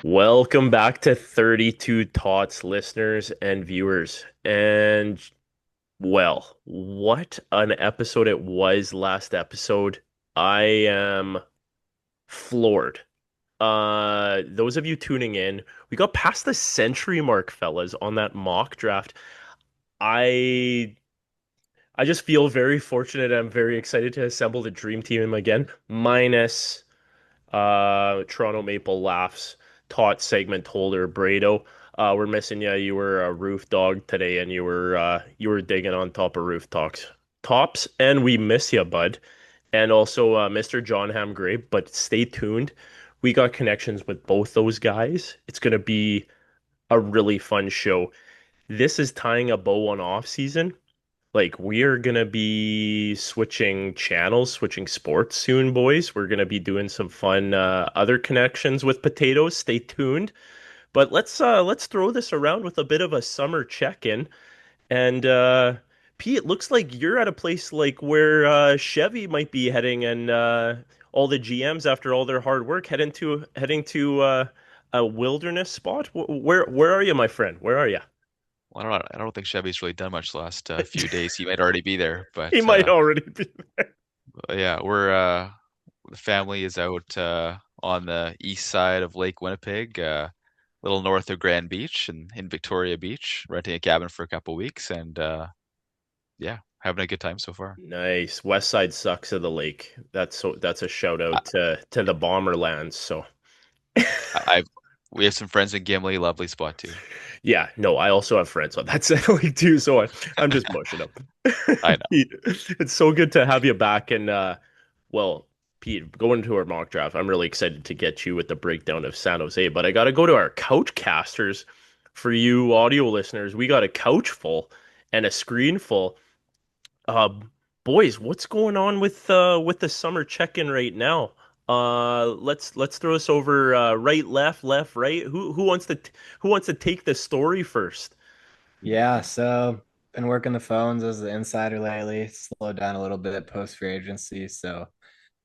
Welcome back to 32 Tots listeners and viewers. And well, what an episode it was last episode. I am floored. Those of you tuning in, we got past the century mark, fellas, on that mock draft. I I just feel very fortunate. I'm very excited to assemble the dream team again, minus Toronto Maple Laughs, Tot segment holder, Brado. We're missing you. You were a roof dog today, and you were digging on top of roof tops, and we miss you, bud. And also Mr. John Ham Grape. But stay tuned. We got connections with both those guys. It's gonna be a really fun show. This is tying a bow on off season. Like we are gonna be switching channels, switching sports soon, boys. We're gonna be doing some fun other connections with potatoes. Stay tuned. But let's throw this around with a bit of a summer check-in. And Pete, it looks like you're at a place like where Chevy might be heading, and all the GMs after all their hard work heading to a wilderness spot. Where are you, my friend? Where are you? Well, I don't think Chevy's really done much the last few days. He might already be there, He but might already be. yeah, the family is out on the east side of Lake Winnipeg, a little north of Grand Beach and in Victoria Beach, renting a cabin for a couple weeks, and yeah, having a good time so far. Nice. West Side sucks of the lake. That's a shout I, out to the Bomberlands. So I've we have some friends in Gimli, lovely spot too. yeah, no, I also have friends on that side lake too. So I'm just mushing them. I know. Pete, it's so good to have you back. And well, Pete, going to our mock draft, I'm really excited to get you with the breakdown of San Jose. But I got to go to our couch casters for you audio listeners. We got a couch full and a screen full. Uh, Boys, what's going on with the summer check-in right now? Let's throw this over right, left, right. Who wants to take the story first? Yeah, so been working the phones as the insider lately. Slowed down a little bit post free agency, so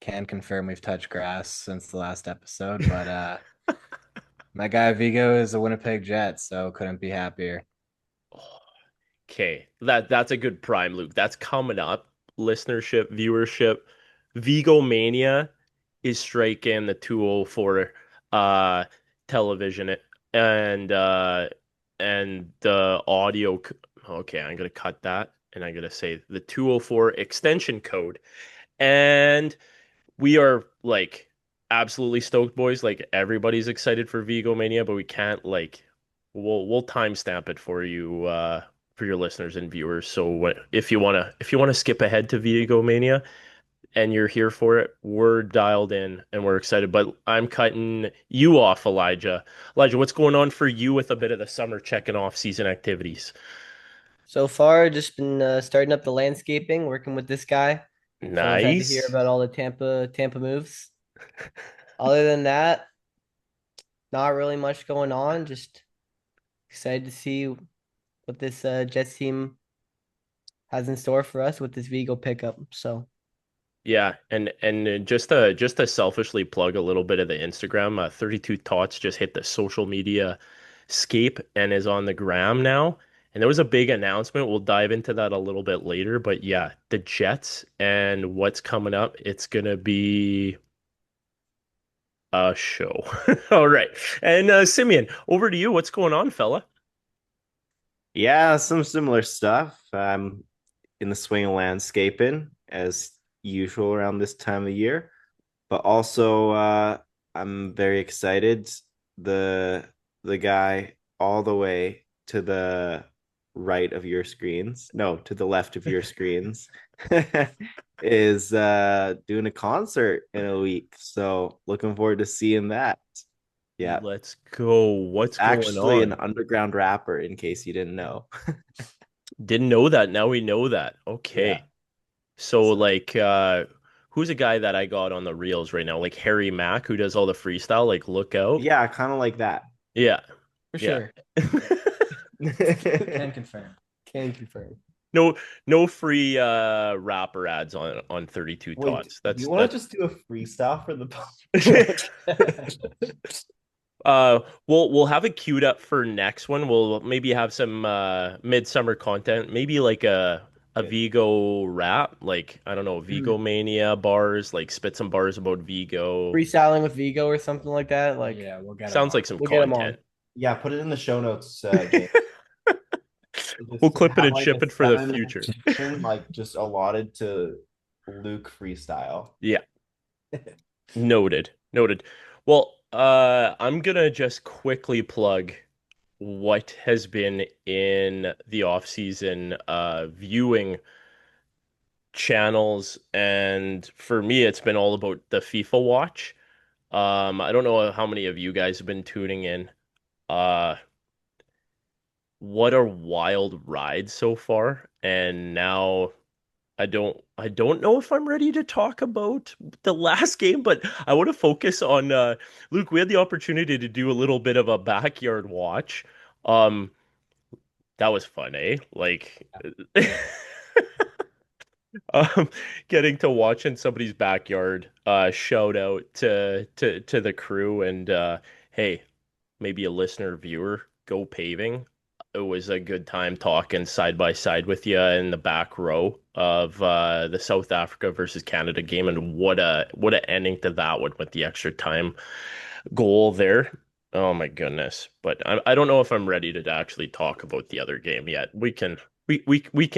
can confirm we've touched grass since the last episode. But my guy Vigo is a Winnipeg Jet, so couldn't be happier. Okay, that's a good prime, Luke. That's coming up. Listenership, viewership, Vigo Mania is striking the 204 uh television and the audio. Okay, I'm gonna cut that and I'm gonna say the 204 extension code. And we are like absolutely stoked, boys. Like everybody's excited for Vigo Mania, but we can't like we'll timestamp it for your listeners and viewers. So if you wanna skip ahead to Vigo Mania and you're here for it, we're dialed in and we're excited. But I'm cutting you off, Elijah. Elijah, what's going on for you with a bit of the summer checking off season activities? So far, just been starting up the landscaping, working with this guy. So excited to hear Nice. about all the Tampa moves. Other than that, not really much going on. Just excited to see what this Jets team has in store for us with this Vigo pickup. So Yeah, and just to selfishly plug a little bit of the Instagram, 32 Tots just hit the social media scape and is on the gram now. And there was a big announcement. We'll dive into that a little bit later, but yeah, the Jets and what's coming up, it's gonna be a show. All right. And Simeon, over to you. What's going on, fella? Yeah, some similar stuff. In the swing of landscaping as usual around this time of year, but also I'm very excited. The the guy all the way to the right of your screens, no, to the left of your screens, is doing a concert in a week. So looking forward to seeing that. Yeah, Let's go. What's going actually an on? underground rapper, in case you didn't know. Didn't know that. Now we know that. Yeah. Okay. So So like who's a guy that I got on the reels right now? Like Harry Mack who does all the freestyle, like look out. yeah, kind of like that. Yeah. for Yeah. sure, can confirm. Can confirm. No no free rapper ads on 32 Wait, Tots. do you That's want that to just do a freestyle for the podcast? We'll have it queued up for next one. We'll maybe have some midsummer content, maybe like a Good. Vigo rap, like I don't know, Vigo Mania bars, like spit some bars about Vigo. Freestyling with Vigo or something like that. Like Yeah, we'll get him Sounds on. like some we'll get him on. content. Yeah, put it in the show notes, James. We'll Just clip it have and like a ship it for the 7 minute future. section, like just allotted to Luke freestyle. Yeah, noted. Noted. Well, I'm gonna just quickly plug what has been in the off season viewing channels, and for me it's been all about the FIFA watch. I don't know how many of you guys have been tuning in. Uh what a wild ride so far. And now I don't know if I'm ready to talk about the last game, but I want to focus on Luke, we had the opportunity to do a little bit of a backyard watch. Um that was fun, eh? Like um getting to watch in somebody's backyard. Shout out to the crew, and hey, maybe a listener viewer go paving. It was a good time talking side by side with you in the back row of the South Africa versus Canada game, and what a ending to that one with the extra time goal there. Oh my goodness. But I don't know if I'm ready to actually talk about the other game yet. We can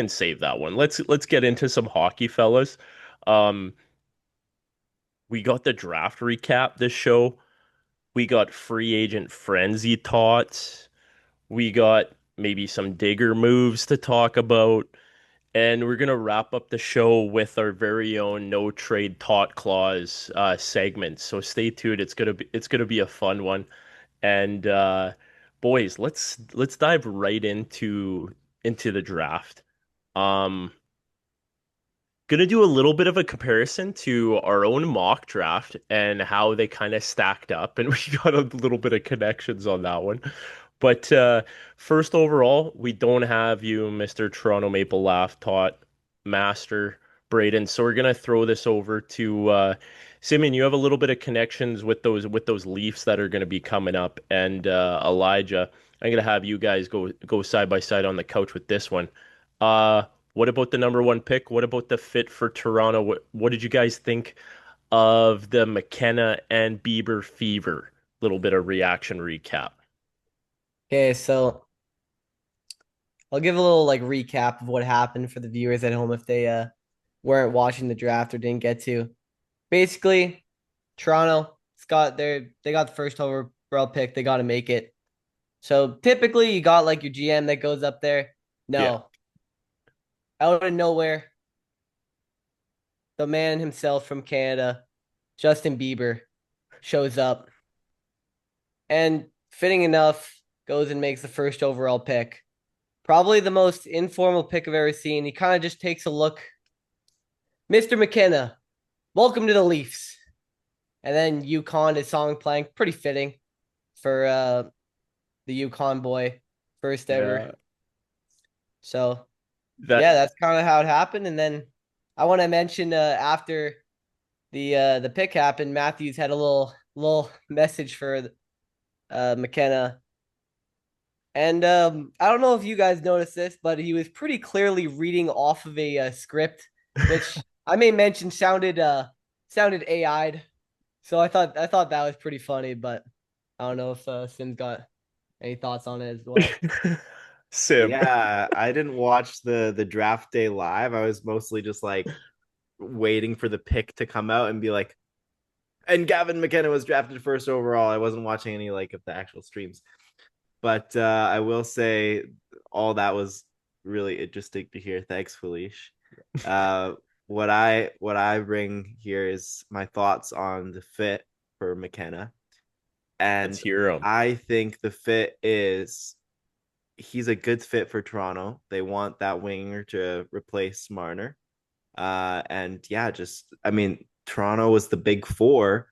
save that one. Let's get into some hockey, fellas. Um, we got the draft recap this show. We got free agent frenzy tots. We got maybe some digger moves to talk about. And we're gonna wrap up the show with our very own no trade tot clause segment. So stay tuned. It's gonna be a fun one. And boys, let's dive right into the draft. Um, Gonna do a little bit of a comparison to our own mock draft and how they kind of stacked up, and we got a little bit of connections on that one. But first overall, we don't have you, Mr. Toronto Maple Laugh Tot Master Braden. So we're gonna throw this over to Simeon. You have a little bit of connections with those Leafs that are gonna be coming up, and Elijah. I'm gonna have you guys go side by side on the couch with this one. Uh, what about the number one pick? What about the fit for Toronto? What did you guys think of the McKenna and Bieber fever? Little bit of reaction recap. Okay, so I'll give a little like recap of what happened for the viewers at home if they weren't watching the draft or didn't get to. Basically, Toronto, they got the first overall pick. They got to make it. So typically, you got like your GM that goes up there. Yeah. No, out of nowhere, the man himself from Canada, Justin Bieber, shows up and fitting enough goes and makes the first overall pick. Probably the most informal pick I've ever seen. He kind of just takes a look. Mr. McKenna, welcome to the Leafs. And then Yukon, his song playing, pretty fitting for the Yukon boy, first ever. Yeah. So That yeah, that's kind of how it happened. And then I want to mention after the pick happened, Matthews had a little message for McKenna. And I don't know if you guys noticed this, but he was pretty clearly reading off of a script, which I may mention sounded AI'd. So I thought that was pretty funny, but I don't know if Sim's got any thoughts on it as well. Sim. Yeah, I didn't watch the draft day live. I was mostly just like waiting for the pick to come out and be like, and Gavin McKenna was drafted first overall. I wasn't watching any like of the actual streams. But I will say all that was really interesting to hear. Thanks, Felice. Uh, what I bring here is my thoughts on the fit for McKenna, Let's and hear him. I think the fit is he's a good fit for Toronto. They want that winger to replace Marner. And yeah, just I mean, Toronto was the big four.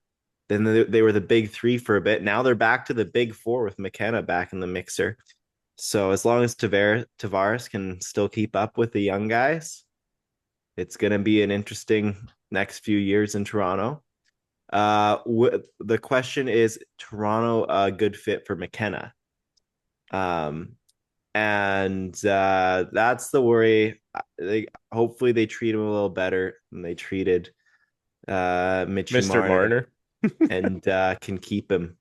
Then they were the big three for a bit. Now they're back to the big four with McKenna back in the mixer. So as long as Tavares can still keep up with the young guys, it's going to be an interesting next few years in Toronto. The question is Toronto a good fit for McKenna? Um, and that's the worry. Hopefully they treat him a little better than they treated Mitchie Mr. Marner Marner. and can keep him.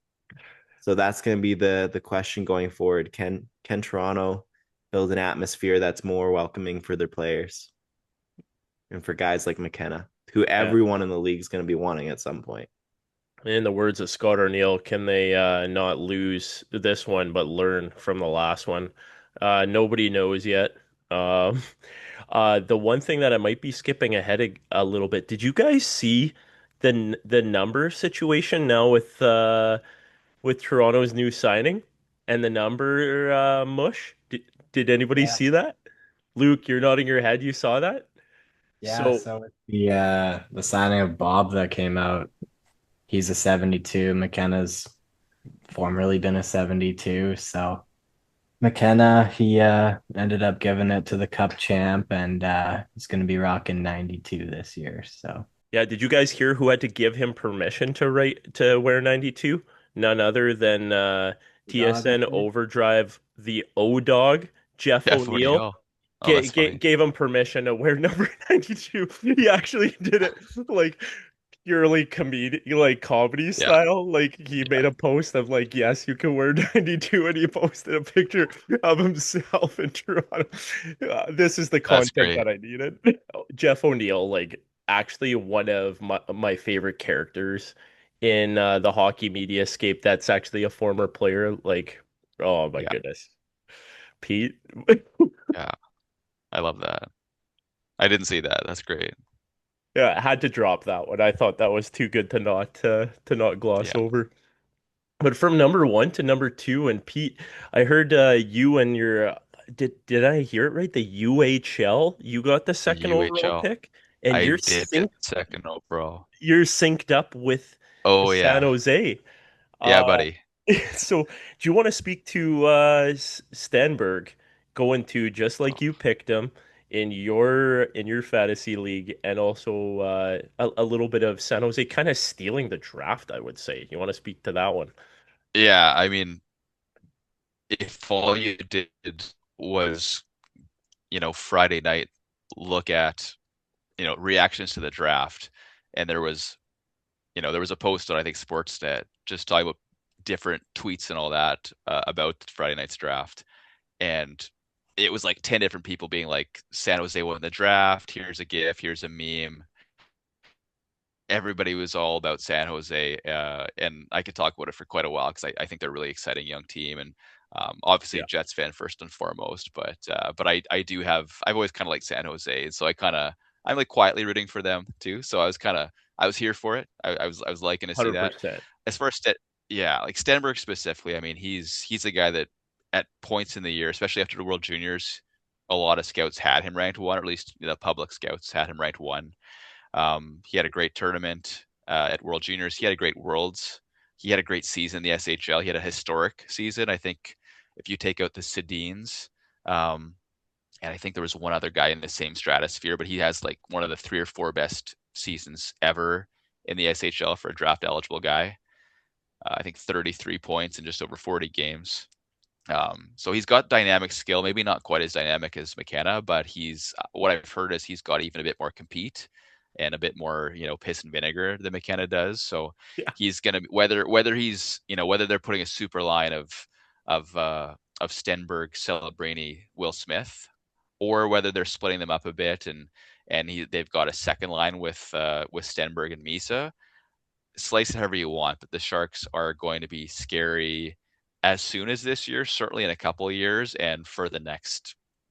So that's going to be the question going forward. Can Toronto build an atmosphere that's more welcoming for their players and for guys like McKenna, who Yeah. everyone in the league is going to be wanting at some point? In the words of Scott Arniel, can they not lose this one but learn from the last one? Nobody knows yet. Um, the one thing that I might be skipping ahead a little bit. Did you guys see the number situation now with Toronto's new signing and the number Mush? Did anybody Yeah. see that? Luke, you're nodding your head. You saw that? Yeah, So so with the signing of Bob that came out, he's a 72. McKenna's formerly been a 72. So McKenna, he ended up giving it to the Cup champ, and he's going to be rocking 92 this year. So yeah, did you guys hear who had to give him permission to wear 92? None other than dog, I TSN think. Overdrive, the O Dog, Jeff Jeff O'Neill, O'Neill. Oh, that's funny. gave him permission to wear number 92. He actually did it like purely comedy Yeah, style. Like he yeah, made a post of like, yes, you can wear 92, and he posted a picture of himself in Toronto. This is the that's content great. that I needed. Jeff O'Neill, like actually one of my favorite characters in the hockey media scape that's actually a former player. Like, oh my Yeah, goodness. Pete. yeah, I love that. I didn't see that. That's great. Yeah, I had to drop that one. I thought that was too good to not gloss Yeah, over. But from number one to number two, and Pete, I heard you and your did I hear it right? The UHL, you got the the second overall UHL. pick, and I did get second overall. you're synced up with Oh San yeah, Jose. yeah, Uh, buddy. so do you want to speak to Stenberg going to just like you picked him in your fantasy league, and also a little bit of San Jose kind of stealing the draft, I would say. You want to speak to that one? Yeah, I mean, if all you did was, Friday night look at, reactions to the draft, and there was a post on I think Sportsnet just talking about different tweets and all that about Friday night's draft, and it was like 10 different people being like, San Jose won the draft. Here's a GIF. Here's a meme. Everybody was all about San Jose, and I could talk about it for quite a while because I think they're a really exciting young team, and obviously Yeah, Jets fan first and foremost. But I've always kind of liked San Jose, and so I'm like quietly rooting for them too. So I was here for it. I was liking to see that. 100%. As far as yeah, like Stenberg specifically, I mean he's a guy that at points in the year, especially after the World Juniors, a lot of scouts had him ranked one, or at least the public scouts had him ranked one. He had a great tournament at World Juniors. He had a great Worlds. He had a great season in the SHL. He had a historic season. I think if you take out the Sedins, and I think there was one other guy in the same stratosphere, but he has like one of the three or four best seasons ever in the SHL for a draft eligible guy. I think 33 points in just over 40 games. So he's got dynamic skill, maybe not quite as dynamic as McKenna, but he's what I've heard is he's got even a bit more compete and a bit more, piss and vinegar than McKenna does. So Yeah, he's gonna whether he's whether they're putting a super line of Stenberg, Celebrini, Will Smith, or whether they're splitting them up a bit and they've got a second line with Stenberg and Misa. Slice it however you want, but the Sharks are going to be scary as soon as this year, certainly in a couple of years, and for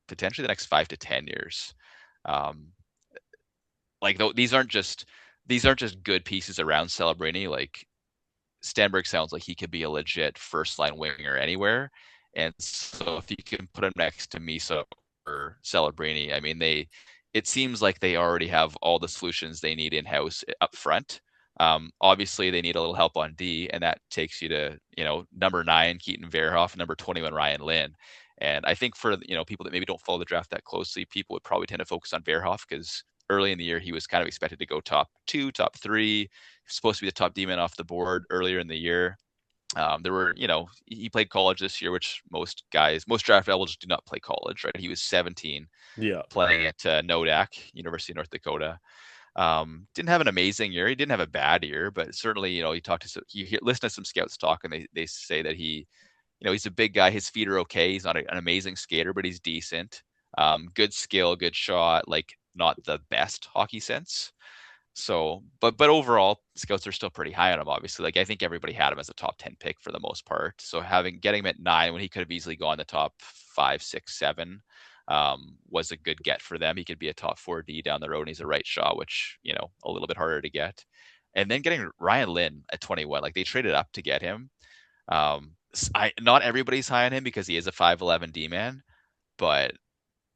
potentially the next 5 to 10 years. Um, like these aren't just good pieces around Celebrini. Like Stanberg sounds like he could be a legit first line winger anywhere, and so if you can put him next to Misa or Celebrini, I mean it seems like they already have all the solutions they need in house up front. Obviously, they need a little help on D, and that takes you to number 9 Keaton Verhoff, number 21 Ryan Lynn. And I think for people that maybe don't follow the draft that closely, people would probably tend to focus on Verhoff because early in the year he was kind of expected to go top 2, top 3. He was supposed to be the top D-man off the board earlier in the year. There were, he played college this year, which most draft eligibles do not play college, right? He was 17 Yeah. playing at Nodak, University of North Dakota. Didn't have an amazing year. He didn't have a bad year, but certainly, he listened to some scouts talk, and they say that he's a big guy. His feet are okay. He's not an amazing skater, but he's decent. Good skill, good shot, like not the best hockey sense. So, but overall, scouts are still pretty high on him. Obviously, like I think everybody had him as a top 10 pick for the most part. So getting him at 9 when he could have easily gone the top 5, 6, 7 was a good get for them. He could be a top 4D down the road, and he's a right shot, which a little bit harder to get. And then getting Ryan Lynn at 21, like they traded up to get him. Not everybody's high on him because he is a 5'11" D-man, but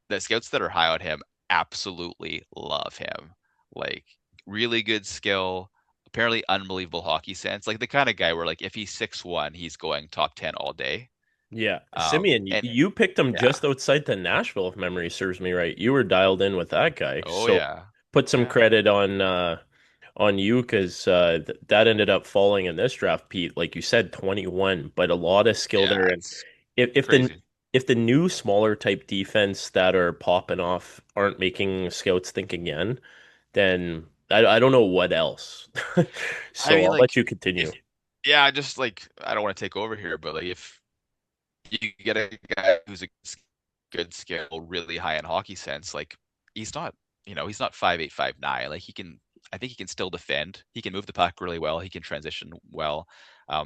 the scouts that are high on him absolutely love him. Like really good skill, apparently unbelievable hockey sense. Like the kind of guy where like if he's 6'1", he's going top 10 all day. Yeah. Simeon, And you picked him yeah. just outside the Nashville, if memory serves me right. You were dialed in with that guy. Oh So yeah. put some Yeah. credit on you because that ended up falling in this draft, Pete. Like you said, 21, but a lot of skill there. And It's if crazy. the new smaller type defense that are popping off aren't making scouts think again, then I don't know what else. I So mean, I'll like, let you continue. just like I don't want to take over here, but like if you get a guy who's a good skill, really high in hockey sense, like he's not, he's not 5'8", 5'9". Like I think he can still defend. He can move the puck really well. He can transition well. I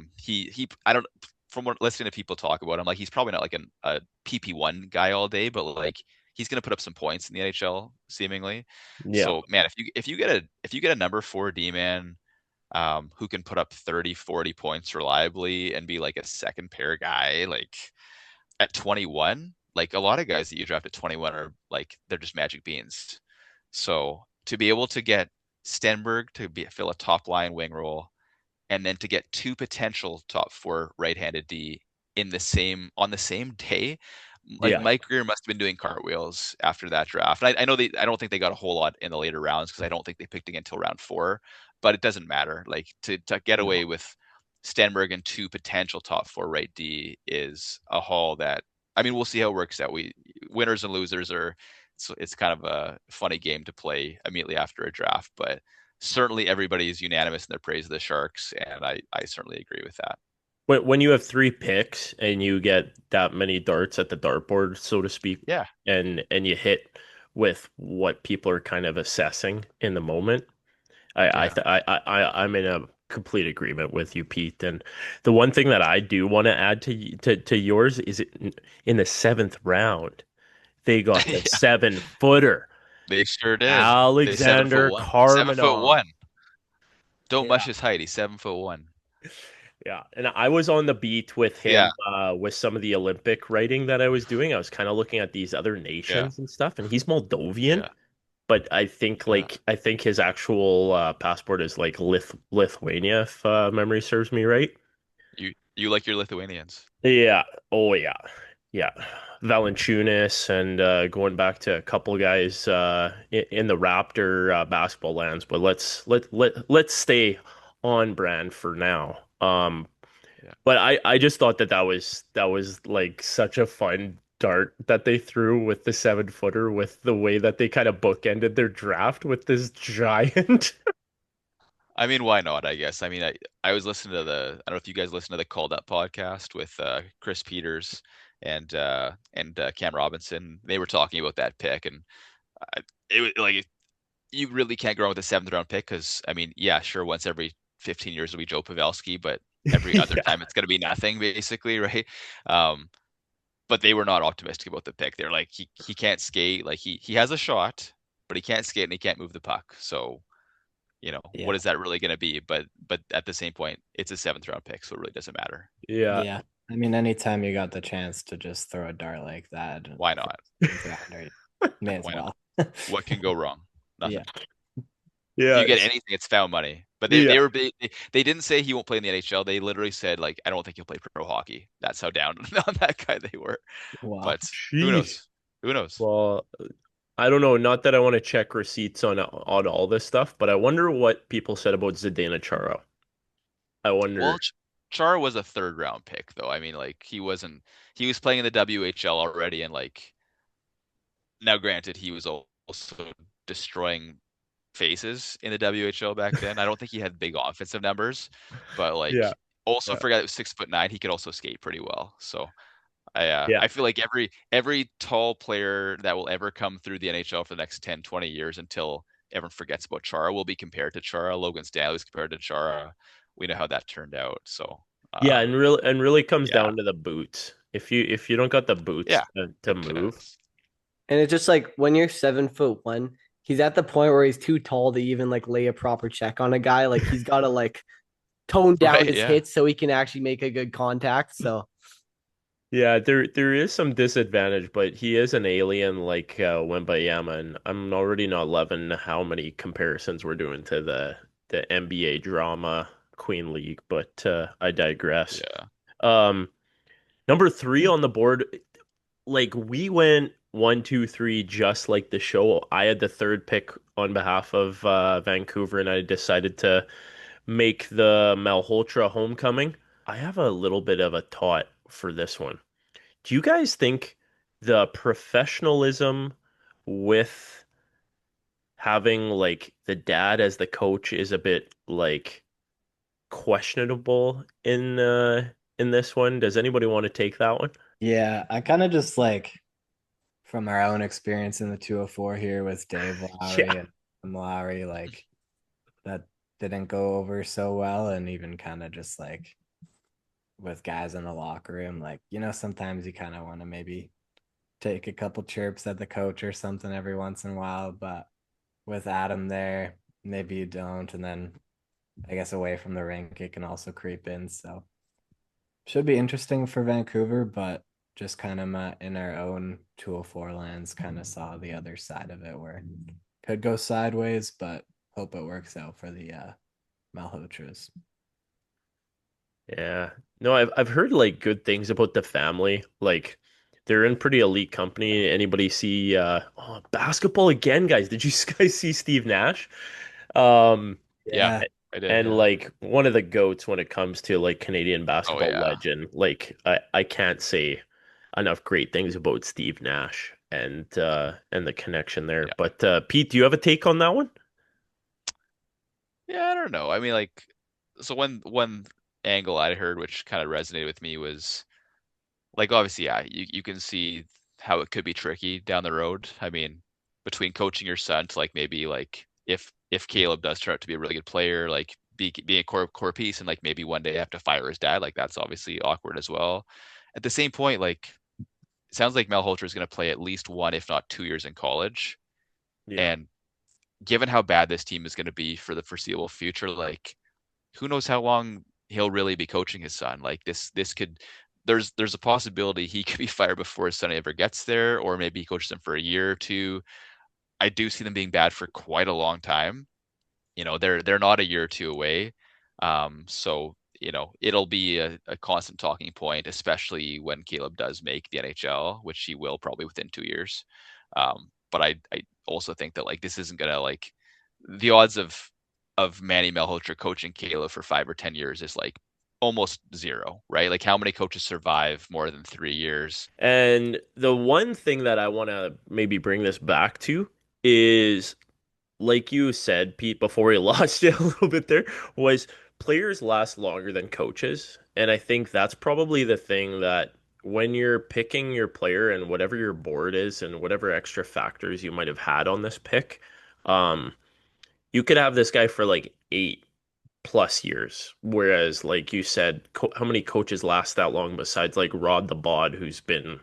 don't, from what listening to people talk about him, like he's probably not like a PP1 guy all day, but like he's going to put up some points in the NHL seemingly. Yeah. So man, if you get a number 4 D man who can put up 30, 40 points reliably and be like a second pair guy, like at 21, like a lot of guys that you draft at 21 are like, they're just magic beans. So to be able to get Stenberg to fill a top line wing role, and then to get 2 potential top 4 right-handed D on the same day, like Yeah. Mike Greer must have been doing cartwheels after that draft. And I know I don't think they got a whole lot in the later rounds because I don't think they picked again until round 4, but it doesn't matter. Like to get away with Stenberg and 2 potential top 4 right D is a haul that, I mean, we'll see how it works out. Winners and losers it's kind of a funny game to play immediately after a draft, but certainly everybody is unanimous in their praise of the Sharks, and I certainly agree with that. When you have 3 picks and you get that many darts at the dartboard, so to speak, Yeah. and you hit with what people are kind of assessing in the moment, I'm in a complete agreement with you, Pete. And the one thing that I do want to add to yours is in the 7th round, they got the Yeah, 7-footer, they sure did. They Alexander 7'1". 7'1". Karmenov. Don't Yeah. mush his height. He's 7'1". Yeah, and I was on the beat with him Yeah, with some of the Olympic writing that I was doing. I was kind of looking at these other yeah, nations and stuff, and he's Moldovan, yeah, but yeah. I think his actual passport is like Lithuania, if memory serves me right. You like your Lithuanians. Yeah. Oh yeah. Yeah. Valanciunas and going back to a couple guys in the Raptor basketball lands, but let's stay on brand for now. Yeah. But I just thought that was like such a fun dart that they threw with the 7-footer with the way that they kind of bookended their draft with this giant. I mean, why not? I guess. I mean, I was listening to I don't know if you guys listen to the Called Up podcast with Chris Peters and Cam Robinson. They were talking about that pick, and it was like you really can't go wrong with a 7th round pick because I mean, yeah, sure, once every 15 years will be Joe Pavelski, but every other Yeah. time it's going to be nothing basically, right? Um, but they were not optimistic about the pick. They're like, he can't skate, like he has a shot, but he can't skate and he can't move the puck. So, Yeah. what is that really going to be? But at the same point, it's a 7th round pick, so it really doesn't matter. Yeah. Yeah. I mean, anytime you got the chance to just throw a dart like that, Why not? may as Why well. What can go wrong? Nothing. Yeah. Yeah. If you get anything, it's found money. But Yeah. they didn't say he won't play in the NHL. They literally said like, I don't think he'll play pro hockey. That's how down on that guy they were. Wow. But who Jeez. knows? Who knows? Well, I don't know, not that I want to check receipts on all this stuff, but I wonder what people said about Zdeno Chara. I Well, wonder. Chara was a third round pick though. I mean, like he was playing in the WHL already, and like now granted he was also destroying faces in the WHL back then. I don't think he had big offensive numbers, but Yeah. like also Yeah. forgot it was 6'9". He could also skate pretty well. So Yeah. I feel like every tall player that will ever come through the NHL for the next 10, 20 years until everyone forgets about Chara will be compared to Chara. Logan Stanley's compared to Chara. We know how that turned out. So Yeah, and really comes yeah. down to the boots. If you don't got the boots Yeah, to it move. does. And it's just like when you're 7'1", he's at the point where he's too tall to even like lay a proper check on a guy. Like he's got to like tone down Right, his yeah. hits so he can actually make a good contact. So Yeah, there is some disadvantage, but he is an alien like Wembayama, and I'm already not loving how many comparisons we're doing to the NBA drama Queen League, but I digress. Yeah. Um, number three on the board, like we went 1, 2, 3, just like the show. I had the third pick on behalf of Vancouver, and I decided to make the Malhotra homecoming. I have a little bit of a thought for this one. Do you guys think the professionalism with having like the dad as the coach is a bit like questionable in this one? Does anybody want to take that one? Yeah, I kind of just like from our own experience in the 204 here with Dave Yeah. Lowry and Lowry, like that didn't go over so well. And even kind of just like with guys in the locker room, like, sometimes you kind of want to maybe take a couple chirps at the coach or something every once in a while. But with Adam there, maybe you don't. And then I guess away from the rink, it can also creep in. So should be interesting for Vancouver, but just kind of in our own 204 lands, kind of saw the other side of it where it could go sideways, but hope it works out for the Malhotras. Yeah. No, I've heard like good things about the family. Like they're in pretty elite company. Anybody see basketball again, guys? Did you guys see Steve Nash? Um Yeah, Yeah, I did, and yeah. like one of the goats when it comes to like Canadian Oh basketball yeah. legend. Like I can't say enough great things about Steve Nash and the connection there. Yeah. But Pete, do you have a take on that one? Yeah, I don't know. I mean, like, so one angle I heard which kind of resonated with me was like obviously, yeah, you can see how it could be tricky down the road. I mean, between coaching your son to like maybe like if Caleb does turn out to be a really good player, like being a core piece, and like maybe one day have to fire his dad, like that's obviously awkward as well. At the same point, like it sounds like Mel Holter is going to play at least 1, if not 2 years in college, Yeah. and given how bad this team is going to be for the foreseeable future, like who knows how long he'll really be coaching his son. Like this could there's a possibility he could be fired before his son ever gets there, or maybe he coaches him for a year or two. I do see them being bad for quite a long time. They're not a year or two away. So it'll be a constant talking point, especially when Caleb does make the NHL, which he will probably within 2 years. But I also think that like this isn't gonna like the odds of Manny Malhotra coaching Caleb for 5 or 10 years is like almost zero, right? Like how many coaches survive more than 3 years? And the one thing that I want to maybe bring this back to is, like you said, Pete, before we lost you a little bit there, was players last longer than coaches. And I think that's probably the thing that when you're picking your player and whatever your board is and whatever extra factors you might have had on this pick, um, you could have this guy for like 8+ years. Whereas, like you said, how many coaches last that long besides like Rod the Bod, who's been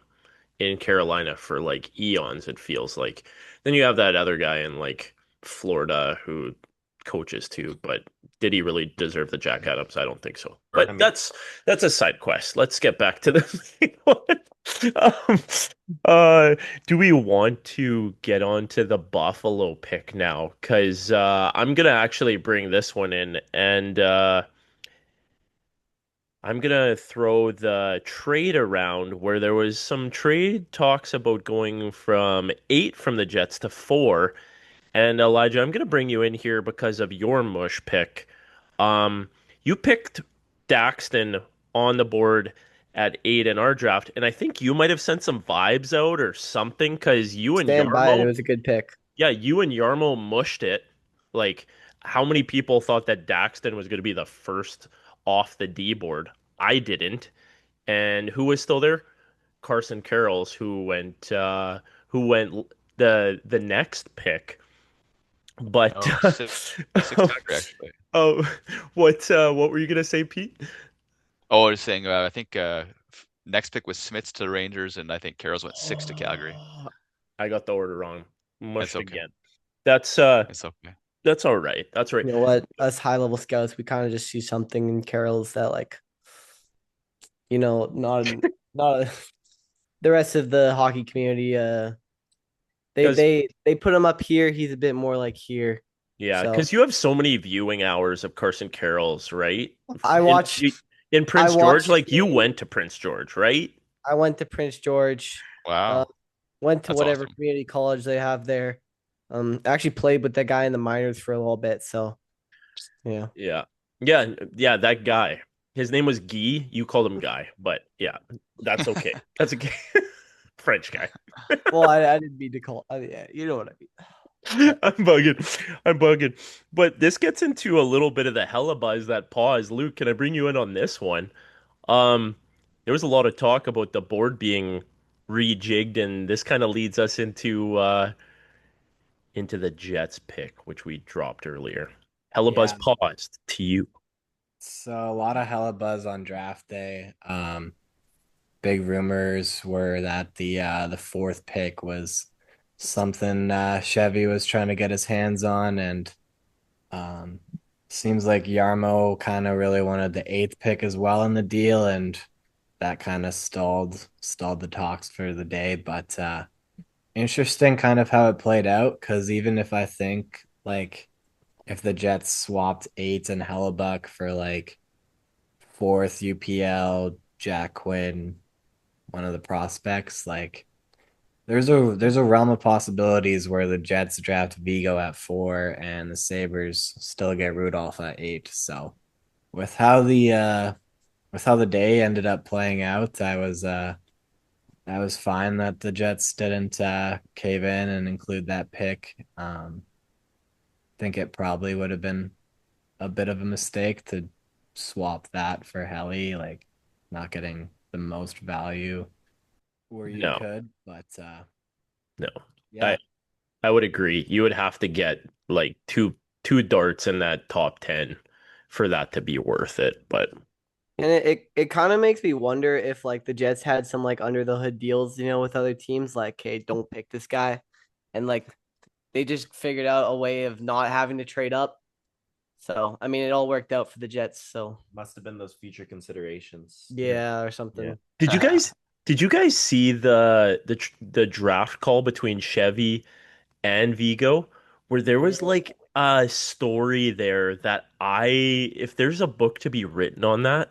in Carolina for like eons, it feels like. Then you have that other guy in like Florida who coaches too, but did he really deserve the Jack Adams? I don't think so. I But mean, that's a side quest. Let's get back to the main one. Um, uh, do we want to get on to the Buffalo pick now? Because I'm gonna actually bring this one in, and I'm gonna throw the trade around where there was some trade talks about going from 8 from the Jets to 4. And Elijah, I'm gonna bring you in here because of your mush pick. Um, you picked Daxton on the board at 8 in our draft, and I think you might have sent some vibes out or something because you and Stand by it. It Yarmo, was a good pick. yeah, you and Yarmo mushed it. Like, how many people thought that Daxton was going to be the first off the D board? I didn't. And who was still there? Carson Carrolls, who went the next pick. But No, six Calgary actually. oh, what were you gonna say, Pete? Oh, I was saying, I think next pick was Smits to the Rangers, and I think Carroll's went 6 to Calgary. Oh, I got the order wrong. It's Mushed okay. again. That's uh It's okay. that's all right. That's right. You know what? Us high level scouts, we kind of just see something in Carroll's that like, not the rest of the hockey community. They Because they they put him up here. He's a bit more like here. yeah, So because you have so many viewing hours of Carson Carroll's, right? I In watched. in I Prince George, watched. like you went to Prince George, right? I went to Prince George. Uh, Wow, went to that's whatever awesome. community college they have there. Actually played with that guy in the minors for a little bit. So yeah. Yeah. Yeah, yeah, that guy. His name was Guy. You called him Guy, but yeah, that's okay. That's okay. French guy. Well, I didn't mean to call. Yeah, you know what I mean. I'm bugging. I'm bugging. But this gets into a little bit of the Hellebuzz that pause. Luke, can I bring you in on this one? Um, there was a lot of talk about the board being rejigged, and this kind of leads us into the Jets pick, which we dropped earlier. Yeah. Hellebuzz paused to you. So a lot of hella buzz on draft day. Big rumors were that the fourth pick was something Chevy was trying to get his hands on, and um, seems like Yarmo kind of really wanted the eighth pick as well in the deal, and that kind of stalled the talks for the day. But interesting, kind of how it played out. Because even if I think like if the Jets swapped eight and Hellebuck for like fourth UPL Jack Quinn, one of the prospects, like there's a realm of possibilities where the Jets draft Viggo at 4 and the Sabres still get Rudolph at 8. So with how the day ended up playing out, I was fine that the Jets didn't cave in and include that pick. Think it probably would have been a bit of a mistake to swap that for Helly, like not getting the most value where you No, could, but no. yeah. I I would agree. You would have to get like two darts in that top 10 for that to be worth it. But And it kind of makes me wonder if like the Jets had some like under the hood deals, with other teams, like, hey, don't pick this guy. And like they just figured out a way of not having to trade up. So I mean it all worked out for the Jets. So Must have been those future considerations. yeah, or yeah. something. Did you guys see the draft call between Chevy and Vigo where there was like a story there that if there's a book to be written on that,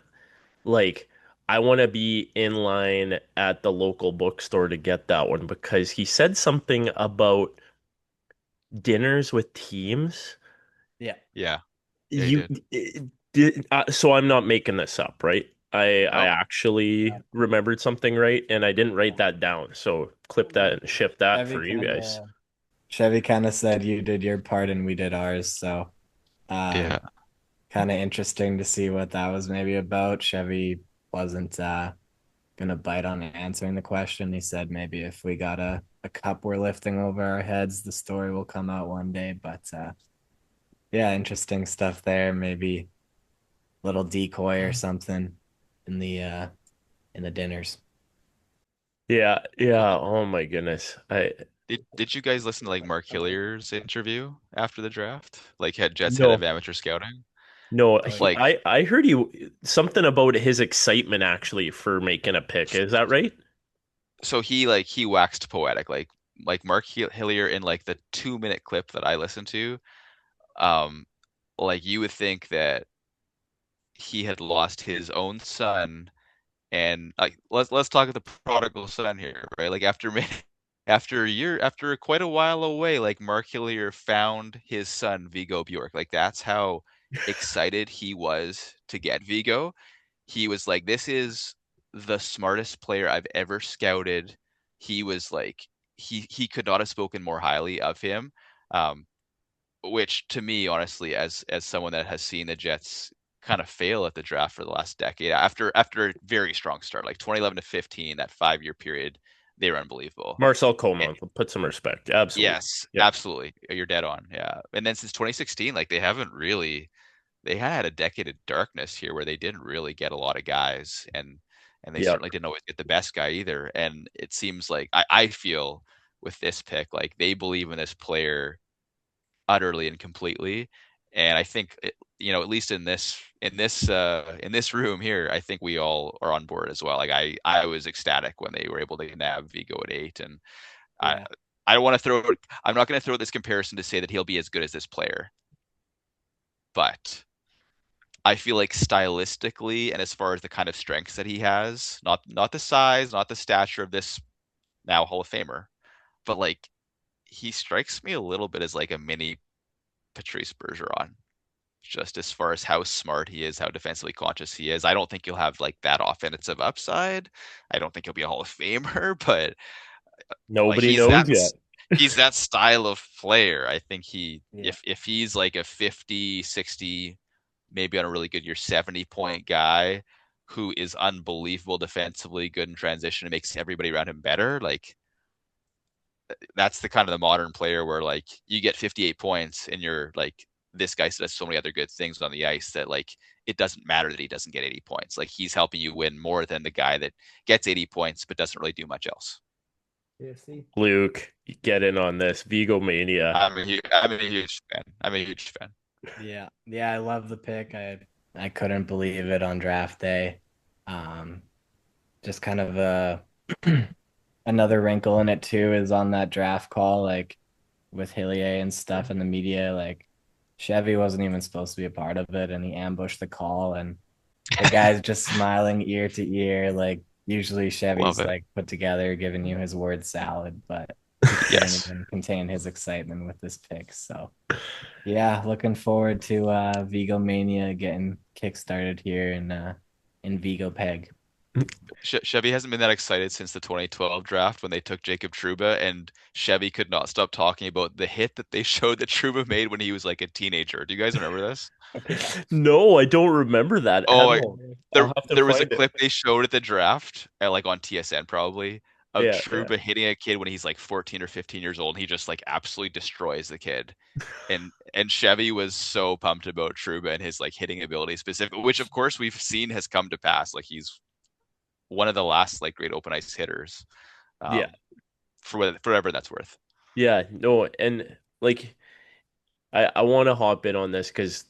like I want to be in line at the local bookstore to get that one because he said something about dinners with teams. Yeah. Yeah, yeah, he You did. so I'm not making this up, right? I No, actually remembered something right, and I didn't write that down. So clip that and shift that Chevy for you kind guys. of Chevy kind of said you did your part and we did ours. So yeah, kind of interesting to see what that was maybe about. Chevy wasn't gonna bite on answering the question. He said maybe if we got a cup we're lifting over our heads, the story will come out one day. But yeah, interesting stuff there. Maybe little decoy or something in the dinners. Yeah, yeah. Oh my goodness. did you guys listen to like Mark Hillier's interview after the draft? Like, had Jets head of No, amateur scouting? no. Oh He, yeah. Like, I heard something about his excitement actually for making a pick. Is that right? so he waxed poetic, like Mark Hillier in like the 2 minute clip that I listened to. Um, like you would think that he had lost his own son, and like let's talk about the prodigal son here, right? Like after a year, after quite a while away, like Mark Hillier found his son Vigo Bjork. Like that's how excited he was to get Vigo. He was like, "This is the smartest player I've ever scouted." He was like, he could not have spoken more highly of him. Um, which to me, honestly, as someone that has seen the Jets kind of fail at the draft for the last decade, after a very strong start, like 2011 to 15, that 5 year period, they were unbelievable. Marcel And Coleman, put some respect. Absolutely. yes, Yeah. absolutely, you're dead on. Yeah, and then since 2016, like they haven't really, they had a decade of darkness here where they didn't really get a lot of guys, and they Yeah. certainly didn't always get the best guy either. And it seems like I feel with this pick, like they believe in this player utterly and completely. And I think at least in this room here, I think we all are on board as well. Like I was ecstatic when they were able to nab Vigo at 8, and I Yeah. I don't want to throw. I'm not going to throw this comparison to say that he'll be as good as this player, but I feel like stylistically and as far as the kind of strengths that he has, not the size, not the stature of this now Hall of Famer, but like he strikes me a little bit as like a mini Patrice Bergeron, just as far as how smart he is, how defensively conscious he is. I don't think he'll have like that offensive upside. I don't think he'll be a Hall of Famer, but like Nobody knows yet. he's that style of player. I think Yeah. if he's like a 50, 60, maybe on a really good year 70-point guy who is unbelievable defensively, good in transition and makes everybody around him better, like that's the kind of the modern player where like you get 58 points and you're like this guy does so many other good things on the ice that like it doesn't matter that he doesn't get 80 points. Like he's helping you win more than the guy that gets 80 points but doesn't really do much else. Yeah. See. Luke, get in on this. Vigo Mania. I'm a huge fan. I'm a huge fan. Yeah, yeah, I love the pick. I couldn't believe it on draft day. Um, just kind of another wrinkle in it too is on that draft call, like with Hillier and stuff in the media, like Chevy wasn't even supposed to be a part of it, and he ambushed the call, and the guy's just smiling ear to ear. Like usually Love Chevy's it. like put together, giving you his word salad, but he couldn't Yes. even contain his excitement with this pick. So yeah, looking forward to Vigo Mania getting kickstarted here in Vigo Peg. Chevy hasn't been that excited since the 2012 draft when they took Jacob Trouba, and Chevy could not stop talking about the hit that they showed that Trouba made when he was like a teenager. Do you guys remember this? No, I don't remember that at Oh, all. there I'll have to there was a find it. clip they showed at the draft, like on TSN probably, of Yeah, yeah. Trouba hitting a kid when he's like 14 or 15 years old, and he just like absolutely destroys the kid. And Chevy was so pumped about Trouba and his like hitting ability specific, which of course we've seen has come to pass. Like he's one of the last like great open ice hitters, Yeah. um, for whatever that's worth. Yeah. No, and like I want to hop in on this because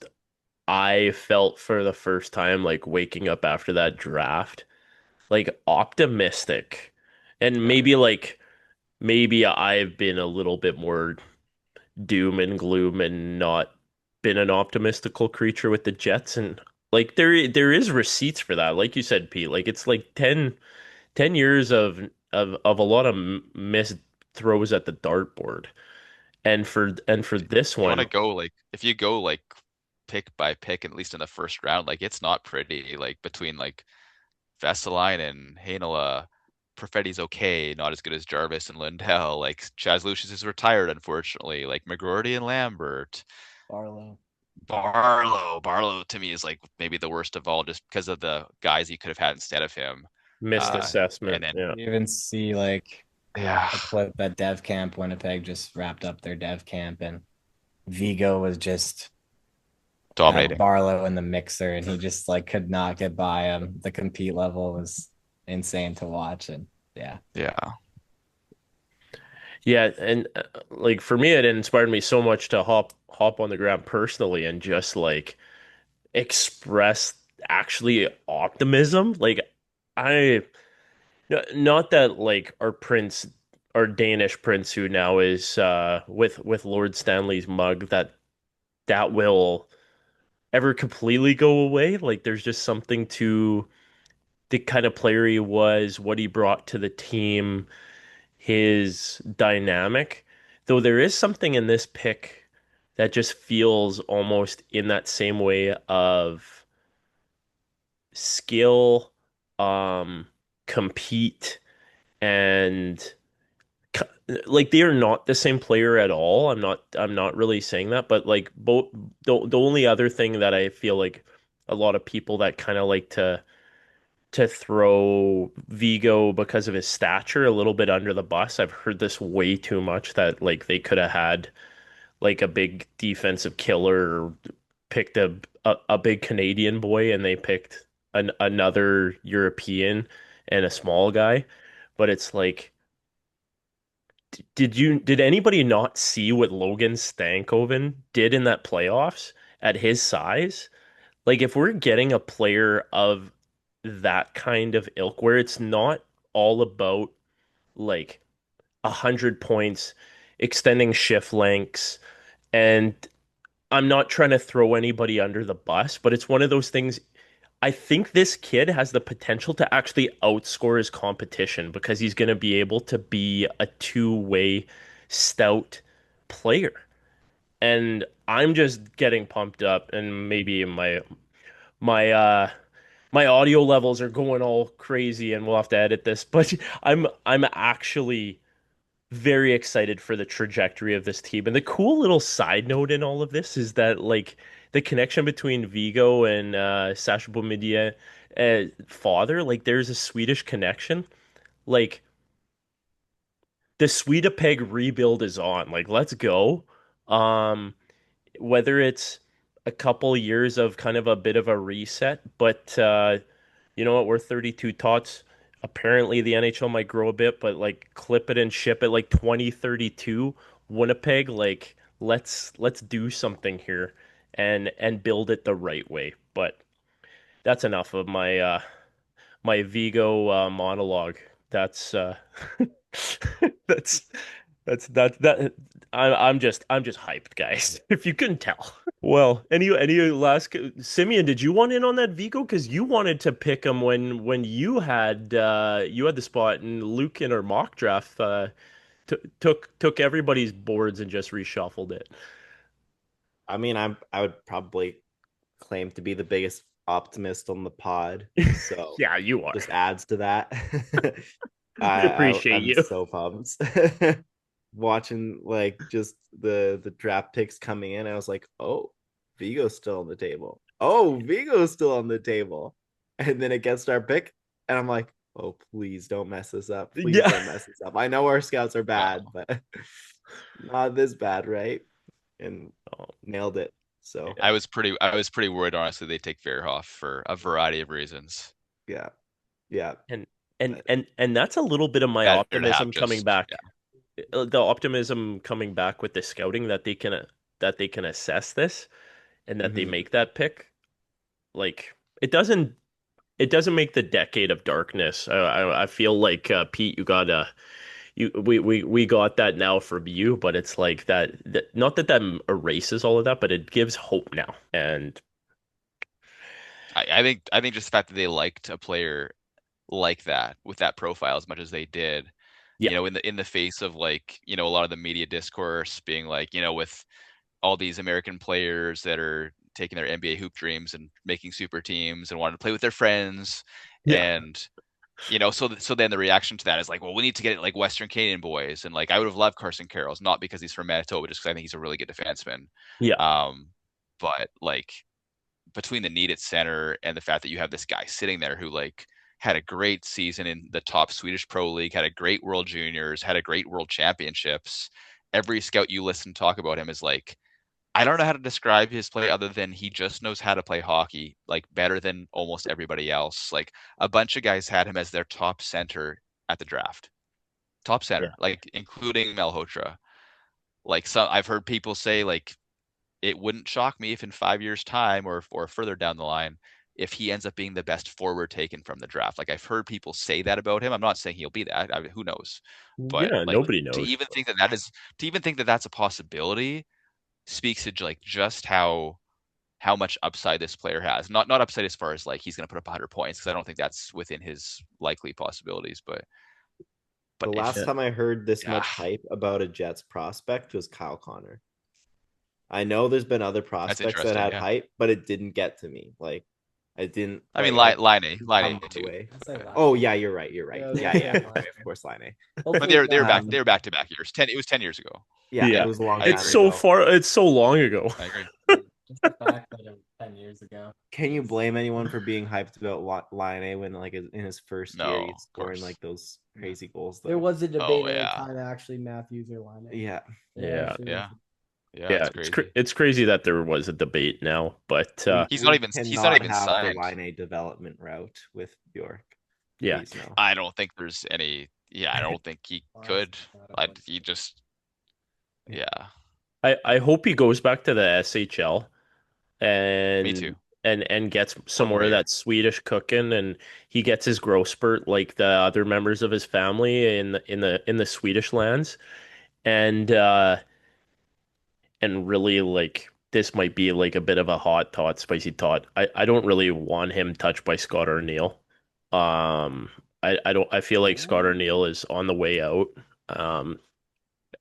I felt for the first time like waking up after that draft, like optimistic. And Yeah. maybe I've been a little bit more doom and gloom and not been an optimistical creature with the Jets, and like there is receipts for that. Like you said, Pete, like it's like 10 years of a lot of missed throws at the dartboard. And for this You want one, to go like if you go like pick by pick, at least in the first round, like it's not pretty. Like between like Vesalainen and Heinola, Perfetti's okay, not as good as Jarvis and Lindell. Like Chaz Lucius is retired, unfortunately. Like McGroarty and Lambert. Barlow. Barlow to me is like maybe the worst of all, just because of the guys he could have had instead of him. missed And assessment. then Yeah. You even see like yeah, a clip that Dev Camp Winnipeg just wrapped up their Dev Camp, and Vigo was just had dominating. Barlow in the mixer, and he just like could not get by him. The compete level was insane to watch, and yeah, Yeah, Yeah, and like for me, it inspired me so much to hop on the ground personally and just like express actually optimism. Like I not that like our prince, our Danish prince who now is with Lord Stanley's mug that will ever completely go away. Like there's just something to the kind of player he was, what he brought to the team, his dynamic. Though there is something in this pick that just feels almost in that same way of skill, um, compete, and like they are not the same player at all. I'm not really saying that, but like both the only other thing that I feel like a lot of people that kind of like to throw Vigo because of his stature a little bit under the bus. I've heard this way too much that like they could have had like a big defensive killer or picked a big Canadian boy and they picked another European and a small guy. But it's like did anybody not see what Logan Stankoven did in that playoffs at his size? Like if we're getting a player of that kind of ilk where it's not all about like 100 points, extending shift lengths, and I'm not trying to throw anybody under the bus, but it's one of those things. I think this kid has the potential to actually outscore his competition because he's going to be able to be a two-way stout player. And I'm just getting pumped up and maybe my my audio levels are going all crazy and we'll have to edit this, but I'm actually very excited for the trajectory of this team. And the cool little side note in all of this is that like the connection between Vigo and Sasha Boumediene father, like there's a Swedish connection. Like the Swedepeg rebuild is on. Like let's go. Um, whether it's a couple years of kind of a bit of a reset, but you know what? We're 32 tots. Apparently, the NHL might grow a bit, but like clip it and ship it like 2032 Winnipeg. Like let's do something here and build it the right way. But that's enough of my Vigo monologue. That's that's that. I'm just hyped, guys. If you couldn't tell. Well, any last Simeon, did you want in on that Vigo? Because you wanted to pick him when you had the spot and Luke in our mock draft took everybody's boards and just reshuffled it. I mean, I would probably claim to be the biggest optimist on the pod, so Yeah, you are. just adds to that. We appreciate I'm you. so pumped. Watching like just the draft picks coming in, I was like, oh, Vigo's still on the table. Oh, Vigo's still on the table. And then it gets our pick, and I'm like, oh, please don't mess this up. Please Yeah. don't mess this up. I know our scouts are bad, No. but not this bad, right? And Oh, nailed it. So yeah. I was pretty worried, honestly, they take Verhoff for a variety of reasons. yeah, yeah. And and But and and that's a little bit of my Better to have optimism coming just back. The optimism coming back with the scouting that they can assess this and that they mhm. make that pick. Like it doesn't make the decade of darkness. I feel like Pete, you got you we got that now from you, but it's like that not that erases all of that, but it gives hope now. And I think just the fact that they liked a player like that with that profile as much as they did, yeah, in the face of like, a lot of the media discourse being like, with all these American players that are taking their NBA hoop dreams and making super teams and wanting to play with their friends. yeah, And, so then the reaction to that is like, well, we need to get it like Western Canadian boys. And like, I would have loved Carson Carrolls, not because he's from Manitoba, just because I think he's a really good defenseman. yeah, Um, but like between the need at center and the fact that you have this guy sitting there who like had a great season in the top Swedish Pro League, had a great World Juniors, had a great World Championships. Every scout you listen to talk about him is like, I don't know how to describe his play other than he just knows how to play hockey like better than almost everybody else. Like a bunch of guys had him as their top center at the draft. Top yeah, center, like including Malhotra. Like some I've heard people say like it wouldn't shock me if in 5 years' time or further down the line, if he ends up being the best forward taken from the draft. Like I've heard people say that about him. I'm not saying he'll be that. I mean, who knows? But yeah. like Nobody to knows. even think that that is to even think that that's a possibility speaks to like just how much upside this player has. Not upside as far as like he's going to put up 100 points, because I don't think that's within his likely possibilities. But The if last time I heard this yeah, much hype about a Jets prospect was Kyle Connor. I know there's been other that's prospects that interesting. had Yeah, hype, but it didn't get to me. Like I didn't I mean, like I Line come my too. way. I'd say Line. Oh yeah, you're right. You're right. Yeah, Yeah, yeah. Of course, Line. But Hopefully, they're back. Um, They're back to back years. It was 10 years ago. yeah, Yeah. it was a long I It's time agree. so ago. far, it's so long ago. I agree. Just the fact that it was 10 years ago. Can you blame anyone for being hyped about Line when like in his first year No, he's of scoring course. like those crazy goals? there Though? was a debate Oh, at the yeah. time actually Matthews or Line. Yeah, Yeah. Yeah, yeah, Yeah, it's crazy. it's crazy that there was a debate now, but He's we not cannot even have the signed. Line development route with Bjork. yeah. Please no. I don't think there's any. Yeah, I don't think he could. He just. Yeah, I hope he goes back to the SHL me too. and gets some more of player. that Swedish cooking, and he gets his growth spurt like the other members of his family in the Swedish lands, and really like this might be like a bit of a hot tot, spicy tot. I don't really want him touched by Scott Arniel. Um, I don't. I feel like Scott Arniel is on the way out. Um,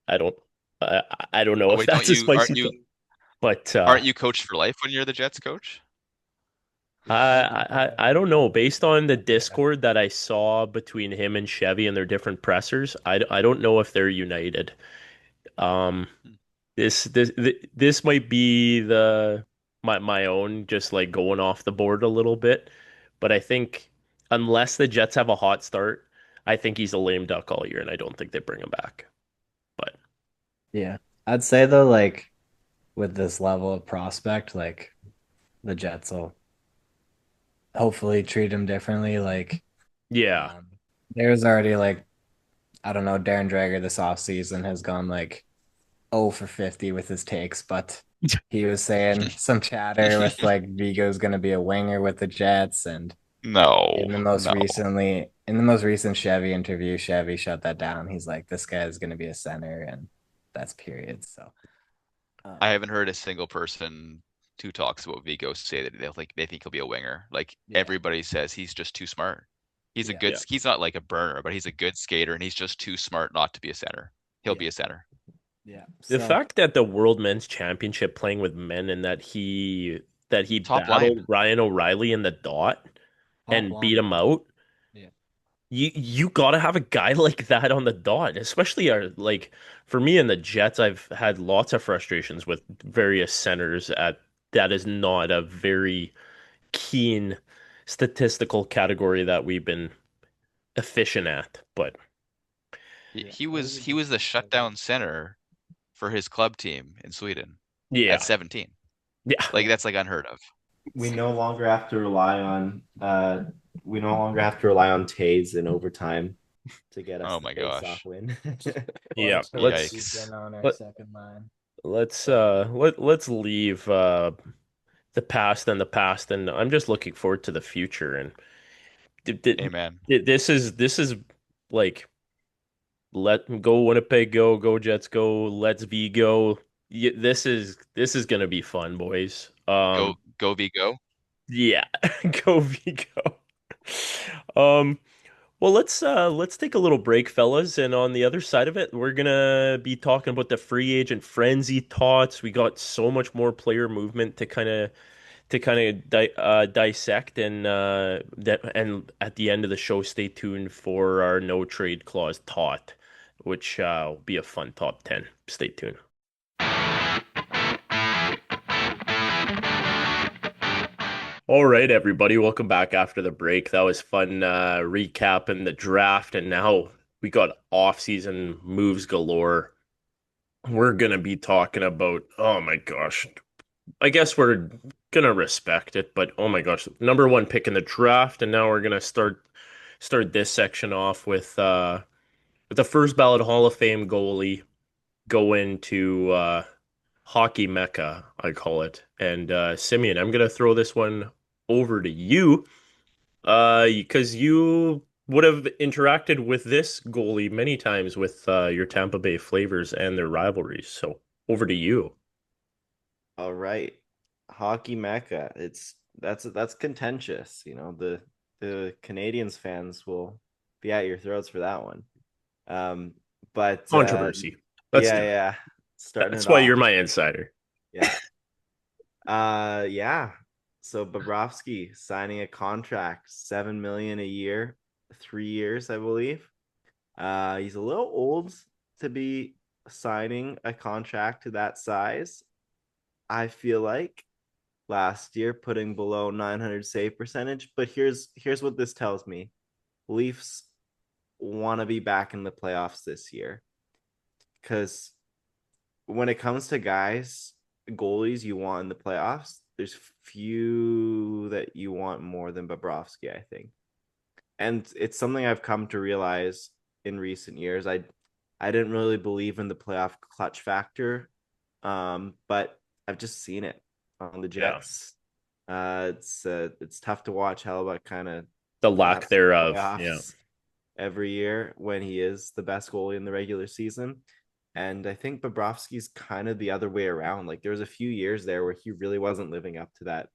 I don't. I, I don't know Oh if wait, don't that's a you? spicy tot, but Aren't you coach for life when you're the Jets coach? I don't know. Based on the Discord that I saw between him and Chevy and their different pressers, I don't know if they're united. Um, Hmm. this might be my own just like going off the board a little bit, but I think unless the Jets have a hot start, I think he's a lame duck all year, and I don't think they bring him back. But Yeah. I'd say though, like with this level of prospect, like the Jets will hopefully treat him differently. Like yeah, there's already like I don't know, Darren Drager this offseason has gone like 0 for 50 with his takes, but he was saying some chatter with like Vigo's gonna be a winger with the Jets, and No, in the most no. recent Chevy interview, Chevy shut that down. He's like, this guy is gonna be a center, and that's period. So I haven't heard a single person who talks about Vigo say that they think he'll be a winger. Like Yeah. everybody says he's just too smart. He's a Yeah. good. Yeah. He's not like a burner, but he's a good skater, and he's just too smart not to be a center. He'll be a center. Yeah. the So fact that the World Men's Championship playing with men and that he Top battled line. Ryan O'Reilly in the dot and beat him out. Yeah. You got to have a guy like that on the dot, especially like for me in the Jets. I've had lots of frustrations with various centers at that is not a very keen statistical category that we've been efficient at. But He was the shutdown center for his club team in Sweden yeah, at 17. yeah, Like that's like unheard of. We no longer have to rely on Taves in overtime to get us Oh the my face-off gosh. win. yeah. Yikes. on our let, second line. let's leave the past and the past, and I'm just looking forward to the future. And Amen. this is like let go Winnipeg go Jets go, let's Vigo. This is gonna be fun, boys. Go Vigo. Yeah, go Vigo. Um, well, let's take a little break, fellas, and on the other side of it, we're gonna be talking about the free agent frenzy tots. We got so much more player movement to kind of dissect, and at the end of the show, stay tuned for our no trade clause tot, which will be a fun top 10. Stay tuned. All right, everybody, welcome back after the break. That was fun recapping the draft, and now we got off-season moves galore. We're gonna be talking about, oh my gosh, I guess we're gonna respect it, but oh my gosh, number one pick in the draft, and now we're gonna start this section off with the first ballot Hall of Fame goalie going to hockey mecca, I call it. And Simeon, I'm gonna throw this one over to you, because you would have interacted with this goalie many times with your Tampa Bay Flavors and their rivalries. So over to you. All right. hockey mecca. That's contentious. The Canadians fans will be at your throats for that one. Um, but Controversy. Let's yeah, do it. yeah, starting That's it why you're off. my insider. Yeah, yeah. So Bobrovsky signing a contract, 7 million a year, 3 years, I believe. He's a little old to be signing a contract to that size. I feel like last year putting below 900 save percentage, but here's what this tells me. Leafs want to be back in the playoffs this year because when it comes to guys, goalies you want in the playoffs, there's few that you want more than Bobrovsky, I think. And it's something I've come to realize in recent years. I didn't really believe in the playoff clutch factor, but I've just seen it on the Yeah. Jets. It's tough to watch Hellebuyck kind of The lack absent thereof. Yeah. playoffs every year when he is the best goalie in the regular season. And I think Bobrovsky's kind of the other way around. Like there was a few years there where he really wasn't living up to that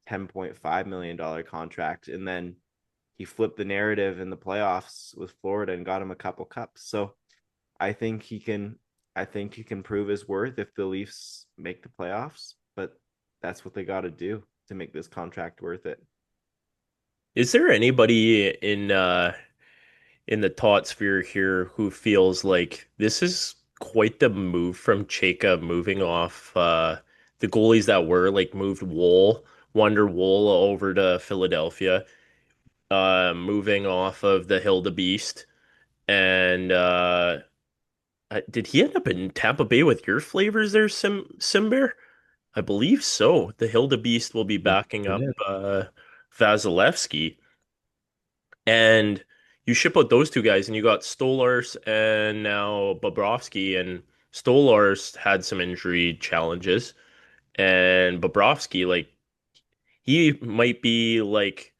$10.5 million contract. And then he flipped the narrative in the playoffs with Florida and got him a couple cups. So I think he can prove his worth if the Leafs make the playoffs, but that's what they got to do to make this contract worth it. Is there anybody in the Tot sphere here who feels like this is quite the move from Chaka moving off the goalies that were like moved Wonder Wool over to Philadelphia, moving off of the Hildebeest, and did he end up in Tampa Bay with your flavors there, Simber? I believe so. The Hildebeest will be They backing up did. Vasilevsky. And you ship out those two guys, and you got Stolars and now Bobrovsky. And Stolars had some injury challenges, and Bobrovsky, like, he might be like,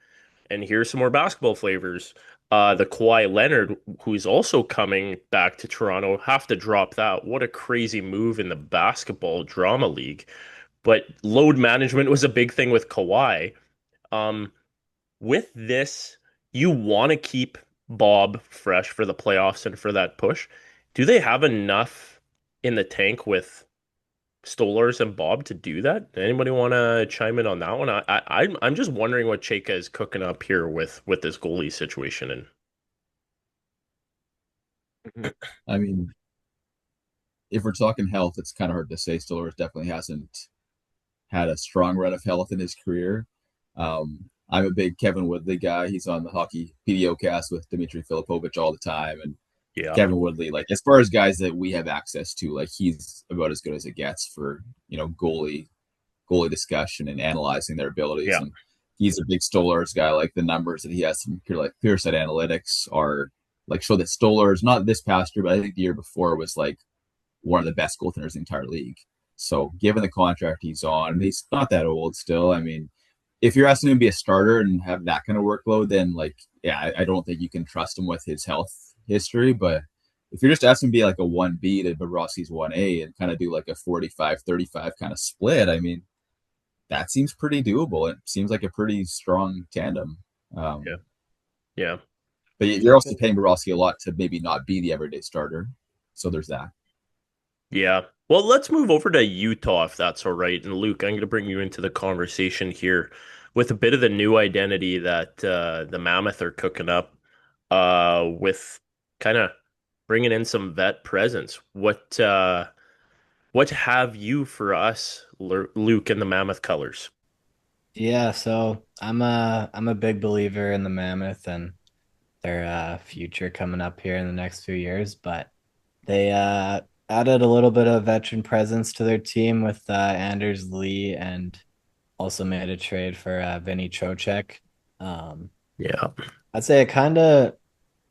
and here's some more basketball flavors. The Kawhi Leonard, who's also coming back to Toronto, have to drop that. What a crazy move in the basketball drama league. But load management was a big thing with Kawhi. Um, with this, you want to keep Bob fresh for the playoffs and for that push. Do they have enough in the tank with Stolars and Bob to do that? Anybody want to chime in on that one? I'm just wondering what Chaka is cooking up here with this goalie situation. And I mean, if we're talking health, it's kind of hard to say. Stillers definitely hasn't had a strong run of health in his career. I'm a big Kevin Woodley guy. He's on the hockey PDO cast with Dmitry Filipovich all the time. And yeah, Kevin Woodley, like as far as guys that we have access to, like he's about as good as it gets for, goalie discussion and analyzing their abilities. yeah, And he's a big Stolars guy. Like the numbers that he has from Pure Set Analytics are like show that Stolars, not this past year, but I think the year before was like one of the best goaltenders in the entire league. So given the contract he's on, he's not that old still. I mean, if you're asking him to be a starter and have that kind of workload, then like, yeah, I don't think you can trust him with his health history. But if you're just asking him to be like a 1B to Bobrovsky's 1A and kind of do like a 45-35 kind of split, I mean, that seems pretty doable. It seems like a pretty strong tandem. yeah, yeah. But you're also paying Bobrovsky a lot to maybe not be the everyday starter. So there's that. Yeah. Well, let's move over to Utah if that's all right. And Luke, I'm going to bring you into the conversation here with a bit of the new identity that the Mammoth are cooking up with kind of bringing in some vet presence. What have you for us, Luke, and the Mammoth colors? Yeah, so I'm a big believer in the Mammoth and their future coming up here in the next few years, but they added a little bit of veteran presence to their team with Anders Lee and also made a trade for Vinny Trocheck. Um, Yeah. I'd say it kind of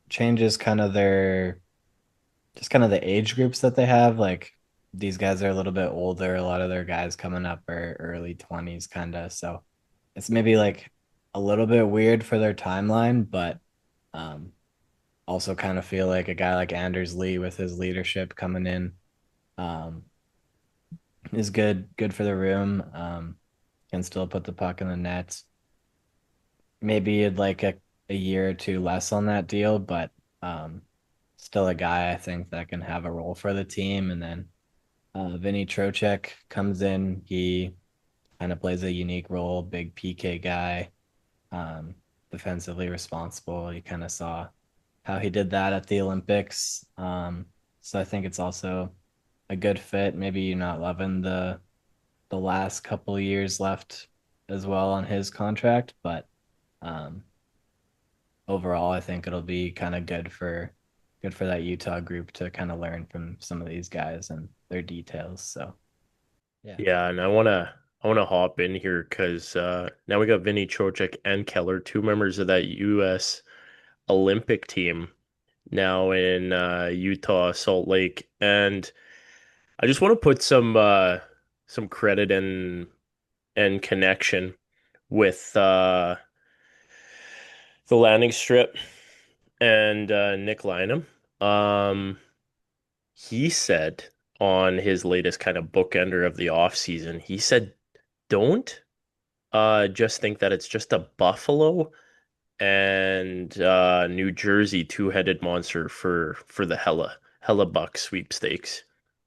changes kind of their just kind of the age groups that they have. Like these guys are a little bit older. A lot of their guys coming up are early 20s kind of. So it's maybe like a little bit weird for their timeline, but um also kind of feel like a guy like Anders Lee with his leadership coming in um is good for the room. can still put the puck in the net. Maybe you'd like a year or two less on that deal, but um, still a guy I think that can have a role for the team. And then Vinny Trocheck comes in. He kind of plays a unique role, big PK guy, um, defensively responsible. You kind of saw how he did that at the Olympics. So I think it's also a good fit. Maybe you're not loving the last couple of years left as well on his contract, but um, overall, I think it'll be kind of good for that Utah group to kind of learn from some of these guys and their details. So yeah. Yeah, and I wanna hop in here because now we got Vinny Trocheck and Keller, two members of that U.S. Olympic team, now in Utah, Salt Lake, and I just want to put some credit and connection with the landing strip and Nick Lynam. Um, he said on his latest kind of bookender of the offseason, he said, don't just think that it's just a Buffalo and New Jersey two-headed monster for the Hellebuck sweepstakes.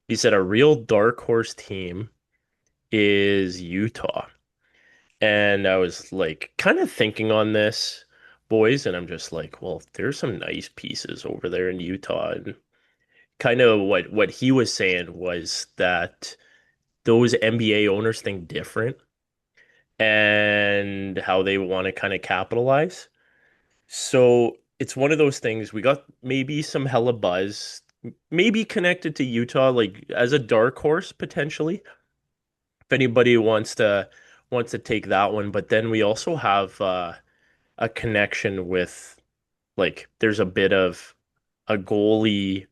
He said a real dark horse team is Utah. And I was like kind of thinking on this, boys, and I'm just like, well, there's some nice pieces over there in Utah. And kind of what he was saying was that those NBA owners think different and how they want to kind of capitalize. So it's one of those things. We got maybe some hella buzz, maybe connected to Utah, like as a dark horse potentially. If anybody wants to take that one, but then we also have a connection with like there's a bit of a goalie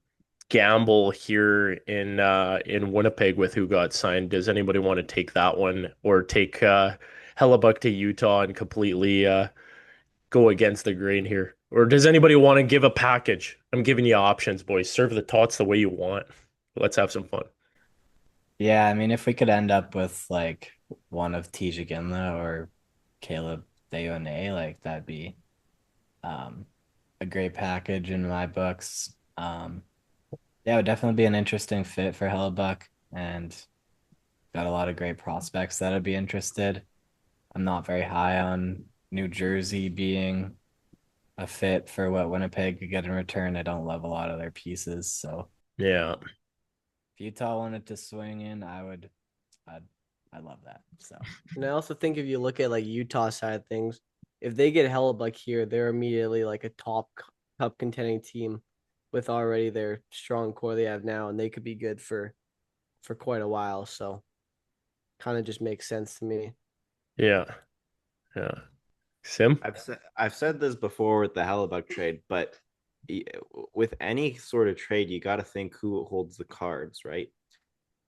gamble here in Winnipeg with who got signed. Does anybody want to take that one or take Hellebuck to Utah and completely go against the grain here? Or does anybody want to give a package? I'm giving you options, boys. Serve the tots the way you want. Let's have some fun. Yeah, I mean, if we could end up with like one of Tisha Ginla or Caleb Deone, like that'd be um, a great package in my books. Yeah, it would definitely be an interesting fit for Hellebuck, and got a lot of great prospects that'd be interested. I'm not very high on New Jersey being a fit for what Winnipeg could get in return. I don't love a lot of their pieces, so Yeah. if Utah wanted to swing in, I'd, I love that. So, And I also think if you look at like Utah side of things, if they get Hellebuck here, they're immediately like a top cup contending team with already their strong core they have now, and they could be good for quite a while. So, kind of just makes sense to me. Yeah. Yeah. Sim? I've said this before with the Hellebuck trade, but with any sort of trade, you got to think who holds the cards, right?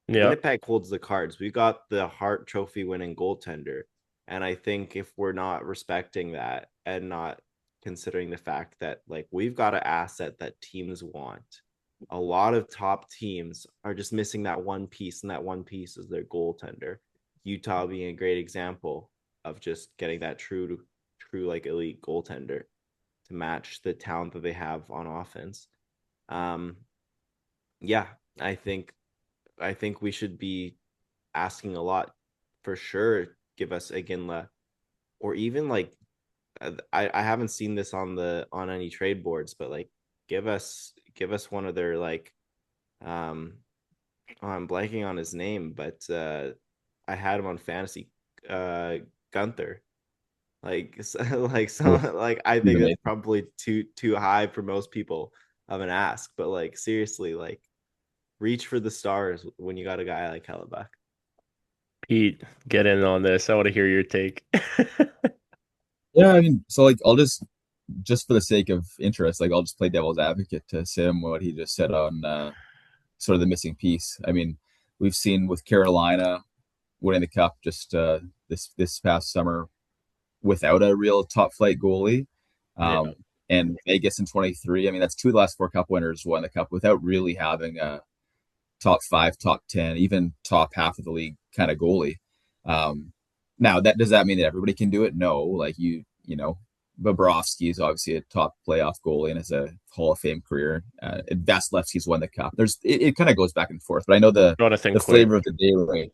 Yeah. Winnipeg holds the cards. We got the Hart Trophy winning goaltender. And I think if we're not respecting that and not considering the fact that like we've got an asset that teams want, a lot of top teams are just missing that one piece, and that one piece is their goaltender. Utah being a great example of just getting that true like elite goaltender to match the talent that they have on offense. Um, yeah, I think we should be asking a lot for sure. Give us a Ginla, or even like I haven't seen this on any trade boards, but like give us one of their like oh, I'm blanking on his name, but I had him on fantasy, Gunther. Like like some like I think that's probably too high for most people of an ask, but like seriously, like reach for the stars when you got a guy like Hellebuck. Pete, get in on this. I want to hear your take. Yeah, I mean, so like I'll just for the sake of interest, like I'll just play devil's advocate to Sim what he just said on sort of the missing piece. I mean, we've seen with Carolina winning the cup just this past summer without a real top flight goalie. Yeah. Um, and Vegas in 23. I mean, that's two of the last four cup winners won the cup without really having a top five, top 10, even top half of the league kind of goalie. Um, Now, that does that mean that everybody can do it? No. Like Bobrovsky is obviously a top playoff goalie and has a Hall of Fame career. Vasilevsky's won the cup. It kind of goes back and forth, but I know Jonathan the Quinn. flavor of the day, right?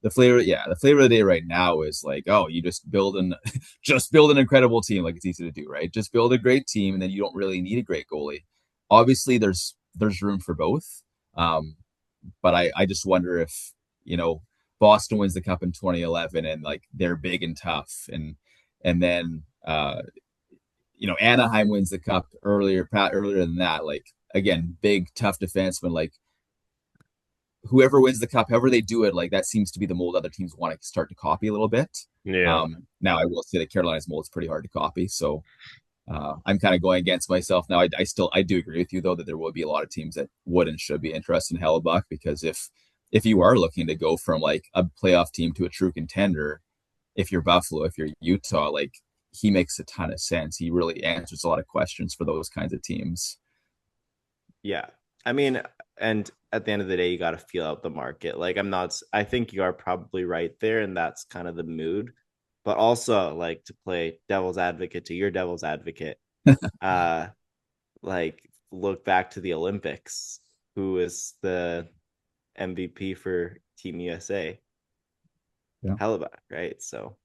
The flavor of the day right now is like, oh, you just build an just build an incredible team. Like, it's easy to do, right? Just build a great team, and then you don't really need a great goalie. Obviously, there's room for both. Um, but I just wonder if, you know, Boston wins the cup in 2011 and like they're big and tough, and then Anaheim wins the cup earlier than that. Like, again, big tough defenseman. Like, whoever wins the cup, however they do it, like that seems to be the mold other teams want to start to copy a little bit. Yeah. Now I will say that Carolina's mold is pretty hard to copy, so I'm kind of going against myself now. I do agree with you though that there will be a lot of teams that would and should be interested in Hellebuck, because if you are looking to go from like a playoff team to a true contender, if you're Buffalo, if you're Utah, like he makes a ton of sense. He really answers a lot of questions for those kinds of teams. Yeah. I mean, and at the end of the day, you got to feel out the market. Like, I think you are probably right there, and that's kind of the mood. But also, like, to play devil's advocate to your devil's advocate, uh, like, look back to the Olympics. Who is the MVP for Team USA? Yeah. Hellebuzz, right? So,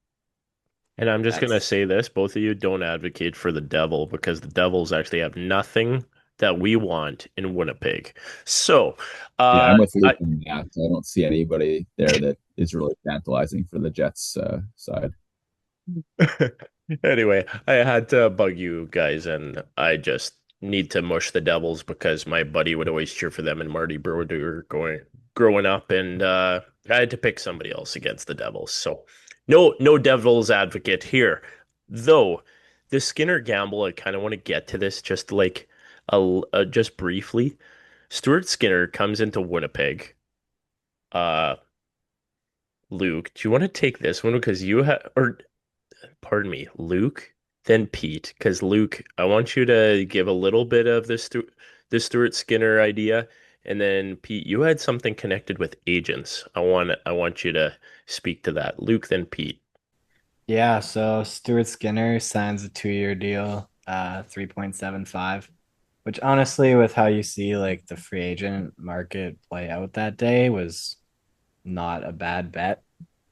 And I'm just going to say this, both of you don't advocate for the Devil, because the Devils actually have nothing that we want in Winnipeg. So, Yeah, I'm with Luke I, on that. I don't see anybody there that is really tantalizing for the Jets side. anyway, I had to bug you guys, and I just need to mush the Devils because my buddy would always cheer for them and Marty Brodeur growing up, and I had to pick somebody else against the Devils. So no Devils advocate here. Though the Skinner gamble, I kind of want to get to this just like just briefly. Stuart Skinner comes into Winnipeg. Uh, Luke, do you want to take this one because you have, or pardon me, Luke, then Pete, because Luke, I want you to give a little bit of the Stuart Skinner idea, and then Pete, you had something connected with agents. I want you to speak to that. Luke, then Pete. Yeah, so Stuart Skinner signs a 2-year deal, 3.75, which honestly, with how you see like the free agent market play out that day, was not a bad bet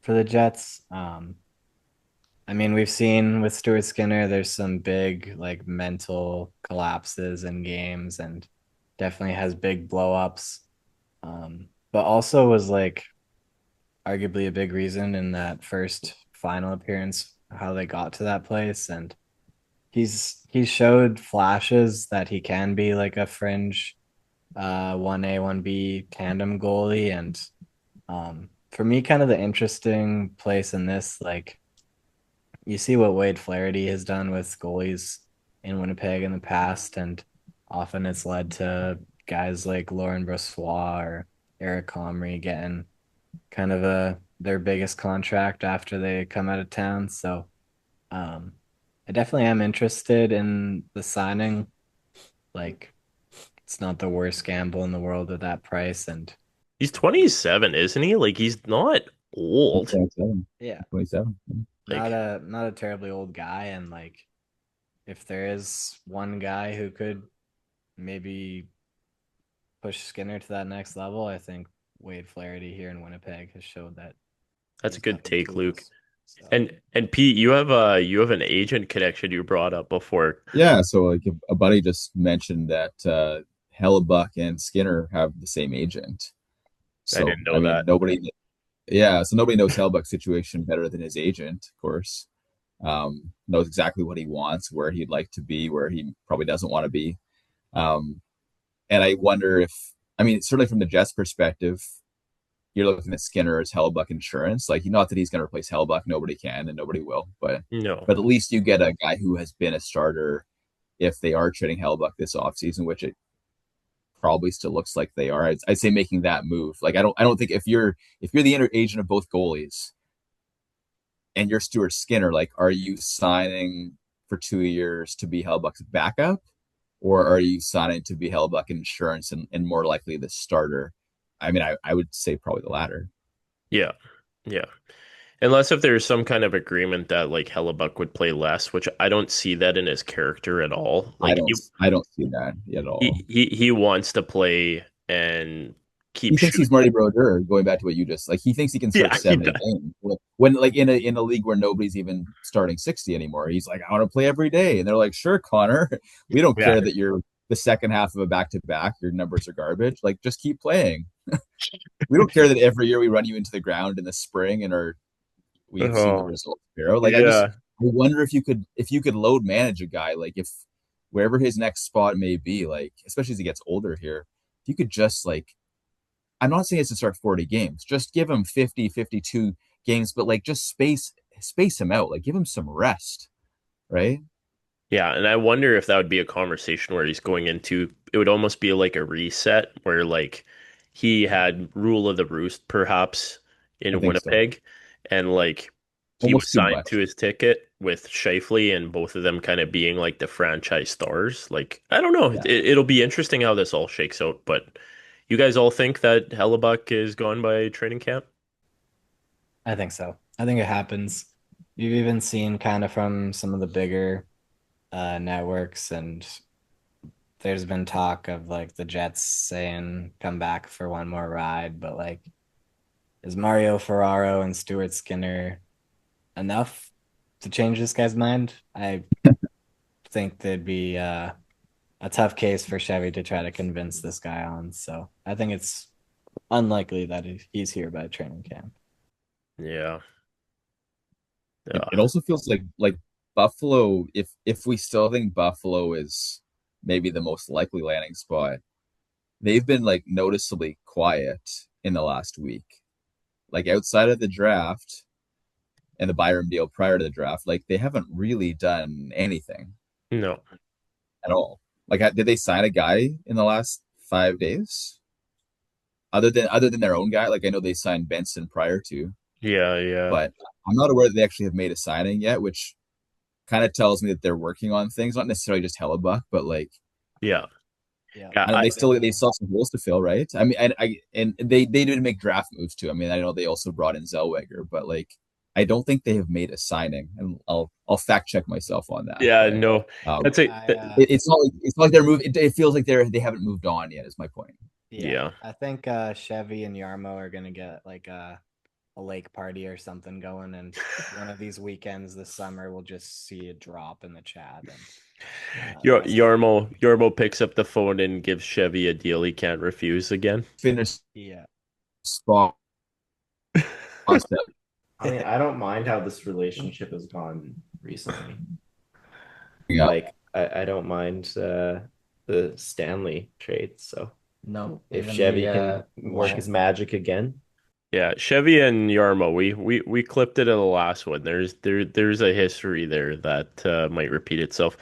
for the Jets. I mean, we've seen with Stuart Skinner, there's some big like mental collapses in games and definitely has big blow ups. But also was like arguably a big reason in that first final appearance how they got to that place. And he showed flashes that he can be like a fringe 1A 1B tandem goalie. And for me, kind of the interesting place in this, like, you see what Wade Flaherty has done with goalies in Winnipeg in the past, and often it's led to guys like Lauren Brossoit or Eric Comrie getting kind of their biggest contract after they come out of town. So I definitely am interested in the signing. Like, it's not the worst gamble in the world at that price, and He's 27, isn't he? Like he's not old. 27. yeah, 27. not Like a terribly old guy. And like, if there is one guy who could maybe push Skinner to that next level, I think Wade Flaherty here in Winnipeg has showed that that's a he's got good the take, Luke. tools. So And Pete, you have an agent connection you brought up before. Yeah, so like a buddy just mentioned that Hellebuck and Skinner have the same agent. I So didn't I know mean, that. nobody knows Hellebuck's situation better than his agent, of course. Knows exactly what he wants, where he'd like to be, where he probably doesn't want to be. Um, and I wonder if, I mean, certainly from the Jets' perspective, you're looking at Skinner as Hellebuck insurance. Like, not that he's going to replace Hellebuck, nobody can and nobody will, No. but at least you get a guy who has been a starter if they are trading Hellebuck this offseason, which it probably still looks like they are. I'd say making that move. Like, I don't think if you're the inner agent of both goalies and you're Stuart Skinner, like, are you signing for 2 years to be Hellebuck's backup, or are you signing to be Hellebuck insurance and more likely the starter? I mean, I would say probably the latter. Yeah. Yeah. Unless if there's some kind of agreement that like Hellebuck would play less, which I don't see that in his character at all. Like I don't see that at all. he wants to play and He keep thinks shooting. he's Marty Brodeur, going back to what you just like. He thinks he can start Yeah, he 70 does. games when like in a league where nobody's even starting 60 anymore. He's like, I want to play every day, and they're like, sure, Connor, we don't Yeah. care that you're the second half of a back to back. Your numbers are garbage. Like, just keep playing. We don't care that every year we run you into the ground in the spring and we've seen the Oh, results zero. Like, yeah. I wonder if you could load manage a guy, like if wherever his next spot may be, like especially as he gets older here, if you could just like, I'm not saying it's to start 40 games. Just give him 50, 52 games, but like just space him out. Like give him some rest, right? Yeah, and I wonder if that would be a conversation where he's going into it would almost be like a reset where like he had rule of the roost perhaps I in think so. Winnipeg and like he was Almost too signed to much. his ticket with Scheifele and both of them kind of being like the franchise stars. Like I don't know, Yeah. it'll be interesting how this all shakes out, but you guys all think that Hellebuck is gone by training camp? I think so. I think it happens. You've even seen kind of from some of the bigger networks, and there's been talk of like the Jets saying come back for one more ride, but like is Mario Ferraro and Stuart Skinner enough to change this guy's mind? I think there'd be a tough case for Chevy to try to convince this guy on. So I think it's unlikely that he's here by training camp. Yeah. It Yeah. also feels like Buffalo, if we still think Buffalo is maybe the most likely landing spot, they've been like noticeably quiet in the last week. Like outside of the draft and the Byram deal prior to the draft, like they haven't really done anything No. at all. Like, did they sign a guy in the last 5 days other than their own guy? Like, I know they signed Benson prior to, Yeah, yeah. but I'm not aware that they actually have made a signing yet, which kind of tells me that they're working on things, not necessarily just Hellebuck, but like Yeah. Yeah. Yeah, I know they still have some holes to fill, right? I mean, and they did make draft moves too. I mean, I know they also brought in Zellweger, but like I don't think they have made a signing, and I'll fact check myself on that. yeah, But no. That's it. I it's not like they're moving. It feels like they haven't moved on yet. Is my point. yeah, Yeah. I think Chevy and Yarmo are gonna get like a lake party or something going, and one of these weekends this summer we'll just see a drop in the chat. And Yarmo picks up the phone and gives Chevy a deal he can't refuse again. Finish yeah, spot. I mean, I don't mind how this relationship has gone recently. Yeah. Like, I don't mind the Stanley trade. So no, if even Chevy the, can work his magic again, Yeah, Chevy and Yarmo, we clipped it in the last one. There's a history there that might repeat itself.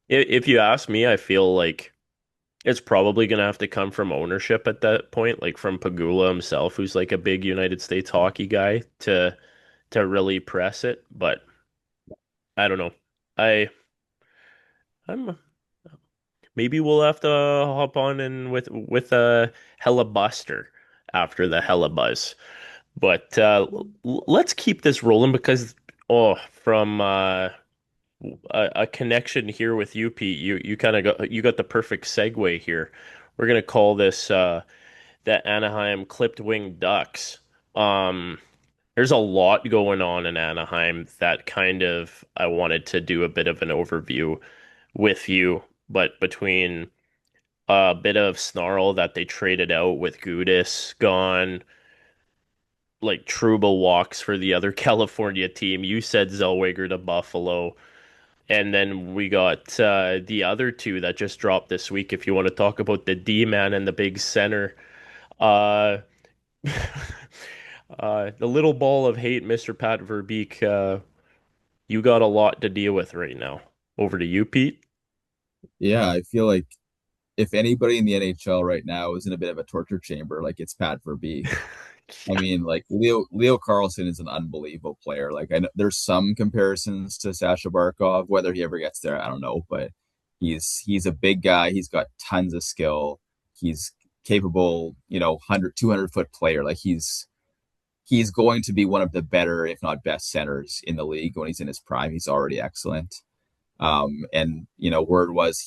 If you ask me, I feel like it's probably gonna have to come from ownership at that point, like from Pagula himself, who's like a big United States hockey guy, to really press it. But I don't know. I I'm maybe we'll have to hop on and with a Hellebuster after the Hellebuzz. But let's keep this rolling because from a connection here with you, Pete, you kind of got the perfect segue here. We're gonna call this the Anaheim Clipped Wing Ducks. Um, there's a lot going on in Anaheim that kind of I wanted to do a bit of an overview with you, but between a bit of snarl that they traded out with Gudis gone, like Truba walks for the other California team. You said Zellweger to Buffalo. And then we got the other two that just dropped this week. If you want to talk about the D man and the big center, uh, the little ball of hate, Mr. Pat Verbeek, you got a lot to deal with right now. Over to you, Pete. Yeah, I feel like if anybody in the NHL right now is in a bit of a torture chamber, like it's Pat Verbeek. I mean, like Leo Carlson is an unbelievable player. Like I know there's some comparisons to Sasha Barkov. Whether he ever gets there, I don't know. But he's a big guy. He's got tons of skill. He's capable, 100, 200 foot player. Like he's going to be one of the better, if not best, centers in the league when he's in his prime. He's already excellent. And word was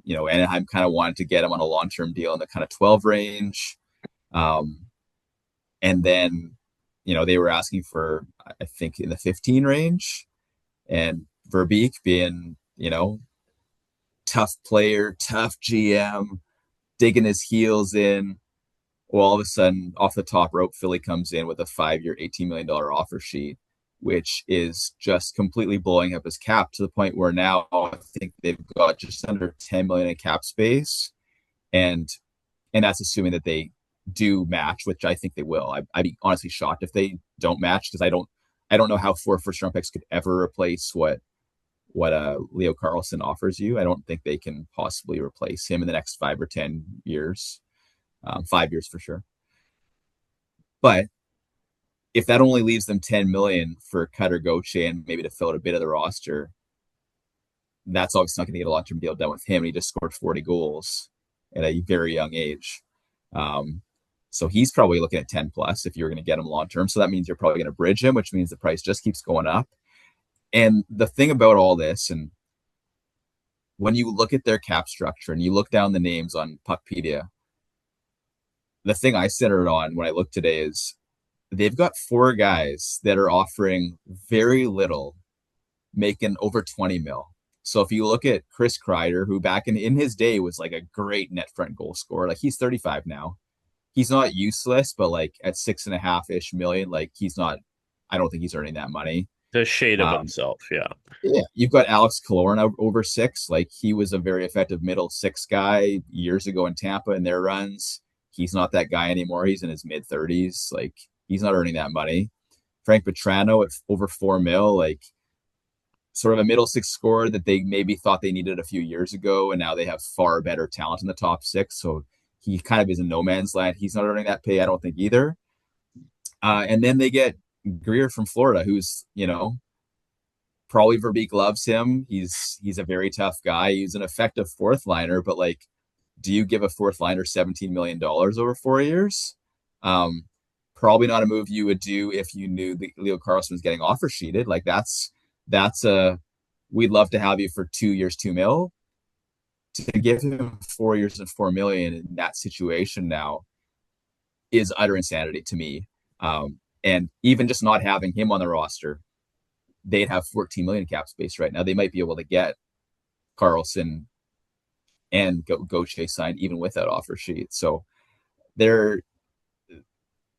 Anaheim kind of wanted to get him on a long-term deal in the kind of 12 range. And then, they were asking for, I think, in the 15 range. And Verbeek being, tough player, tough GM, digging his heels in. Well, all of a sudden, off the top rope, Philly comes in with a 5-year, $18 million offer sheet, which is just completely blowing up his cap to the point where now I think they've got just under 10 million in cap space. And that's assuming that they do match, which I think they will. I'd be honestly shocked if they don't match, because I don't know how 4 first-round picks could ever replace what Leo Carlsson offers you. I don't think they can possibly replace him in the next 5 or 10 years. 5 years for sure. But if that only leaves them 10 million for Cutter Gauthier and maybe to fill out a bit of the roster, that's obviously not going to get a long-term deal done with him. He just scored 40 goals at a very young age. So he's probably looking at 10 plus if you're going to get him long-term. So that means you're probably going to bridge him, which means the price just keeps going up. And the thing about all this, and when you look at their cap structure and you look down the names on Puckpedia, the thing I centered on when I looked today is they've got 4 guys that are offering very little, making over 20 mil. So if you look at Chris Kreider, who back in his day was like a great net front goal scorer, like he's 35 now. He's not useless, but like at 6.5-ish million, like I don't think he's earning that money. The shade of himself, yeah. Yeah, you've got Alex Killorn over 6. Like he was a very effective middle 6 guy years ago in Tampa in their runs. He's not that guy anymore. He's in his mid-30s. Like he's not earning that money. Frank Petrano at over 4 mil, like sort of a middle 6 scorer that they maybe thought they needed a few years ago, and now they have far better talent in the top 6. So he kind of is in no man's land. He's not earning that pay, I don't think either. And then they get Greer from Florida, who's, probably Verbeek loves him. He's a very tough guy. He's an effective 4th liner, but like, do you give a 4th liner $17 million over 4 years? Probably not a move you would do if you knew that Leo Carlsson was getting offer sheeted. Like that's we'd love to have you for 2 years, 2 mil. To give him 4 years and 4 million in that situation now is utter insanity to me. And even just not having him on the roster, they'd have 14 million cap space right now. They might be able to get Carlsson and Gauthier signed even with that offer sheet. So they're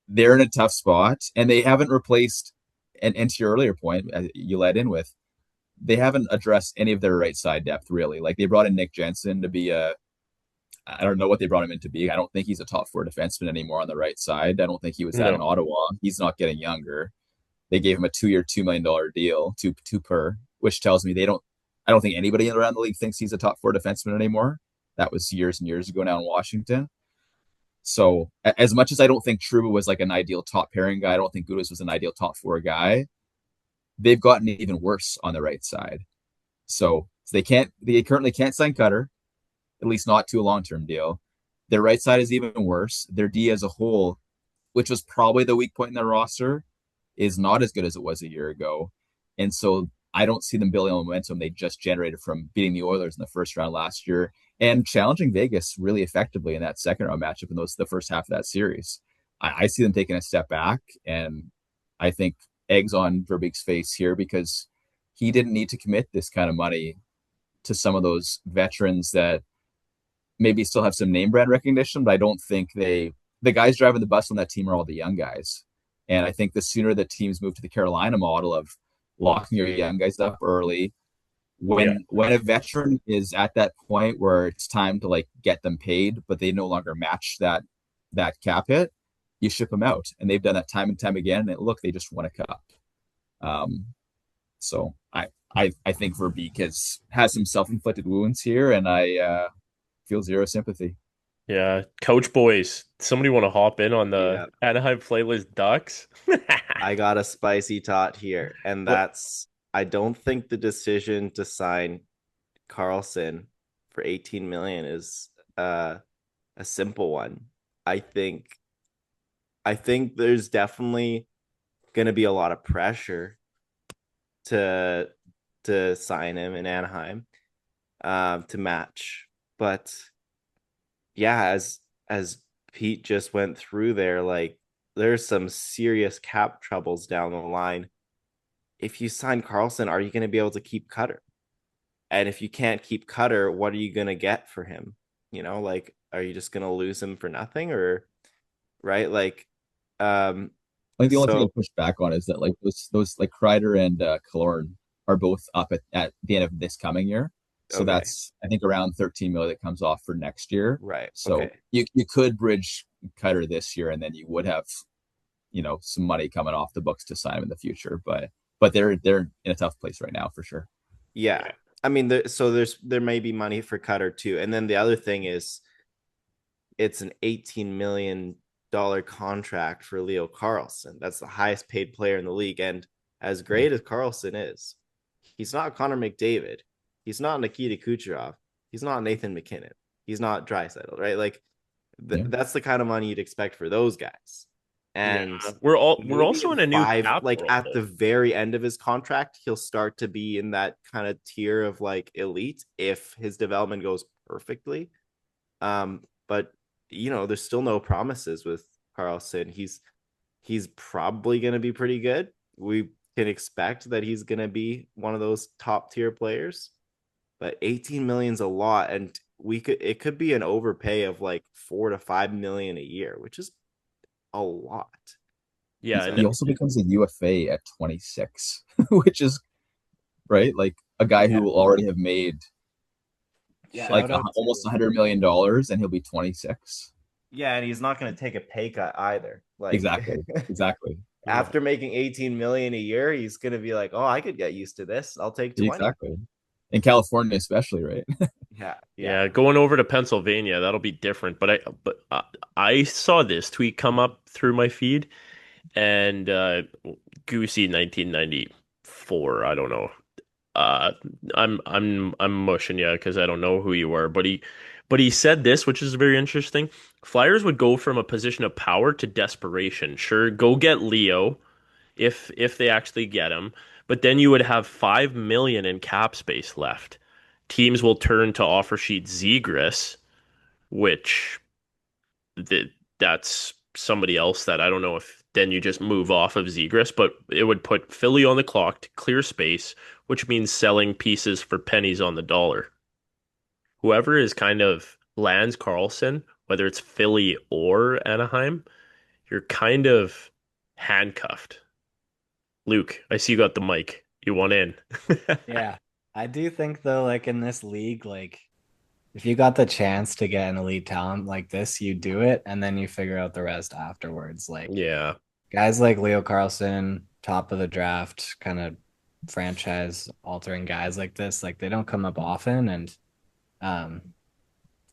in a tough spot, and they haven't replaced, and to your earlier point, you led in with, they haven't addressed any of their right side depth really. Like they brought in Nick Jensen to be I don't know what they brought him in to be. I don't think he's a top 4 defenseman anymore on the right side. I don't think he was that in Ottawa. He's not getting younger. They gave him a 2-year, $2 million deal, two per, which tells me I don't think anybody around the league thinks he's a top 4 defenseman anymore. That was years and years ago now in Washington. So as much as I don't think Trouba was like an ideal top pairing guy, I don't think Gudas was an ideal top 4 guy. They've gotten even worse on the right side. So they currently can't sign Cutter, at least not to a long-term deal. Their right side is even worse. Their D as a whole, which was probably the weak point in their roster, is not as good as it was a year ago. And so I don't see them building on momentum they just generated from beating the Oilers in the first round last year and challenging Vegas really effectively in that second round matchup in the first half of that series. I see them taking a step back, and I think eggs on Verbeek's face here, because he didn't need to commit this kind of money to some of those veterans that maybe still have some name brand recognition, but I don't think the guys driving the bus on that team are all the young guys. And I think the sooner that teams move to the Carolina model of locking your young guys up early, when a veteran is at that point where it's time to like get them paid, but they no longer match that cap hit, you ship them out. And they've done that time and time again. And look, they just won a cup. So I think Verbeek has some self-inflicted wounds here, and I feel zero sympathy. Yeah, Coach boys, somebody want to hop in on the Anaheim Flameless Ducks? I got a spicy tot here, and that's I don't think the decision to sign Carlsson for 18 million is a simple one. I think there's definitely going to be a lot of pressure to sign him in Anaheim to match. But yeah, as Pete just went through there, like there's some serious cap troubles down the line. If you sign Carlson, are you going to be able to keep Cutter? And if you can't keep Cutter, what are you going to get for him? Like, are you just going to lose him for nothing, or right? Like, I think the only thing so I'd push back on is that like those like Kreider and Killorn are both up at the end of this coming year. So okay, that's I think around 13 million that comes off for next year. right, So okay, you could bridge Cutter this year and then you would have, some money coming off the books to sign him in the future. But they're in a tough place right now for sure. yeah. I mean, there may be money for Cutter too, and then the other thing is it's an $18 million contract for Leo Carlson. That's the highest paid player in the league. And as great as Carlson is, he's not Connor McDavid. He's not Nikita Kucherov. He's not Nathan McKinnon. He's not Draisaitl, right? Like Yeah. that's the kind of money you'd expect for those guys. And Yeah. We're maybe also in in a new five, cap like world, at though. the very end of his contract, he'll start to be in that kind of tier of like elite if his development goes perfectly. But there's still no promises with Carlson. He's probably going to be pretty good. We can expect that he's going to be one of those top tier players. But 18 million is a lot, and it could be an overpay of like 4 to 5 million a year, which is a lot. Yeah, He and also becomes a UFA at 26, which is right, like a guy who Yeah. will already have made Yeah. like Shout out almost to $100 million, and he'll be 26. Yeah, and he's not going to take a pay cut either. Like Exactly. yeah. after making 18 million a year, he's going to be like, "Oh, I could get used to this. I'll take 20." Exactly. In California, especially, right? Yeah, yeah. Yeah, going over to Pennsylvania, that'll be different. But I saw this tweet come up through my feed, and Goosey 1994. I don't know. Uh, I'm mushing you because I don't know who you are, but he said this, which is very interesting. Flyers would go from a position of power to desperation. Sure, go get Leo if they actually get him, but then you would have 5 million in cap space left. Teams will turn to offer sheet Zegras, which that's somebody else that I don't know if then you just move off of Zegras, but it would put Philly on the clock to clear space, which means selling pieces for pennies on the dollar. Whoever is kind of lands Carlson, whether it's Philly or Anaheim, you're kind of handcuffed. Luke, I see you got the mic. You want in? Yeah. I do think though, like in this league, like if you got the chance to get an elite talent like this, you do it and then you figure out the rest afterwards. Like Yeah. guys like Leo Carlson, top of the draft, kind of franchise altering guys like this, like they don't come up often, and um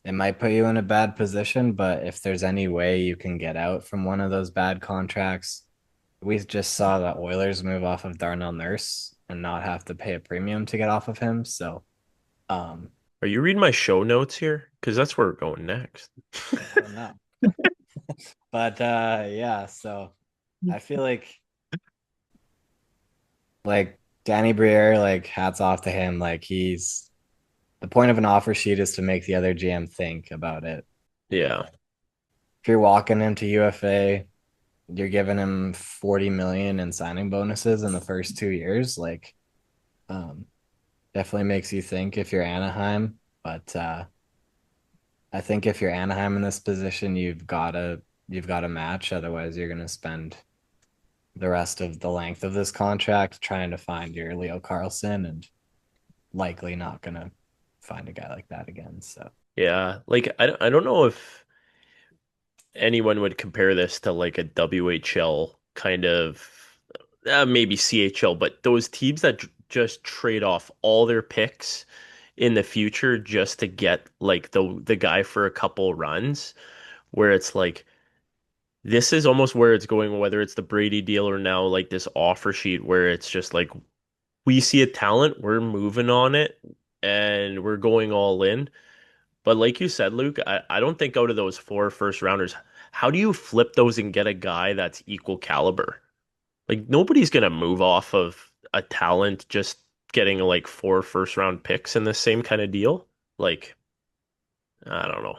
it might put you in a bad position, but if there's any way you can get out from one of those bad contracts, we just saw the Oilers move off of Darnell Nurse and not have to pay a premium to get off of him. So um Are you reading my show notes here? Because that's where we're going next. I don't know. But yeah, so I feel like Danny Briere, like hats off to him. Like he's the point of an offer sheet is to make the other GM think about it. Yeah. If you're walking him to UFA, you're giving him 40 million in signing bonuses in the first 2 years. Like um definitely makes you think if you're Anaheim. But I think if you're Anaheim in this position, you've got to match. Otherwise, you're gonna spend the rest of the length of this contract trying to find your Leo Carlson, and likely not gonna find a guy like that again. So Yeah. Like I don't know if anyone would compare this to like a WHL kind of maybe CHL, but those teams that just trade off all their picks in the future just to get like the guy for a couple runs, where it's like this is almost where it's going, whether it's the Brady deal or now like this offer sheet where it's just like we see a talent, we're moving on it and we're going all in. But like you said, Luke, I don't think out of those four first rounders, how do you flip those and get a guy that's equal caliber? Like nobody's gonna move off of a talent just getting like 4 first round picks in the same kind of deal. Like, I don't know.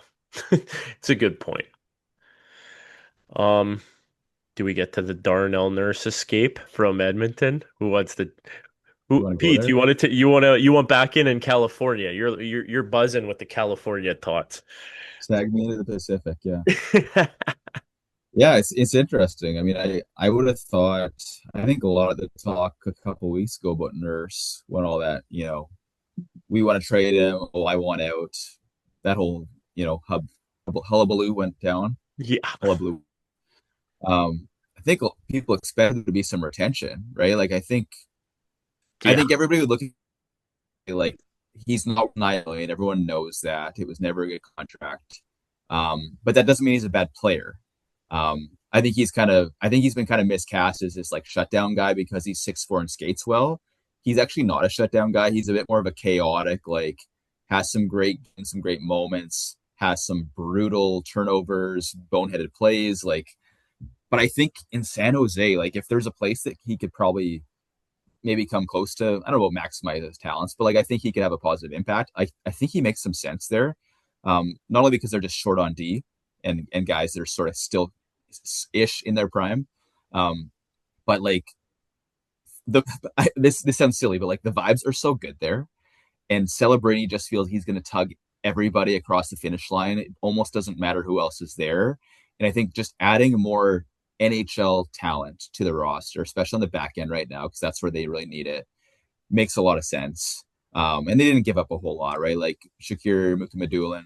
It's a good point. Um, do we get to the Darnell Nurse escape from Edmonton? Who wants to You who want to go Pete, there? you want back in California. You're buzzing with the California Tots. Snag me into the Pacific. Yeah. Yeah, it's interesting. I mean, I would have thought. I think a lot of the talk a couple weeks ago about Nurse when all that, we want to trade him. Oh, I want out. That whole, hullabaloo went down. Yeah. Hullabaloo. I think people expect there to be some retention, right? Like I Yeah. think everybody would look at it like he's not annihilated. Everyone knows that it was never a good contract. But that doesn't mean he's a bad player. I think he's been kind of miscast as this like shutdown guy because he's 6'4" and skates well. He's actually not a shutdown guy. He's a bit more of a chaotic, like has some great moments, has some brutal turnovers, boneheaded plays. Like, but I think in San Jose, like if there's a place that he could probably maybe come close to, I don't know about maximize his talents, but like I think he could have a positive impact. I think he makes some sense there. Not only because they're just short on D and guys that are sort of still ish in their prime. But like this sounds silly, but like the vibes are so good there, and Celebrini just feels he's going to tug everybody across the finish line. It almost doesn't matter who else is there, and I think just adding more NHL talent to the roster, especially on the back end right now, because that's where they really need it, makes a lot of sense. And they didn't give up a whole lot, right? Like Shakir Mukhamadullin,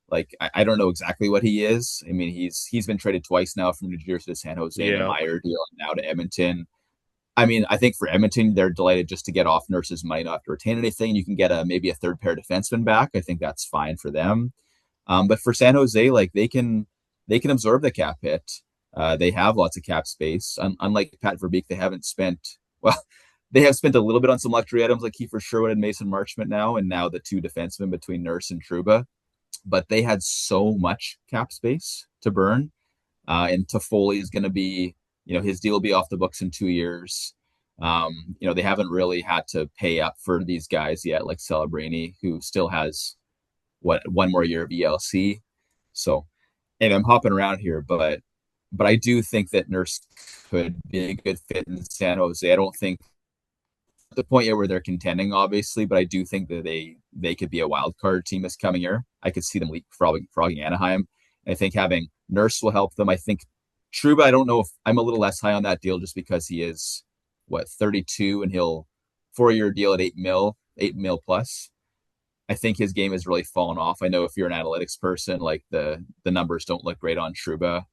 like I don't know exactly what he is. I mean, he's been traded twice now from New Jersey to San Jose in the Yeah. Meyer deal, and now to Edmonton. I mean, I think for Edmonton, they're delighted just to get off Nurse's money, not to retain anything. You can get maybe a third pair defenseman back. I think that's fine for them. But for San Jose, like they can absorb the cap hit. They have lots of cap space. Unlike Pat Verbeek, they haven't spent well. They have spent a little bit on some luxury items like Kiefer Sherwood and Mason Marchment now, and now the two defensemen between Nurse and Trouba. But they had so much cap space to burn. And Toffoli is going to be, his deal will be off the books in 2 years. They haven't really had to pay up for these guys yet, like Celebrini, who still has one more year of ELC. So, and I'm hopping around here, but I do think that Nurse could be a good fit in San Jose. I don't think at the point yet where they're contending, obviously, but I do think that they could be a wild card team this coming year. I could see them frogging Anaheim. And I think having Nurse will help them. I think Trouba, I don't know if I'm a little less high on that deal just because he is 32 and he'll 4-year deal at 8 mil plus. I think his game has really fallen off. I know if you're an analytics person, like the numbers don't look great on Trouba.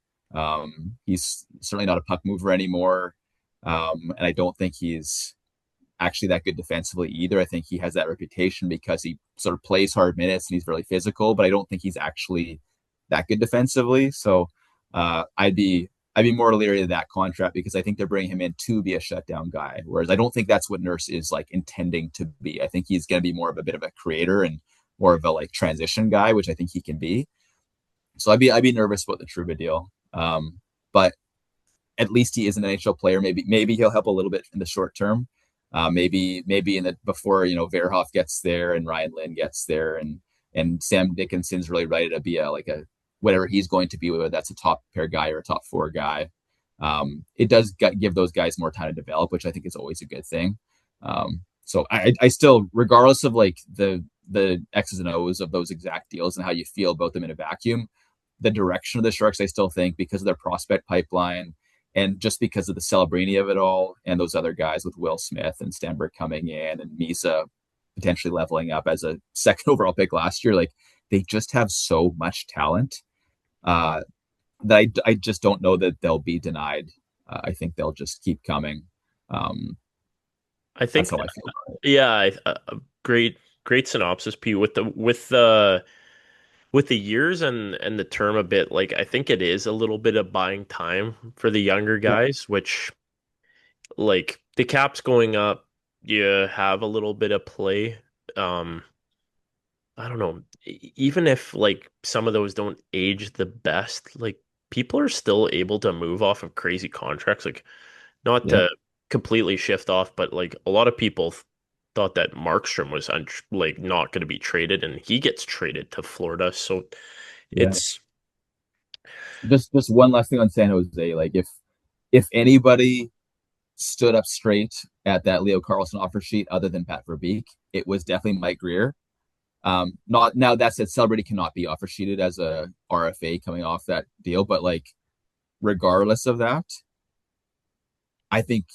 He's certainly not a puck mover anymore. And I don't think he's actually that good defensively either. I think he has that reputation because he sort of plays hard minutes and he's really physical, but I don't think he's actually that good defensively. So I'd be more leery of that contract because I think they're bringing him in to be a shutdown guy. Whereas I don't think that's what Nurse is like intending to be. I think he's going to be more of a bit of a creator and more of a like transition guy, which I think he can be. So I'd be nervous about the Trouba deal. But at least he is an NHL player. Maybe he'll help a little bit in the short term. Maybe in the before Verhoff gets there and Ryan Lynn gets there and Sam Dickinson's really ready to be a whatever he's going to be, whether that's a top pair guy or a top 4 guy. It does give those guys more time to develop, which I think is always a good thing. So I still, regardless of like the X's and O's of those exact deals and how you feel about them in a vacuum, the direction of the Sharks, I still think because of their prospect pipeline and just because of the Celebrini of it all and those other guys with Will Smith and Stenberg coming in and Misa potentially leveling up as a second overall pick last year, like they just have so much talent that I just don't know that they'll be denied. I think they'll just keep coming. I That's think, how I feel about it. yeah, great synopsis, P. With the years and the term a bit, like I think it is a little bit of buying time for the younger Yeah. guys, which like the cap's going up, you have a little bit of play. Um, I don't know, even if like some of those don't age the best, like people are still able to move off of crazy contracts. Like not Yeah. to completely shift off, but like a lot of people thought that Markstrom was like not going to be traded, and he gets traded to Florida. So Yeah. it's Just one last thing on San Jose. Like if anybody stood up straight at that Leo Carlson offer sheet other than Pat Verbeek, it was definitely Mike Greer. Not now that said, Celebrity cannot be offer sheeted as a RFA coming off that deal, but like regardless of that, I think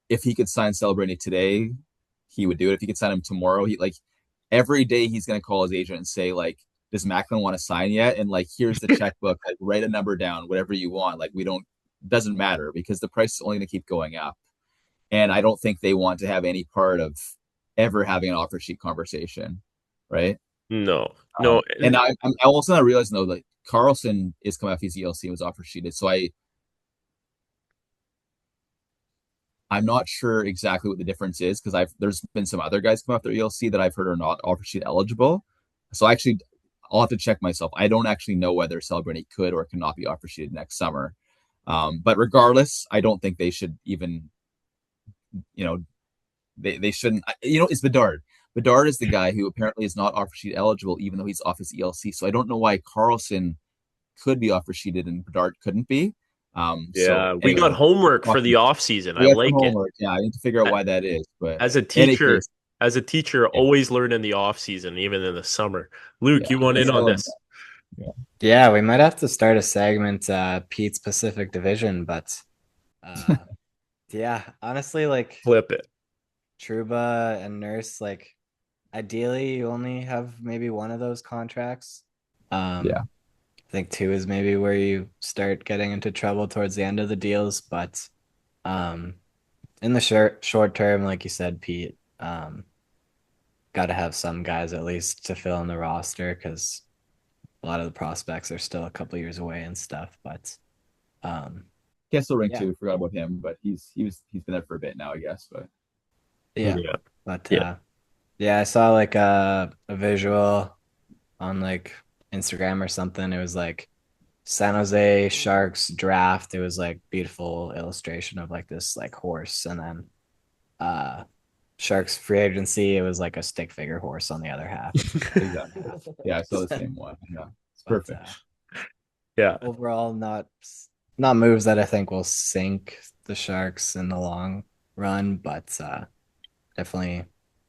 if he could sign Celebrity today, he would do it. If he could sign him tomorrow, he like every day he's gonna call his agent and say like, does Macklin want to sign yet? And like, here's the checkbook. Like, write a number down, whatever you want. Like, we don't doesn't matter because the price is only gonna keep going up. And I don't think they want to have any part of ever having an offer sheet conversation, right? no, no, And I'm also not realizing though, like Carlson is coming off his ELC and was offer sheeted, so I'm not sure exactly what the difference is because I've there's been some other guys come off their ELC that I've heard are not offer sheet eligible. So actually, I'll have to check myself. I don't actually know whether Celebrity could or cannot be offer sheeted next summer. But regardless, I don't think they should even, you know, they shouldn't. It's Bedard. Bedard is the guy who apparently is not offer sheet eligible, even though he's off his ELC. So I don't know why Carlson could be offer sheeted and Bedard couldn't be. So yeah, we anyway, got homework for the off season. I we have some like it. homework. Yeah, I need to figure out why that is. But As a in any teacher, case, yeah, always learn in the off season, even in the summer. Luke, yeah, you want I in on still am. this? Yeah, Yeah, we might have to start a segment, Pete's Pacific Division, but uh, yeah, honestly, like Flip it. Truba and Nurse, like ideally you only have maybe one of those contracts. yeah. I think two is maybe where you start getting into trouble towards the end of the deals, but um, in the short term, like you said, Pete, got to have some guys at least to fill in the roster because a lot of the prospects are still a couple years away and stuff. But um, Kessel Ring yeah, too. Forgot about him, but he's been there for a bit now, I guess. But yeah, Yeah, but yeah. yeah, I saw like a visual on like Instagram or something. It was like San Jose Sharks draft. It was like beautiful illustration of like this like horse, and then uh Sharks free agency. It was like a stick figure horse on the other half. It's like cut in exactly. half. Yeah, I saw the same one. Yeah, it's But perfect. Yeah. overall, not moves that I think will sink the Sharks in the long run, but definitely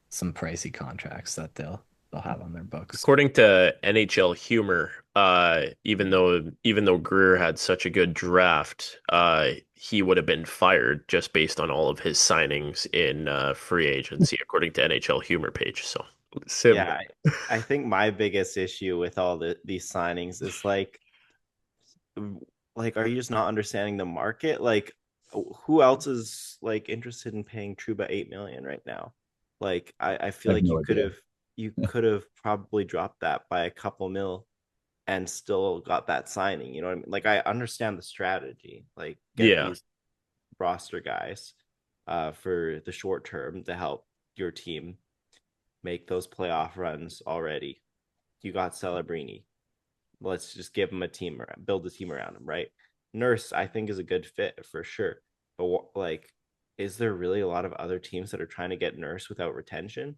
some pricey contracts that they'll have on their books. According to NHL Humor, even though Greer had such a good draft, he would have been fired just based on all of his signings in free agency, according to NHL Humor page. So, Sim, Yeah, I think my biggest issue with all these signings is like are you just not understanding the market? Like who else is like interested in paying Truba 8 million right now? Like I I feel have like no idea. you could have probably dropped that by a couple mil and still got that signing. You know what I mean? Like I understand the strategy. Like get yeah, these roster guys for the short term to help your team make those playoff runs already. You got Celebrini. Let's just give him a team, build a team around him, right? Nurse, I think, is a good fit for sure. But like, is there really a lot of other teams that are trying to get Nurse without retention?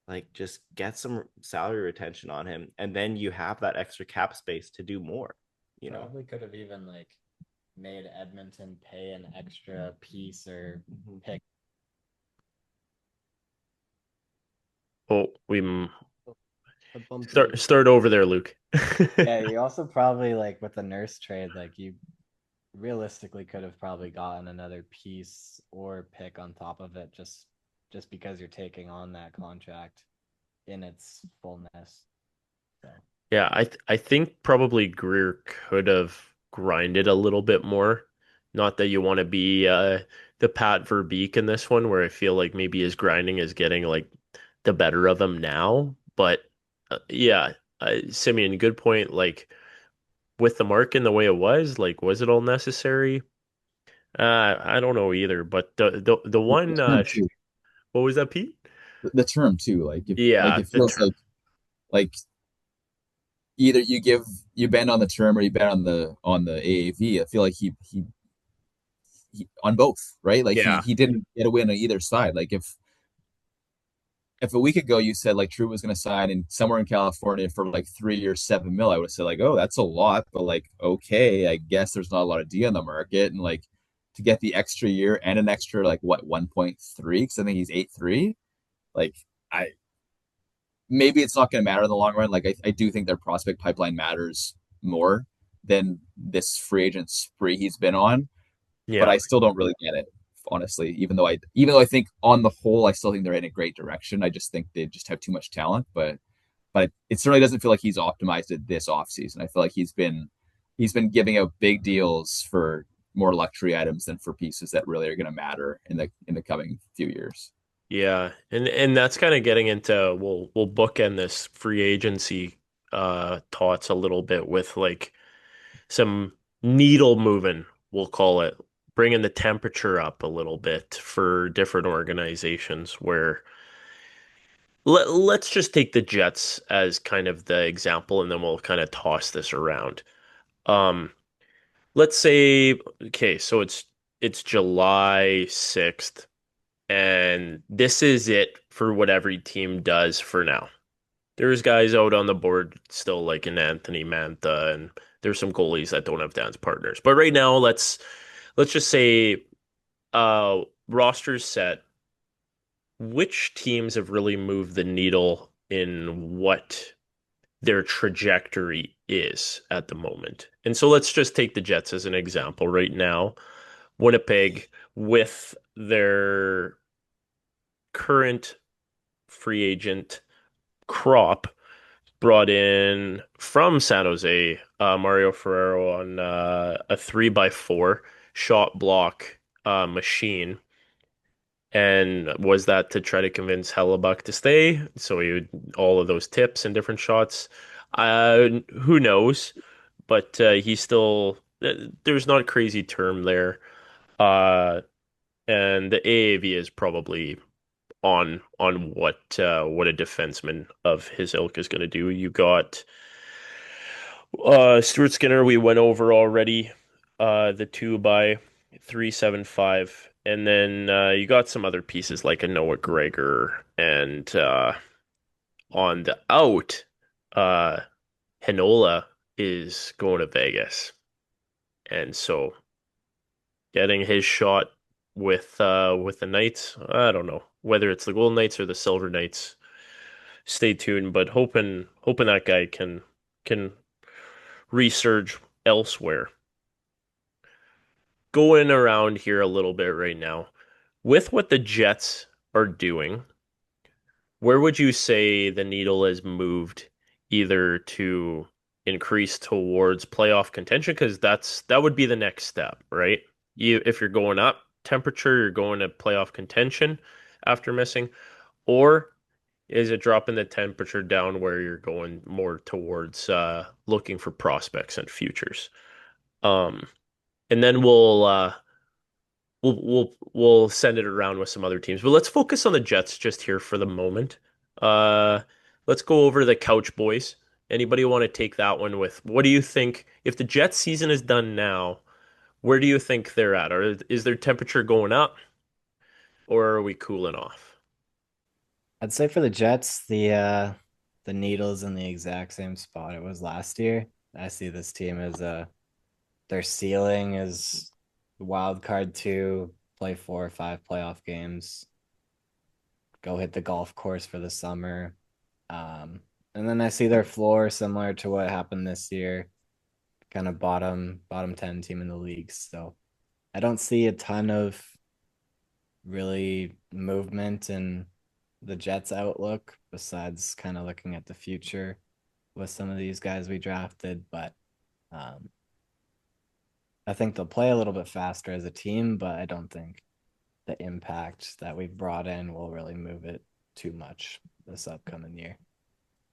Like, just get some salary retention on him, and then you have that extra cap space to do more. You know, Probably could have even like made Edmonton pay an extra piece or pick. oh, we A bumpy. start over there, Luke. Yeah, you also probably like with the Nurse trade, like you realistically could have probably gotten another piece or pick on top of it just because you're taking on that contract in its fullness. So Yeah, I think probably Greer could have grinded a little bit more. Not that you want to be the Pat Verbeek in this one, where I feel like maybe his grinding is getting like the better of him now. But yeah, Simeon, good point. Like with the mark in the way it was it all necessary? I don't know either. But the The one, term too. what was that, Pete? The term too. Like Yeah, it the feels term. like either you bend on the term or you bend on the AAV. I feel like he on both, right? Like Yeah. he didn't get a win on either side. Like if a week ago you said like True was going to sign in somewhere in California for like 3 years, 7 mil, I would have said like, oh, that's a lot, but like, okay, I guess there's not a lot of D on the market, and like to get the extra year and an extra like what 1.3 because I think he's 8.3. Like I maybe it's not going to matter in the long run. Like I do think their prospect pipeline matters more than this free agent spree he's been on, but Yeah. I still don't really get it, honestly. Even though I think on the whole I still think they're in a great direction. I just think they just have too much talent, but it certainly doesn't feel like he's optimized it this offseason. I feel like he's been giving out big deals for more luxury items than for pieces that really are going to matter in the coming few years. Yeah. And that's kind of getting into we'll bookend this free agency thoughts a little bit with like some needle moving, we'll call it, bringing the temperature up a little bit for different organizations where let's just take the Jets as kind of the example and then we'll kind of toss this around. Um, let's say, okay, so it's July 6th, and this is it for what every team does for now. There's guys out on the board still like an Anthony Mantha, and there's some goalies that don't have dance partners. But right now, let's just say roster's set. Which teams have really moved the needle in what their trajectory is at the moment? And so let's just take the Jets as an example right now. Winnipeg, with their current free agent crop, brought in from San Jose Mario Ferrero on a 3x4 shot block machine. And was that to try to convince Hellebuck to stay? So he would all of those tips and different shots. Who knows? But he's still there's not a crazy term there. Uh, and the AAV is probably on what a defenseman of his ilk is going to do. You got Stuart Skinner, we went over already. The 2x375. And then you got some other pieces like a Noah Gregor and on the out, uh Hinola is going to Vegas. And so getting his shot with the Knights, I don't know whether it's the Golden Knights or the Silver Knights. Stay tuned, but hoping that guy can resurge elsewhere. Going around here a little bit right now. With what the Jets are doing, where would you say the needle has moved either to increase towards playoff contention? Because that would be the next step, right? If you're going up temperature, you're going to playoff contention after missing, or is it dropping the temperature down where you're going more towards looking for prospects and futures? Um, and then we'll send it around with some other teams. But let's focus on the Jets just here for the moment. Uh, let's go over the Couch Boys. Anybody want to take that one with what do you think if the Jets season is done now, where do you think they're at? Or is their temperature going up or are we cooling off? I'd say for the Jets, the needle's in the exact same spot it was last year. I see this team as their ceiling is wild card two, play 4 or 5 playoff games, go hit the golf course for the summer. And then I see their floor similar to what happened this year, kind of bottom 10 team in the league. So I don't see a ton of really movement in the Jets outlook besides kind of looking at the future with some of these guys we drafted, but um, I think they'll play a little bit faster as a team, but I don't think the impact that we've brought in will really move it too much this upcoming year.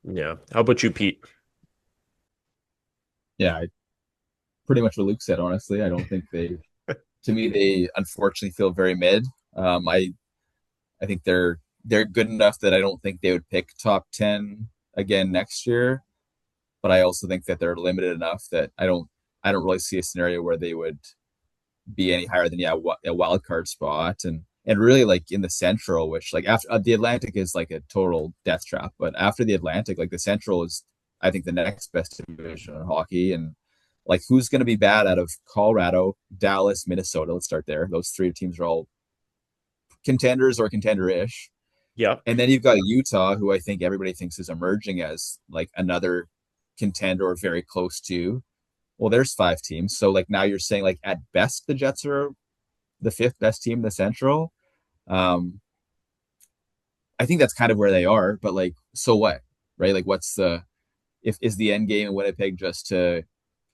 Yeah. How about you, Pete? Yeah, pretty much what Luke said. Honestly, I don't think to me, they unfortunately feel very mid. I think they're good enough that I don't think they would pick top 10 again next year. But I also think that they're limited enough that I don't really see a scenario where they would be any higher than a wild card spot, and really like in the Central, which like after the Atlantic is like a total death trap, but after the Atlantic, like the Central is I think the next best division in hockey, and like who's going to be bad out of Colorado, Dallas, Minnesota? Let's start there. Those three teams are all contenders or contender-ish. Yeah. And then you've got Utah, who I think everybody thinks is emerging as like another contender or very close to. Well, there's five teams. So like now you're saying like at best the Jets are the fifth best team in the Central. Um, I think that's kind of where they are, but like, so what, right? Like, what's the if is the end game in Winnipeg just to?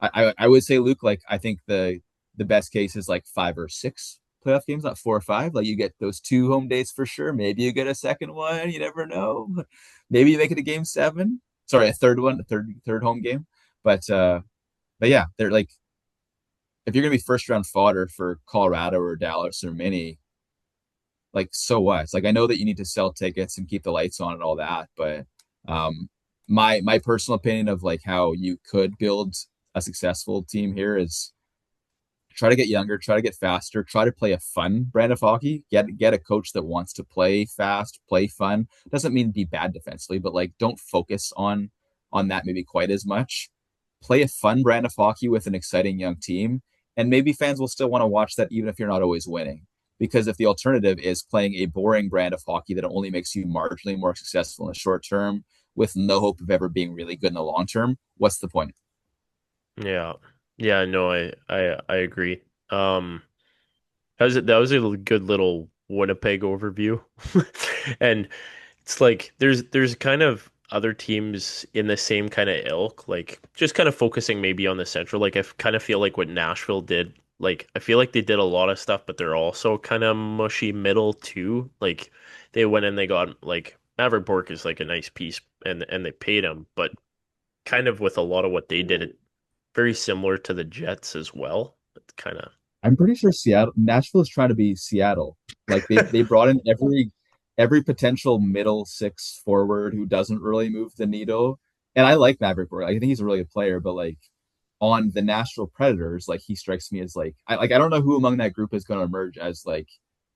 I would say, Luke, like I think the best case is like 5 or 6 playoff games, not 4 or 5. Like you get those 2 home days for sure. Maybe you get a second one. You never know. Maybe you make it a game 7. Sorry, a third one, a third home game. But yeah, they're like if you're gonna be first round fodder for Colorado or Dallas or Mini, like so what? It's like I know that you need to sell tickets and keep the lights on and all that, but my personal opinion of like how you could build a successful team here is try to get younger, try to get faster, try to play a fun brand of hockey. Get a coach that wants to play fast, play fun. Doesn't mean be bad defensively, but like don't focus on that maybe quite as much. Play a fun brand of hockey with an exciting young team, and maybe fans will still want to watch that even if you're not always winning. Because if the alternative is playing a boring brand of hockey that only makes you marginally more successful in the short term with no hope of ever being really good in the long term, what's the point? Yeah. Yeah, no, I agree. That was a good little Winnipeg overview. And it's like there's kind of other teams in the same kind of ilk, like just kind of focusing maybe on the Central. Like I kind of feel like what Nashville did, like I feel like they did a lot of stuff, but they're also kind of mushy middle too. Like they went and they got like Maverick Bork is like a nice piece and they paid him, but kind of with a lot of what they did, it very similar to the Jets as well. It's kind of I'm pretty sure Nashville is trying to be Seattle. Like they brought in every potential middle six forward who doesn't really move the needle. And I like Maverick Borg. I think he's a really good player, but like on the Nashville Predators, like he strikes me as like I don't know who among that group is going to emerge as like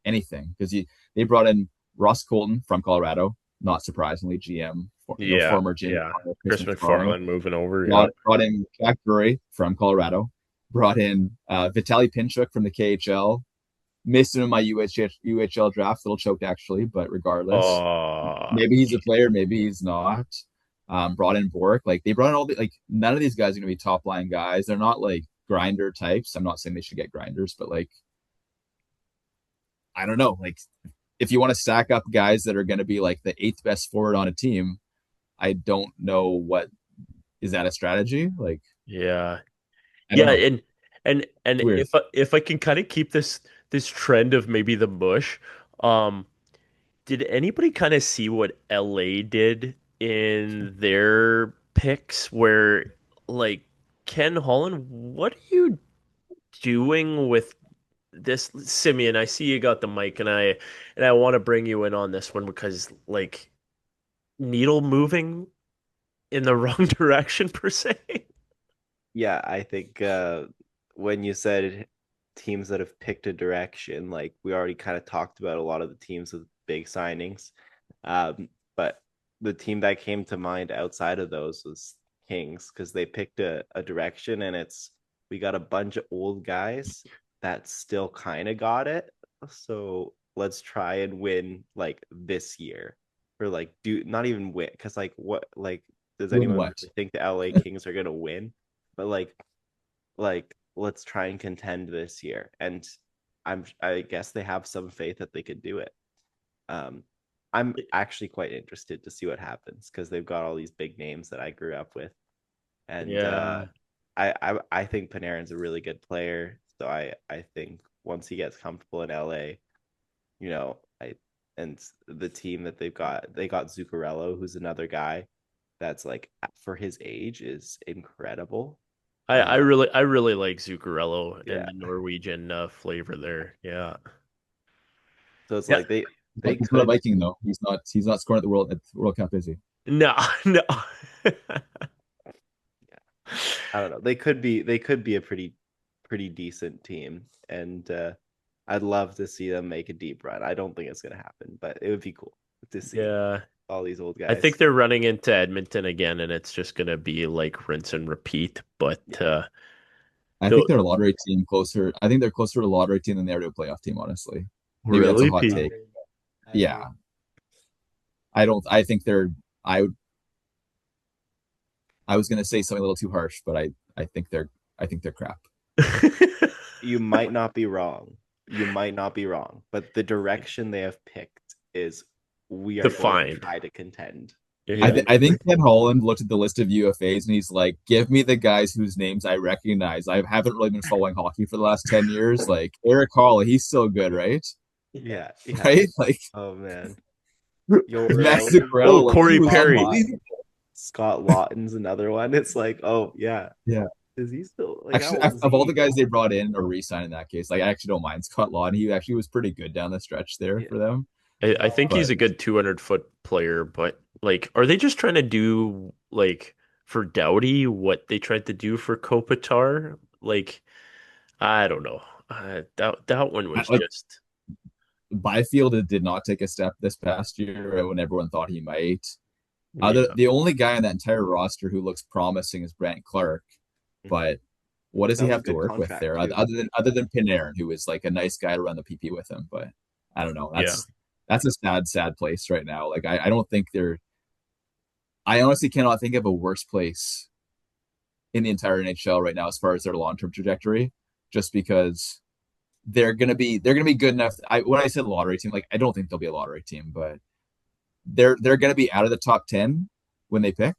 anything because they brought in Ross Colton from Colorado, not surprisingly, GM, yeah, former GM, yeah. Chris Chris McFarland. McFarland moving over, yeah. Brought in Jack Drury from Colorado, brought in Vitaly Pinchuk from the KHL. Missed him in my UHL draft, a little choked actually, but regardless, Oh, maybe he's a player, maybe he's not. Brought in Bork, like they brought in all the like none of these guys are gonna be top line guys. They're not like grinder types. I'm not saying they should get grinders, but like I don't know, like if you want to stack up guys that are gonna be like the eighth best forward on a team, I don't know what is that a strategy? Like yeah. I don't Yeah, know. and It's weird. if I can kind of keep this trend of maybe the mush, um, did anybody kind of see what LA did in their picks where like Ken Holland, what are you doing with this Simeon? I see you got the mic and I want to bring you in on this one because like needle moving in the wrong direction per se. Yeah, I think when you said teams that have picked a direction, like we already kind of talked about a lot of the teams with big signings. But the team that came to mind outside of those was Kings because they picked a direction and it's we got a bunch of old guys that still kind of got it. So let's try and win like this year. Or like do not even win because like what like does Doing anyone what? really think the LA Kings are gonna win? But like let's try and contend this year. And I guess they have some faith that they could do it. Um, I'm actually quite interested to see what happens because they've got all these big names that I grew up with, and Yeah. I think Panarin's a really good player. So I think once he gets comfortable in LA, you know, I and the team that they got Zuccarello, who's another guy that's like for his age is incredible. Uh, I really like Zuccarello and yeah. the Norwegian flavor there. Yeah. So it's Yeah. like But they he's not a could Viking though. He's not scoring at the World Cup, is he? No, no. I don't know. They could be a pretty pretty decent team, and I'd love to see them make a deep run. I don't think it's gonna happen, but it would be cool to see Yeah. all these old I guys. think they're running into Edmonton again, and it's just gonna be like rinse and repeat. But Yeah. I think they'll they're a lottery team closer. I think they're closer to a lottery team than they are to a playoff team, honestly. Maybe that's a really hot be. take. I Yeah. agree. I don't I think they're I I was gonna say something a little too harsh, but I think they're crap. You might not be wrong. You might not be wrong, but the direction they have picked is we are going to Defined. try to contend. Yeah. I think Ken Holland looked at the list of UFAs and he's like, give me the guys whose names I recognize. I haven't really been following hockey for the last 10 years. Like Eric Hall, he's still good, right? Yeah. Right? Like Oh man. Max Yo, Zuccarello, like Corey he was Perry. unbelievable. Scott Lawton's another one. It's like, oh yeah. Yeah. Is he still like Actually, how old is of all he? the guys they brought in or re-signed in that case, like I actually don't mind Scott Lawton. He actually was pretty good down the stretch there Yeah. for them. I think he's But a good 200-foot player, but like, are they just trying to do like for Doughty what they tried to do for Kopitar? Like, I don't know. That one was like just Byfield did not take a step this past year when everyone thought he might. yeah. The only guy on that entire roster who looks promising is Brant Clark, but what does That he was a have to good work with contract there too. other than Panarin, who is like a nice guy to run the PP with him? But I don't know. Yeah. That's a sad place right now. Like I don't think they're. I honestly cannot think of a worse place in the entire NHL right now as far as their long term trajectory, just because they're gonna be good enough. When I said lottery team, like I don't think they'll be a lottery team, but they're gonna be out of the top 10 when they pick.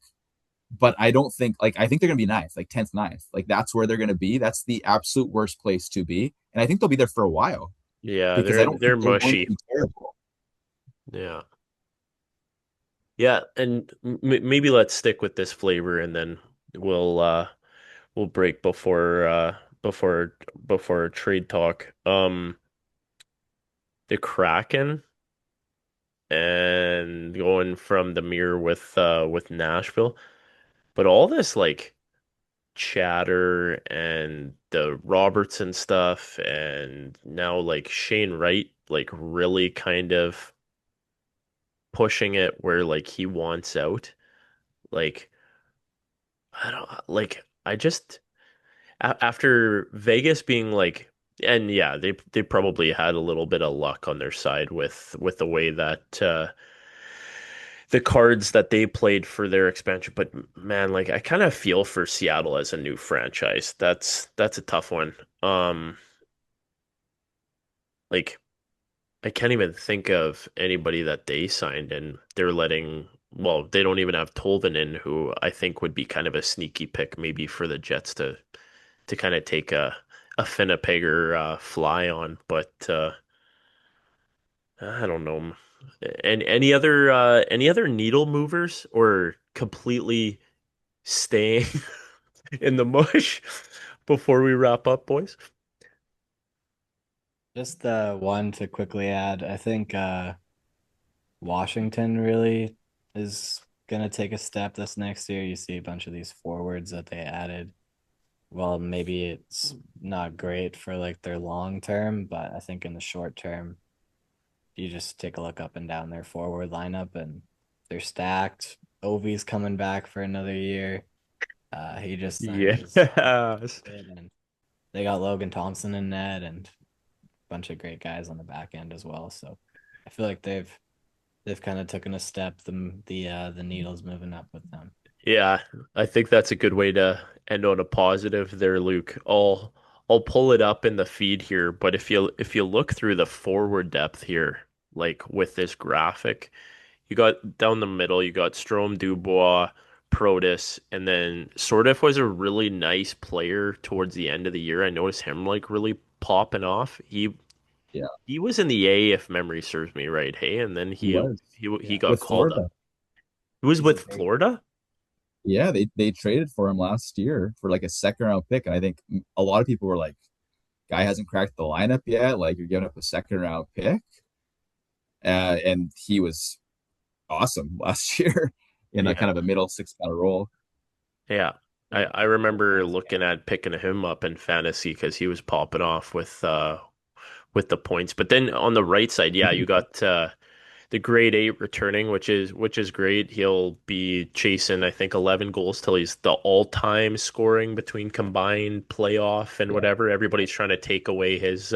But I don't think like I think they're gonna be ninth, like 10th, ninth. Like that's where they're gonna be. That's the absolute worst place to be. And I think they'll be there for a while Yeah, because I don't they're think they're going to mushy. be terrible. Yeah. Yeah, and maybe let's stick with this flavor and then we'll break before trade talk. The Kraken and going from the mirror with Nashville. But all this like chatter and the Robertson stuff and now like Shane Wright like really kind of pushing it where like he wants out. Like I don't like I just after Vegas being like and yeah, they probably had a little bit of luck on their side with the way that the cards that they played for their expansion. But man, like I kind of feel for Seattle as a new franchise. That's a tough one. Like I can't even think of anybody that they signed and they're letting well, they don't even have Tolvanen, who I think would be kind of a sneaky pick maybe for the Jets to kind of take a Winnipegger fly on, but I don't know. And any other needle movers or completely staying in the mush before we wrap up, boys? Just one to quickly add. I think Washington really is gonna take a step this next year. You see a bunch of these forwards that they added. Well, maybe it's not great for like their long term, but I think in the short term, you just take a look up and down their forward lineup and they're stacked. Ovi's coming back for another year. He just signed his Yes. and they got Logan Thompson in net and a bunch of great guys on the back end as well. So I feel like they've kind of taken a step. The needle's moving up with them. Yeah, I think that's a good way to end on a positive there, Luke. I'll pull it up in the feed here, but if you look through the forward depth here, like with this graphic, you got down the middle, you got Strome, Dubois, Protus, and then sort of was a really nice player towards the end of the year. I noticed him like really popping off. Yeah, He was in the A if memory serves me right, hey, and then he was he Yeah, got with called up. Florida. He was he's a with great. Florida? Yeah, they traded for him last year for like a second round pick, and I think a lot of people were like, "Guy hasn't cracked the lineup yet. Like you're giving up a second round pick," and he was awesome last year in a Yeah. kind of a middle six kind of role. Yeah. I remember looking at picking him up in fantasy because he was popping off with the points. But then on the right side, yeah, you got the grade eight returning, which is great. He'll be chasing, I think, 11 goals till he's the all-time scoring between combined playoff and Yeah. whatever. Everybody's trying to take away his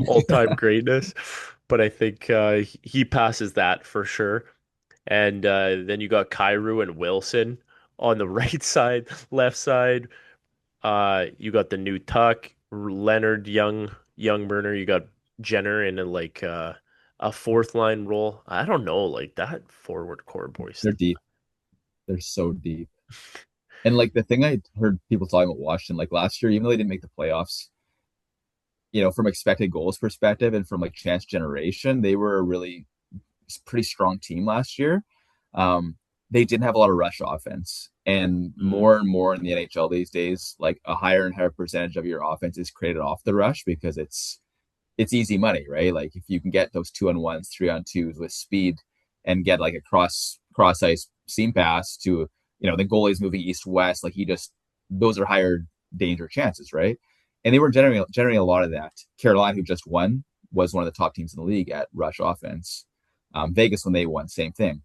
all-time greatness, but I think he passes that for sure. And then you got Kyrou and Wilson on the right side, left side. You got the new Tuck, Leonard, young burner. You got Jenner in a fourth line role. I don't know, like that forward core boys. They're deep. They're so deep. And like the thing I heard people talking about Washington, like last year, even though they didn't make the playoffs, from expected goals perspective and from like chance generation, they were a really pretty strong team last year. They didn't have a lot of rush offense, and Mm, more and more in the NHL these days, like a higher and higher percentage of your offense is created off the rush because it's easy money, right? Like if you can get those 2-on-1s, 3-on-2s with speed and get like a cross ice seam pass to, the goalie's moving east west, like he just those are higher danger chances, right? And they were generating a lot of that. Carolina, who just won, was one of the top teams in the league at rush offense. Vegas, when they won, same thing.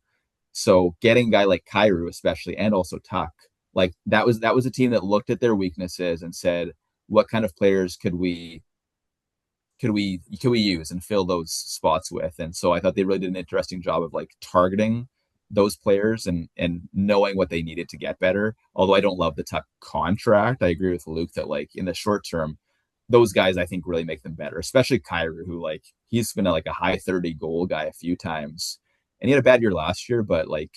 So getting a guy like Kyrou, especially, and also Tuck, like that was a team that looked at their weaknesses and said, what kind of players could we use and fill those spots with? And so I thought they really did an interesting job of like targeting those players and knowing what they needed to get better. Although I don't love the Tuck contract, I agree with Luke that like in the short term, those guys I think really make them better, especially Kyrie, who like he's been like a high 30 goal guy a few times. And he had a bad year last year, but like,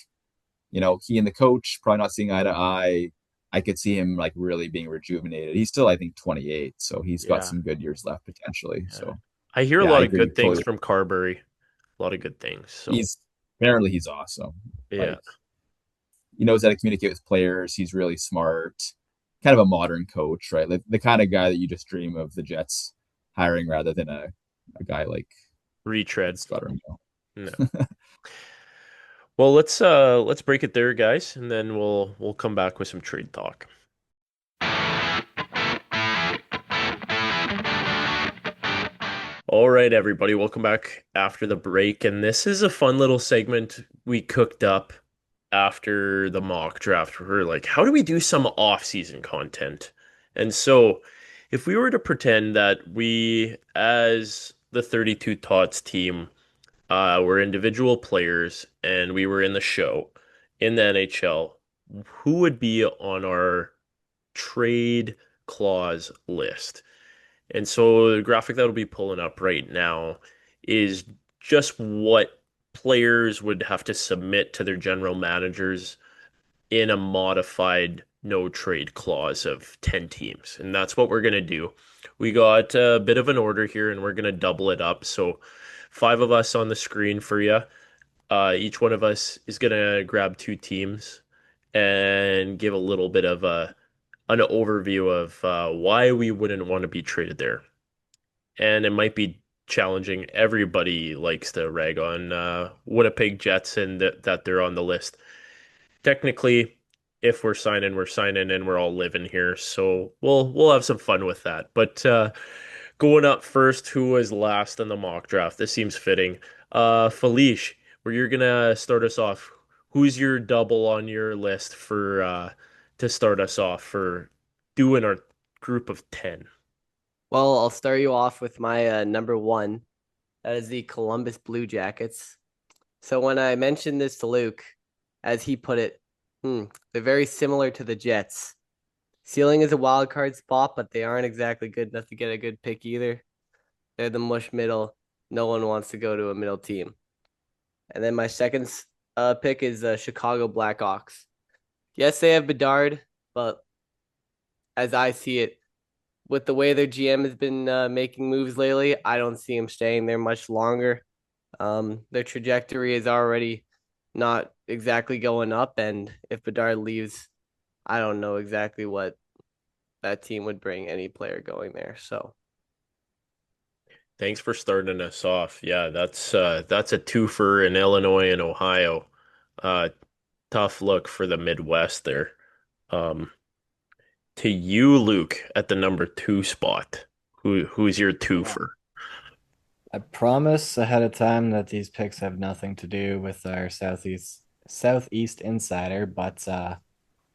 he and the coach probably not seeing eye to eye. I could see him like really being rejuvenated. He's still, I think, 28, so he's got yeah, some good years left potentially. yeah. So I hear a yeah, I lot of agree good things totally. from Carberry. A lot of good things. So He's apparently he's awesome. yeah, Like he knows how to communicate with players. He's really smart, kind of a modern coach, right? Like the kind of guy that you just dream of the Jets hiring rather than a guy like retread. Scott Arniel. No. Well, let's break it there, guys, and then we'll come back with some trade talk. All right, everybody, welcome back after the break. And this is a fun little segment we cooked up after the mock draft. We're like, how do we do some off-season content? And so, if we were to pretend that we, as the 32 Tots team, were individual players and we were in the show in the NHL, who would be on our trade clause list? And so the graphic that'll be pulling up right now is just what players would have to submit to their general managers in a modified no trade clause of 10 teams. And that's what we're going to do. We got a bit of an order here and we're going to double it up. So five of us on the screen for you. Each one of us is going to grab two teams and give a little bit of an overview of why we wouldn't want to be traded there. And it might be challenging. Everybody likes to rag on Winnipeg Jets and that they're on the list. Technically, if we're signing, and we're all living here, so we'll have some fun with that. But going up first, who was last in the mock draft? This seems fitting. Felice, where you're gonna start us off. Who's your double on your list for to start us off for doing our group of 10? Well, I'll start you off with my number one. That is the Columbus Blue Jackets. So when I mentioned this to Luke, as he put it, they're very similar to the Jets. Ceiling is a wild card spot, but they aren't exactly good enough to get a good pick either. They're the mush middle. No one wants to go to a middle team. And then my second pick is Chicago Blackhawks. Yes, they have Bedard, but as I see it, with the way their GM has been making moves lately, I don't see him staying there much longer. Their trajectory is already not exactly going up, and if Bedard leaves, I don't know exactly what that team would bring any player going there. So Thanks for starting us off. Yeah, that's a twofer in Illinois and Ohio. Uh, Tough look for the Midwest there. Um, To you, Luke, at the number 2 spot. Who's your twofer? I promise ahead of time that these picks have nothing to do with our Southeast Insider, but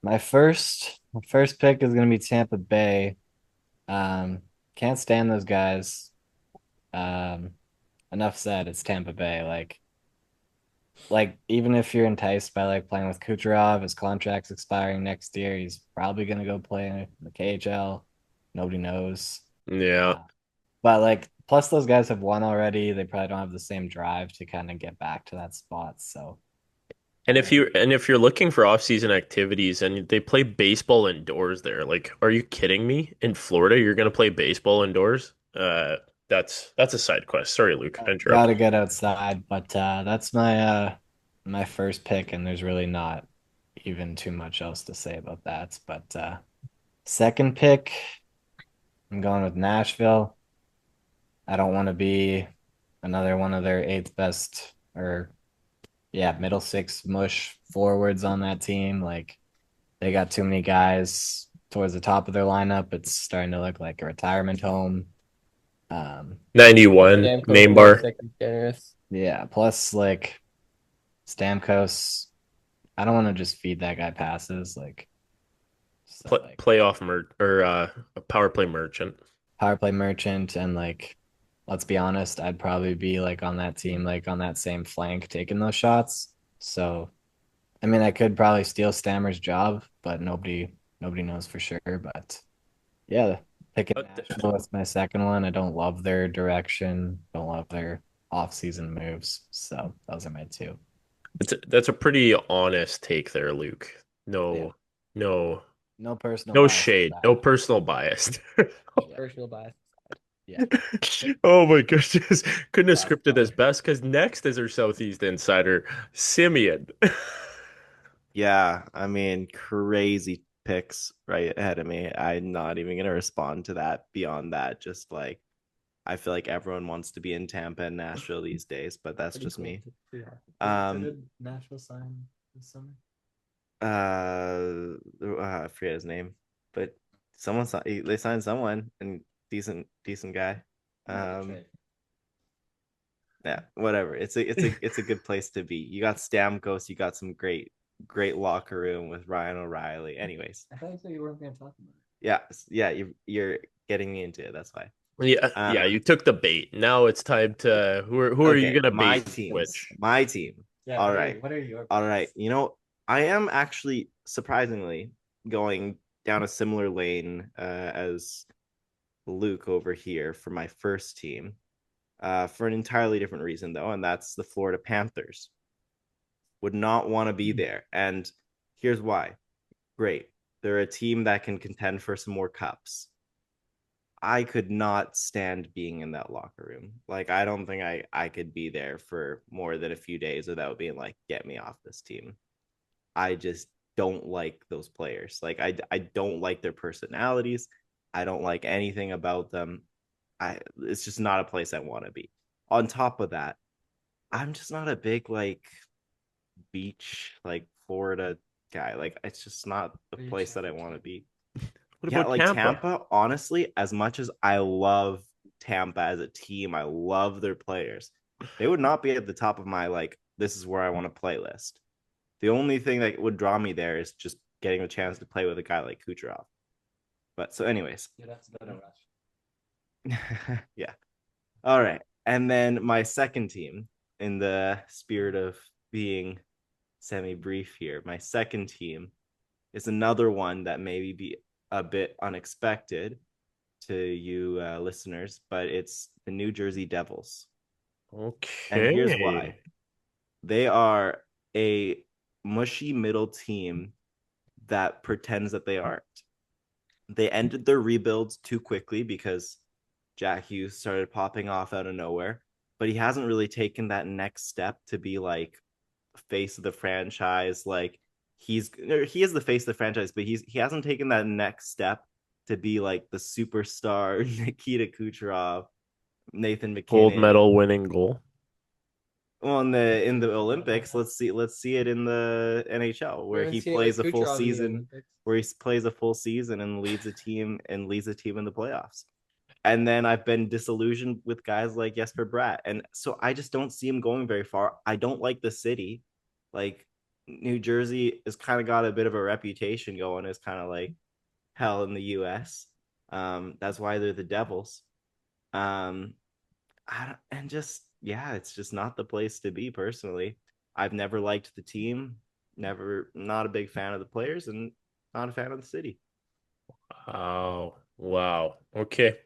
my first pick is gonna be Tampa Bay. Um, can't stand those guys. Um, enough said. It's Tampa Bay. Like even if you're enticed by like playing with Kucherov, his contract's expiring next year. He's probably gonna go play in the KHL. Nobody knows. Yeah. Uh, but like, plus those guys have won already. They probably don't have the same drive to kind of get back to that spot. So, And if you're looking for off-season activities and they play baseball indoors there, like, are you kidding me? In Florida, you're gonna play baseball indoors? That's a side quest. Sorry, Luke, I gotta interrupted. get outside. But that's my first pick, and there's really not even too much else to say about that. But second pick, I'm going with Nashville. I don't want to be another one of their eighth best or yeah, middle six mush forwards on that team. Like they got too many guys towards the top of their lineup. It's starting to look like a retirement home. Um, 91 Stamkos name being bar. second generous. yeah, plus like Stamkos, I don't want to just feed that guy passes. So like Playoff or a power play merchant. power play merchant and like let's be honest, I'd probably be like on that team, like on that same flank taking those shots. So I mean I could probably steal Stammer's job, but nobody knows for sure. But yeah, picking But Nashville is my second one. I don't love their direction, don't love their off-season moves. So those are my two. that's a pretty honest take there, Luke. Yeah. No, no, No personal no bias shade, no aside. personal bias. Yeah. Personal bias. Yeah. Oh my goodness. Couldn't have That's scripted this funny. best because next is our Southeast Insider, Simeon. Yeah, I mean, crazy picks right ahead of me. I'm not even gonna respond to that beyond that. Just like I feel like everyone wants to be in Tampa and Nashville these days, but that's just me. Nashville sign this summer? I forget his name, but they signed someone and decent guy. Yeah, whatever. It's a good place to be. You got Stamkos, you got some great locker room with Ryan O'Reilly. Anyways, I thought you weren't going to talk about yeah, you're getting me into it. That's why. Yeah, you took the bait. Now it's time to who are you Okay, gonna my bait teams, which? my team. Yeah, All right, what are your all right. picks? I am actually surprisingly going down a similar lane as Luke over here for my first team. For an entirely different reason though, and that's the Florida Panthers. Would not want to be there. And here's why. Great. They're a team that can contend for some more cups. I could not stand being in that locker room. Like, I don't think I could be there for more than a few days without being like, get me off this team. I just don't like those players. Like, I don't like their personalities. I don't like anything about them. It's just not a place I want to be. On top of that, I'm just not a big like beach, like Florida guy. Like it's just not the place that I want to be. What Yeah, about like Tampa? Tampa, honestly, as much as I love Tampa as a team, I love their players. They would not be at the top of my like this is where I want to play list. The only thing that would draw me there is just getting a chance to play with a guy like Kucherov. But so anyways. Yeah, that's better Yeah. All right. And then my second team, in the spirit of being semi brief here, my second team is another one that maybe be a bit unexpected to you listeners, but it's the New Jersey Devils. And here's Okay. why. They are a mushy middle team that pretends that they aren't. They ended their rebuilds too quickly because Jack Hughes started popping off out of nowhere, but he hasn't really taken that next step to be like face of the franchise. Like he is the face of the franchise, but he hasn't taken that next step to be like the superstar Nikita Kucherov, Nathan Gold McKinnon. medal winning goal. Well, in the Olympics, let's see it in the NHL We where haven't he seen it with plays a full Kucherov in the season, Olympics. where he plays a full season and leads a team in the playoffs. And then I've been disillusioned with guys like Jesper Bratt, and so I just don't see him going very far. I don't like the city, like New Jersey has kind of got a bit of a reputation going as kind of like hell in the U.S. That's why they're the Devils. Um, and just yeah, it's just not the place to be personally. I've never liked the team, never not a big fan of the players, and not a fan of the city. Oh, wow. Okay.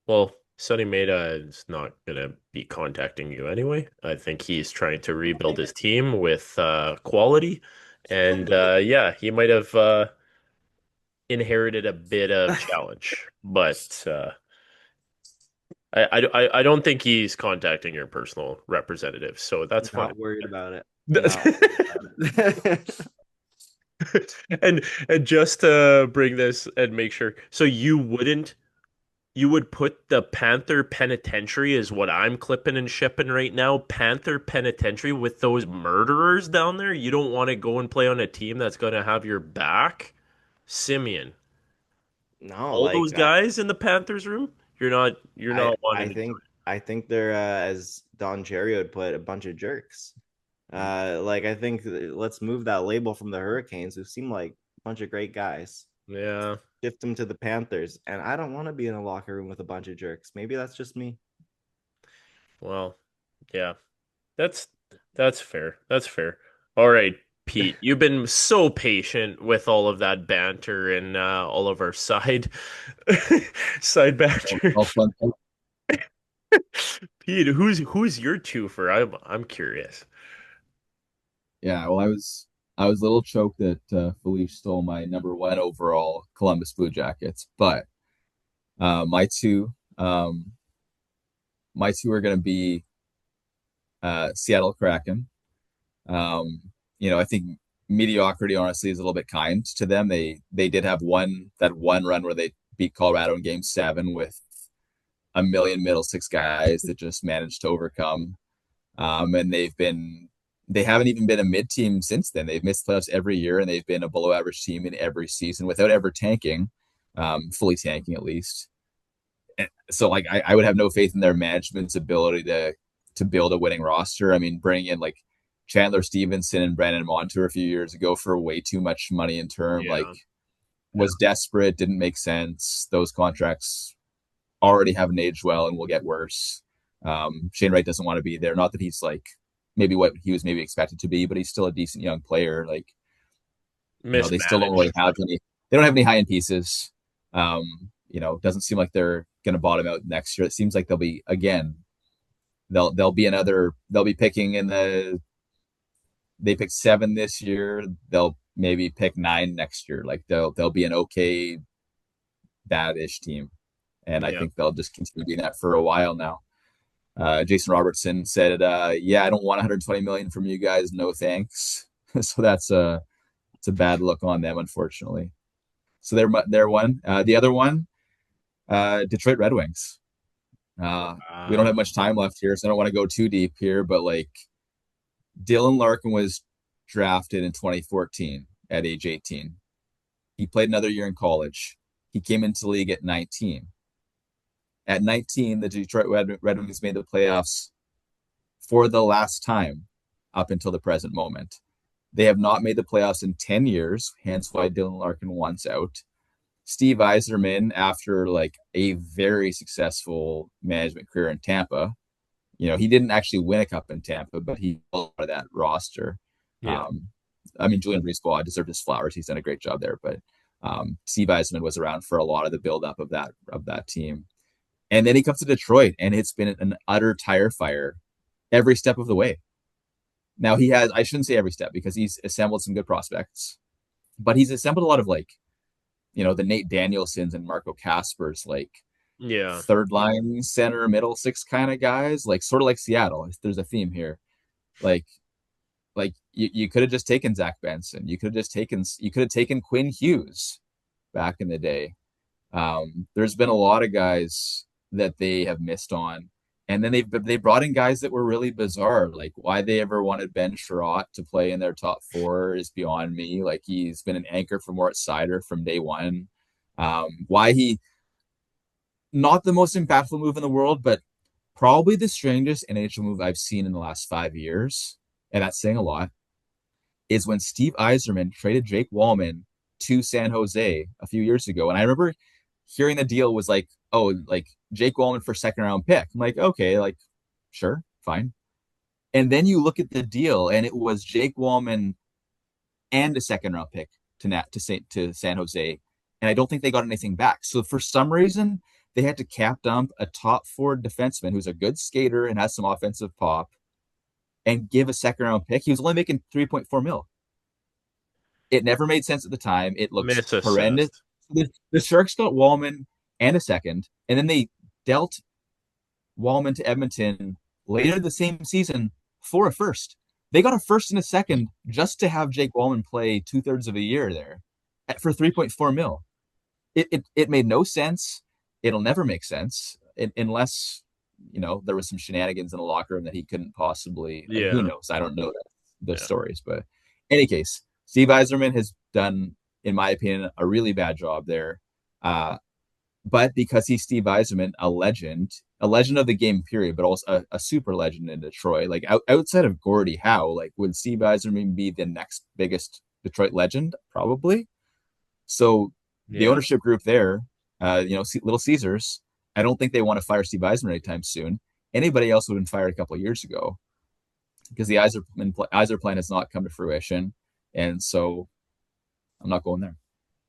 Well, Sonny Meda is not gonna be contacting you anyway. I think he's trying to rebuild his team with quality. And yeah, he might have inherited a bit of challenge, but I don't think he's contacting your personal representative, so that's fine. Not worried about it. Not worried about it. And just to bring this and make sure, so you would put the Panther Penitentiary is what I'm clipping and shipping right now. Panther Penitentiary with those murderers down there. You don't want to go and play on a team that's going to have your back. Simeon, No, all those like guys in the Panthers room. You're I not I wanting to do think I think they're as Don Cherry would put a bunch of jerks. Like I think let's move that label from the Hurricanes, who seem like a bunch of great guys. it. Yeah. Shift them to the Panthers, and I don't want to be in a locker room with a bunch of jerks. Maybe that's just me. Well, yeah. That's that's fair. That's fair. All right, Pete, you've been so patient with all of that banter and all of our side banter. All fun. Pete, who's your twofer? I'm curious. Yeah, well, I was a little choked that Felice stole my number one overall Columbus Blue Jackets, but uh, my two, um, my two are going to be Seattle Kraken. Um, I think mediocrity honestly is a little bit kind to them. They did have one run where they beat Colorado in Game 7 with a million middle six guys that just managed to overcome. And they haven't even been a mid team since then. They've missed playoffs every year, and they've been a below average team in every season without ever tanking, fully tanking at least. And so like I would have no faith in their management's ability to build a winning roster. I mean, bringing in like Chandler Stevenson and Brandon Montour a few years ago for way too much money in term, like Yeah. was desperate, didn't make sense. Those contracts already haven't aged well and will get worse. Shane Wright doesn't want to be there. Not that he's like maybe what he was maybe expected to be, but he's still a decent young player. Like, they still don't really Mismanaged. have any. They don't have any high end pieces. Doesn't seem like they're going to bottom out next year. It seems like they'll be again. They'll be another. They'll be picking in the. They picked 7 this year. They'll maybe pick 9 next year. Like they'll be an okay, bad-ish team, and I Yeah. think they'll just continue being that for a while now. Jason Robertson said, "Yeah, I don't want 120 million from you guys. No thanks." So it's a bad look on them, unfortunately. So they're one. The other one, Detroit Red Wings. We don't have much time left here, so I don't want to go too deep here. But like, Dylan Larkin was drafted in 2014 at age 18. He played another year in college. He came into the league at 19. At 19, the Detroit Red Wings made the playoffs for the last time up until the present moment. They have not made the playoffs in 10 years, hence why Dylan Larkin wants out. Steve Yzerman, after like a very successful management career in Tampa, he didn't actually win a cup in Tampa, but he part of that roster. Yeah. I mean, Julian Reese-Bois deserved his flowers. He's done a great job there, but Steve Yzerman was around for a lot of the buildup of that team. And then he comes to Detroit, and it's been an utter tire fire every step of the way. Now I shouldn't say every step because he's assembled some good prospects, but he's assembled a lot of like, the Nate Danielsons and Marco Caspers, like Yeah. third line center, middle six kind of guys, like sort of like Seattle. There's a theme here. Like you could have just taken Zach Benson. You could have taken Quinn Hughes back in the day. There's been a lot of guys that they have missed on. And then they brought in guys that were really bizarre. Like why they ever wanted Ben Sherratt to play in their top four is beyond me. Like he's been an anchor for Moritz Seider from day one. Why he not the most impactful move in the world, but probably the strangest NHL move I've seen in the last 5 years, and that's saying a lot, is when Steve Yzerman traded Jake Wallman to San Jose a few years ago. And I remember hearing the deal was like, oh, like Jake Wallman for second round pick. I'm like, okay, like, sure, fine. And then you look at the deal, and it was Jake Wallman and a second round pick to San Jose, and I don't think they got anything back. So for some reason, they had to cap dump a top four defenseman who's a good skater and has some offensive pop, and give a second round pick. He was only making 3.4 mil. It never made sense at the time. It looks horrendous. Misassessed. The Sharks got Wallman and a second, and then they dealt Wallman to Edmonton later the same season for a first. They got a first and a second just to have Jake Wallman play 2/3 of a year there for 3.4 mil. It made no sense. It'll never make sense unless there was some shenanigans in the locker room that he couldn't possibly. Who Yeah. knows? I don't know the Yeah. stories, but in any case, Steve Yzerman has done, in my opinion, a really bad job there. But because he's Steve Yzerman, a legend of the game, period, but also a super legend in Detroit. Like outside of Gordie Howe, like would Steve Yzerman be the next biggest Detroit legend? Probably. So the Yeah. ownership group there, Little Caesars, I don't think they want to fire Steve Yzerman anytime soon. Anybody else would have been fired a couple of years ago because the Yzer plan has not come to fruition, and so I'm not going there.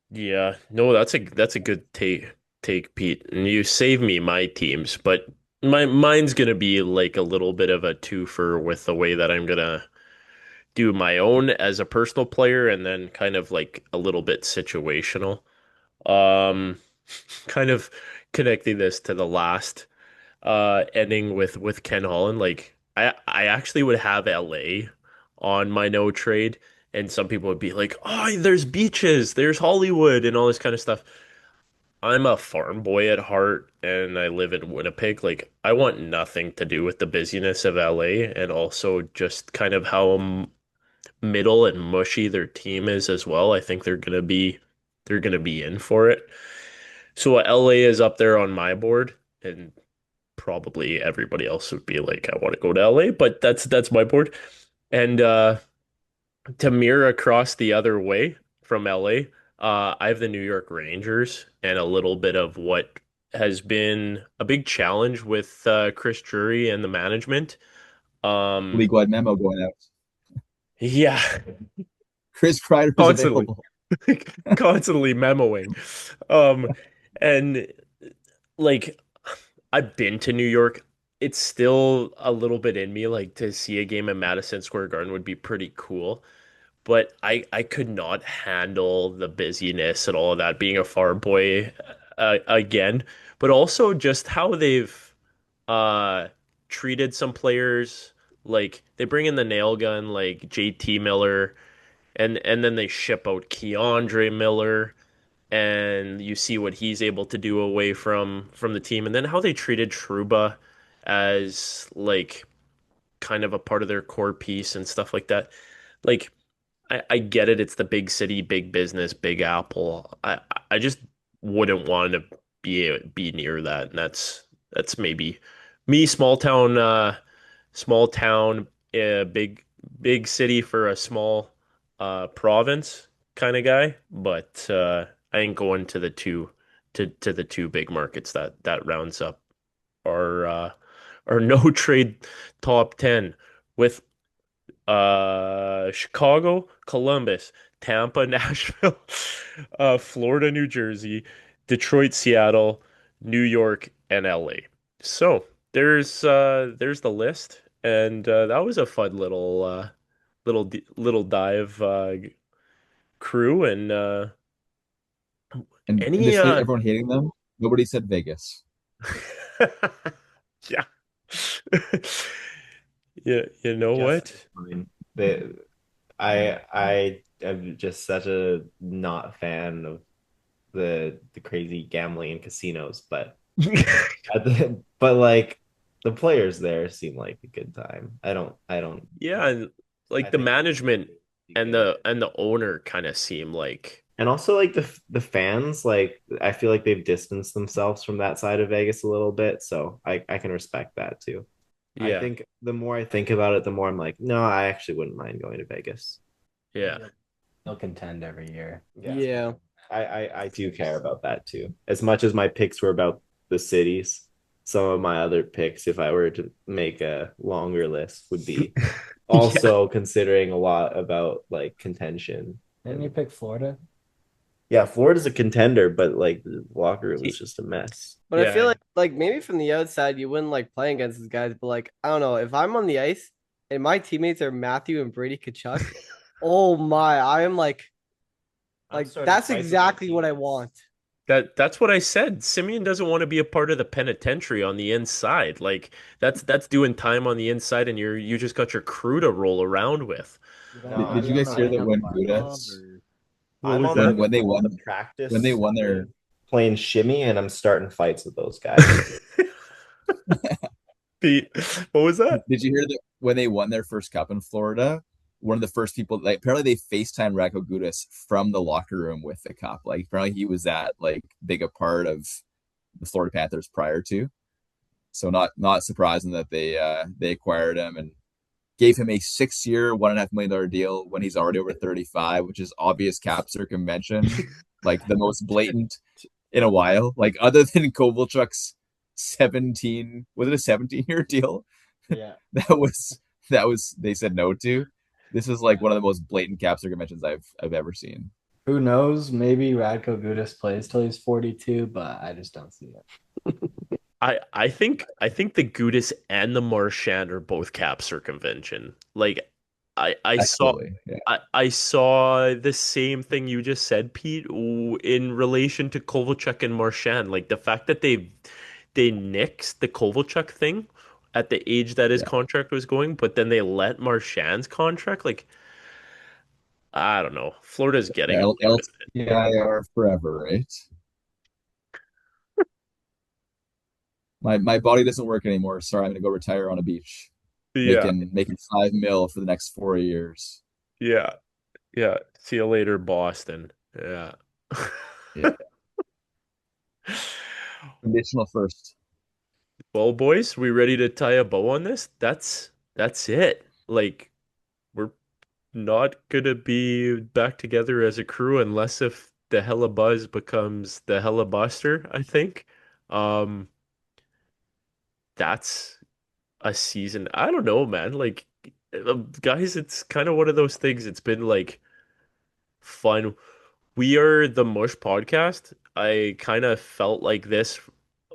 Yeah. No, that's a good take, Pete. And you save me my teams, but mine's gonna be like a little bit of a twofer with the way that I'm gonna do my own as a personal player and then kind of like a little bit situational. Um, kind of connecting this to the last ending with Ken Holland. Like I actually would have LA on my no trade, and some people would be like, "Oh, there's beaches, there's Hollywood, and all this kind of stuff." I'm a farm boy at heart, and I live in Winnipeg. Like I want nothing to do with the busyness of LA, and also just kind of how middle and mushy their team is as well. I think they're gonna be in for it. So LA is up there on my board, and probably everybody else would be like, I want to go to LA, but that's my board. And to mirror across the other way from LA, I have the New York Rangers and a little bit of what has been a big challenge with Chris Drury and the management. Um, League-wide memo going out. yeah, Chris Kreider is constantly, available. constantly memoing. Um, and like I've been to New York. It's still a little bit in me, like to see a game in Madison Square Garden would be pretty cool. But I could not handle the busyness and all of that being a farm boy again. But also just how they've uh treated some players. Like they bring in the nail gun like JT Miller and then they ship out Keandre Miller and you see what he's able to do away from the team, and then how they treated Truba as like kind of a part of their core piece and stuff like that. Like I get it, it's the big city, big business, big apple. I just wouldn't want to be near that, and that's maybe me, small town, big city for a small province kind of guy, but I ain't going to the two big markets that rounds up our no trade top 10 with Chicago, Columbus, Tampa, Nashville, Florida, New Jersey, Detroit, Seattle, New York, and LA. So there's the list, and that was a fun little dive crew. And And any despite everyone hating them, nobody said Vegas. yeah. Yeah, you know Just what? fine. I am just such a not fan of the crazy gambling and casinos, but but like the players there seem like a good time. I don't Yeah, and I like the think management it'd be and good. the owner kind of seem like And also like the fans, like I feel like they've distanced themselves from that side of Vegas a little bit, so I can respect that too. I yeah, think the more I think about it, the more I'm like, no, I actually wouldn't mind going to Vegas. yeah. They'll contend every year. Yeah. Yeah. I do care about that too. As much as my picks were about the cities, some of my other picks, if I were to make a longer list, would be Yeah. also considering a lot about like contention. Didn't you pick Florida? Yeah, Florida's a contender, but like the locker room is just a mess. But I feel Yeah. like maybe from the outside you wouldn't like playing against these guys, but like I don't know, if I'm on the ice and my teammates are Matthew and Brady Kachuk, oh my, I am I'm like starting that's fights with my exactly what I teammates. want. That's what I said. Simeon doesn't want to be a part of the penitentiary on the inside. Like that's doing time on the inside and you just got your crew to roll around with. You No, don't Did, want did to you be on guys the hear that lineup when final, Gudas or What I'm was on the that? when they the won when they practice won their playing shimmy, and I'm starting fights with those guys. Pete, what was that? did you hear that when they won their first cup in Florida? One of the first people, like apparently they FaceTime Racco Gudas from the locker room with the cup. Like apparently he was that like big a part of the Florida Panthers prior to. So not surprising that they acquired him and gave him a 6 year, $1.5 million deal when he's already over 35, which is obvious cap circumvention, like the most blatant in a while. Like other than Kovalchuk's 17, was it a 17-year deal? yeah. That was they said no to. This is like one of the most blatant cap circumventions I've ever seen. Who knows? Maybe Radko Gudas plays till he's 42, but I just don't see it. I think the Gudis and the Marchand are both cap circumvention. Like I saw Absolutely. Yeah. I saw the same thing you just said, Pete, in relation to Kovalchuk and Marchand. Like the fact that they nixed the Kovalchuk thing at the age that his Yeah. contract was going, but then they let Marchand's contract. Like I don't know. Florida's getting away with it. LTIR forever, right? My body doesn't work anymore. Sorry, I'm gonna go retire on a beach, Yeah, making 5 mil for the next 4 years. yeah, yeah. See you later, Boston. Yeah. Yeah. Conditional first. Well, boys, we ready to tie a bow on this? That's it. Like we're not gonna be back together as a crew unless if the Hellebuzz becomes the Hellebuster, I think. Um, that's a season. I don't know, man. Like guys, it's kind of one of those things. It's been like fun. We are the Mush podcast. I kind of felt like this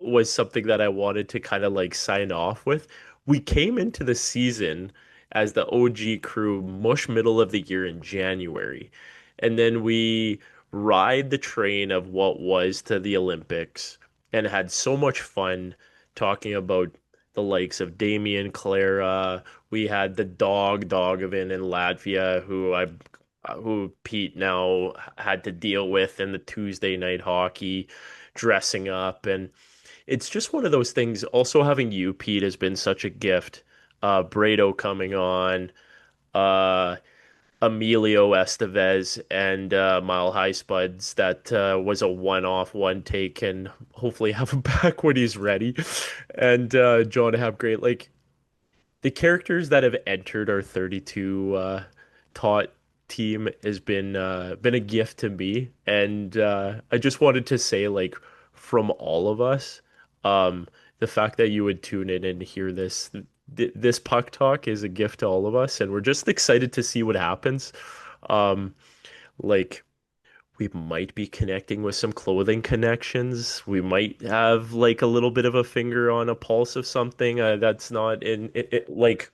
was something that I wanted to kind of like sign off with. We came into the season as the OG crew, Mush middle of the year in January. And then we ride the train of what was to the Olympics and had so much fun talking about the likes of Damien Clara. We had the Dogovan in Latvia, who Pete now had to deal with in the Tuesday night hockey, dressing up. And it's just one of those things. Also, having you, Pete, has been such a gift. Brado coming on, uh, Emilio Estevez, and Mile High Spuds. That was a one-off, one take, and hopefully have him back when he's ready. And John have great like the characters that have entered our 32 Tot team has been a gift to me, and I just wanted to say, like, from all of us, the fact that you would tune in and hear this puck talk is a gift to all of us, and we're just excited to see what happens. Um, like we might be connecting with some clothing connections. We might have like a little bit of a finger on a pulse of something that's not in like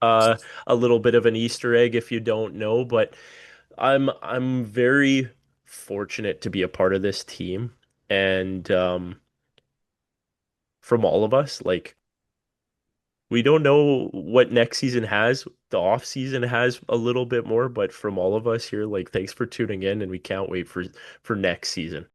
uh, a little bit of an Easter egg if you don't know. But I'm very fortunate to be a part of this team, and from all of us, like we don't know what next season has. The off season has a little bit more, but from all of us here, like thanks for tuning in, and we can't wait for next season.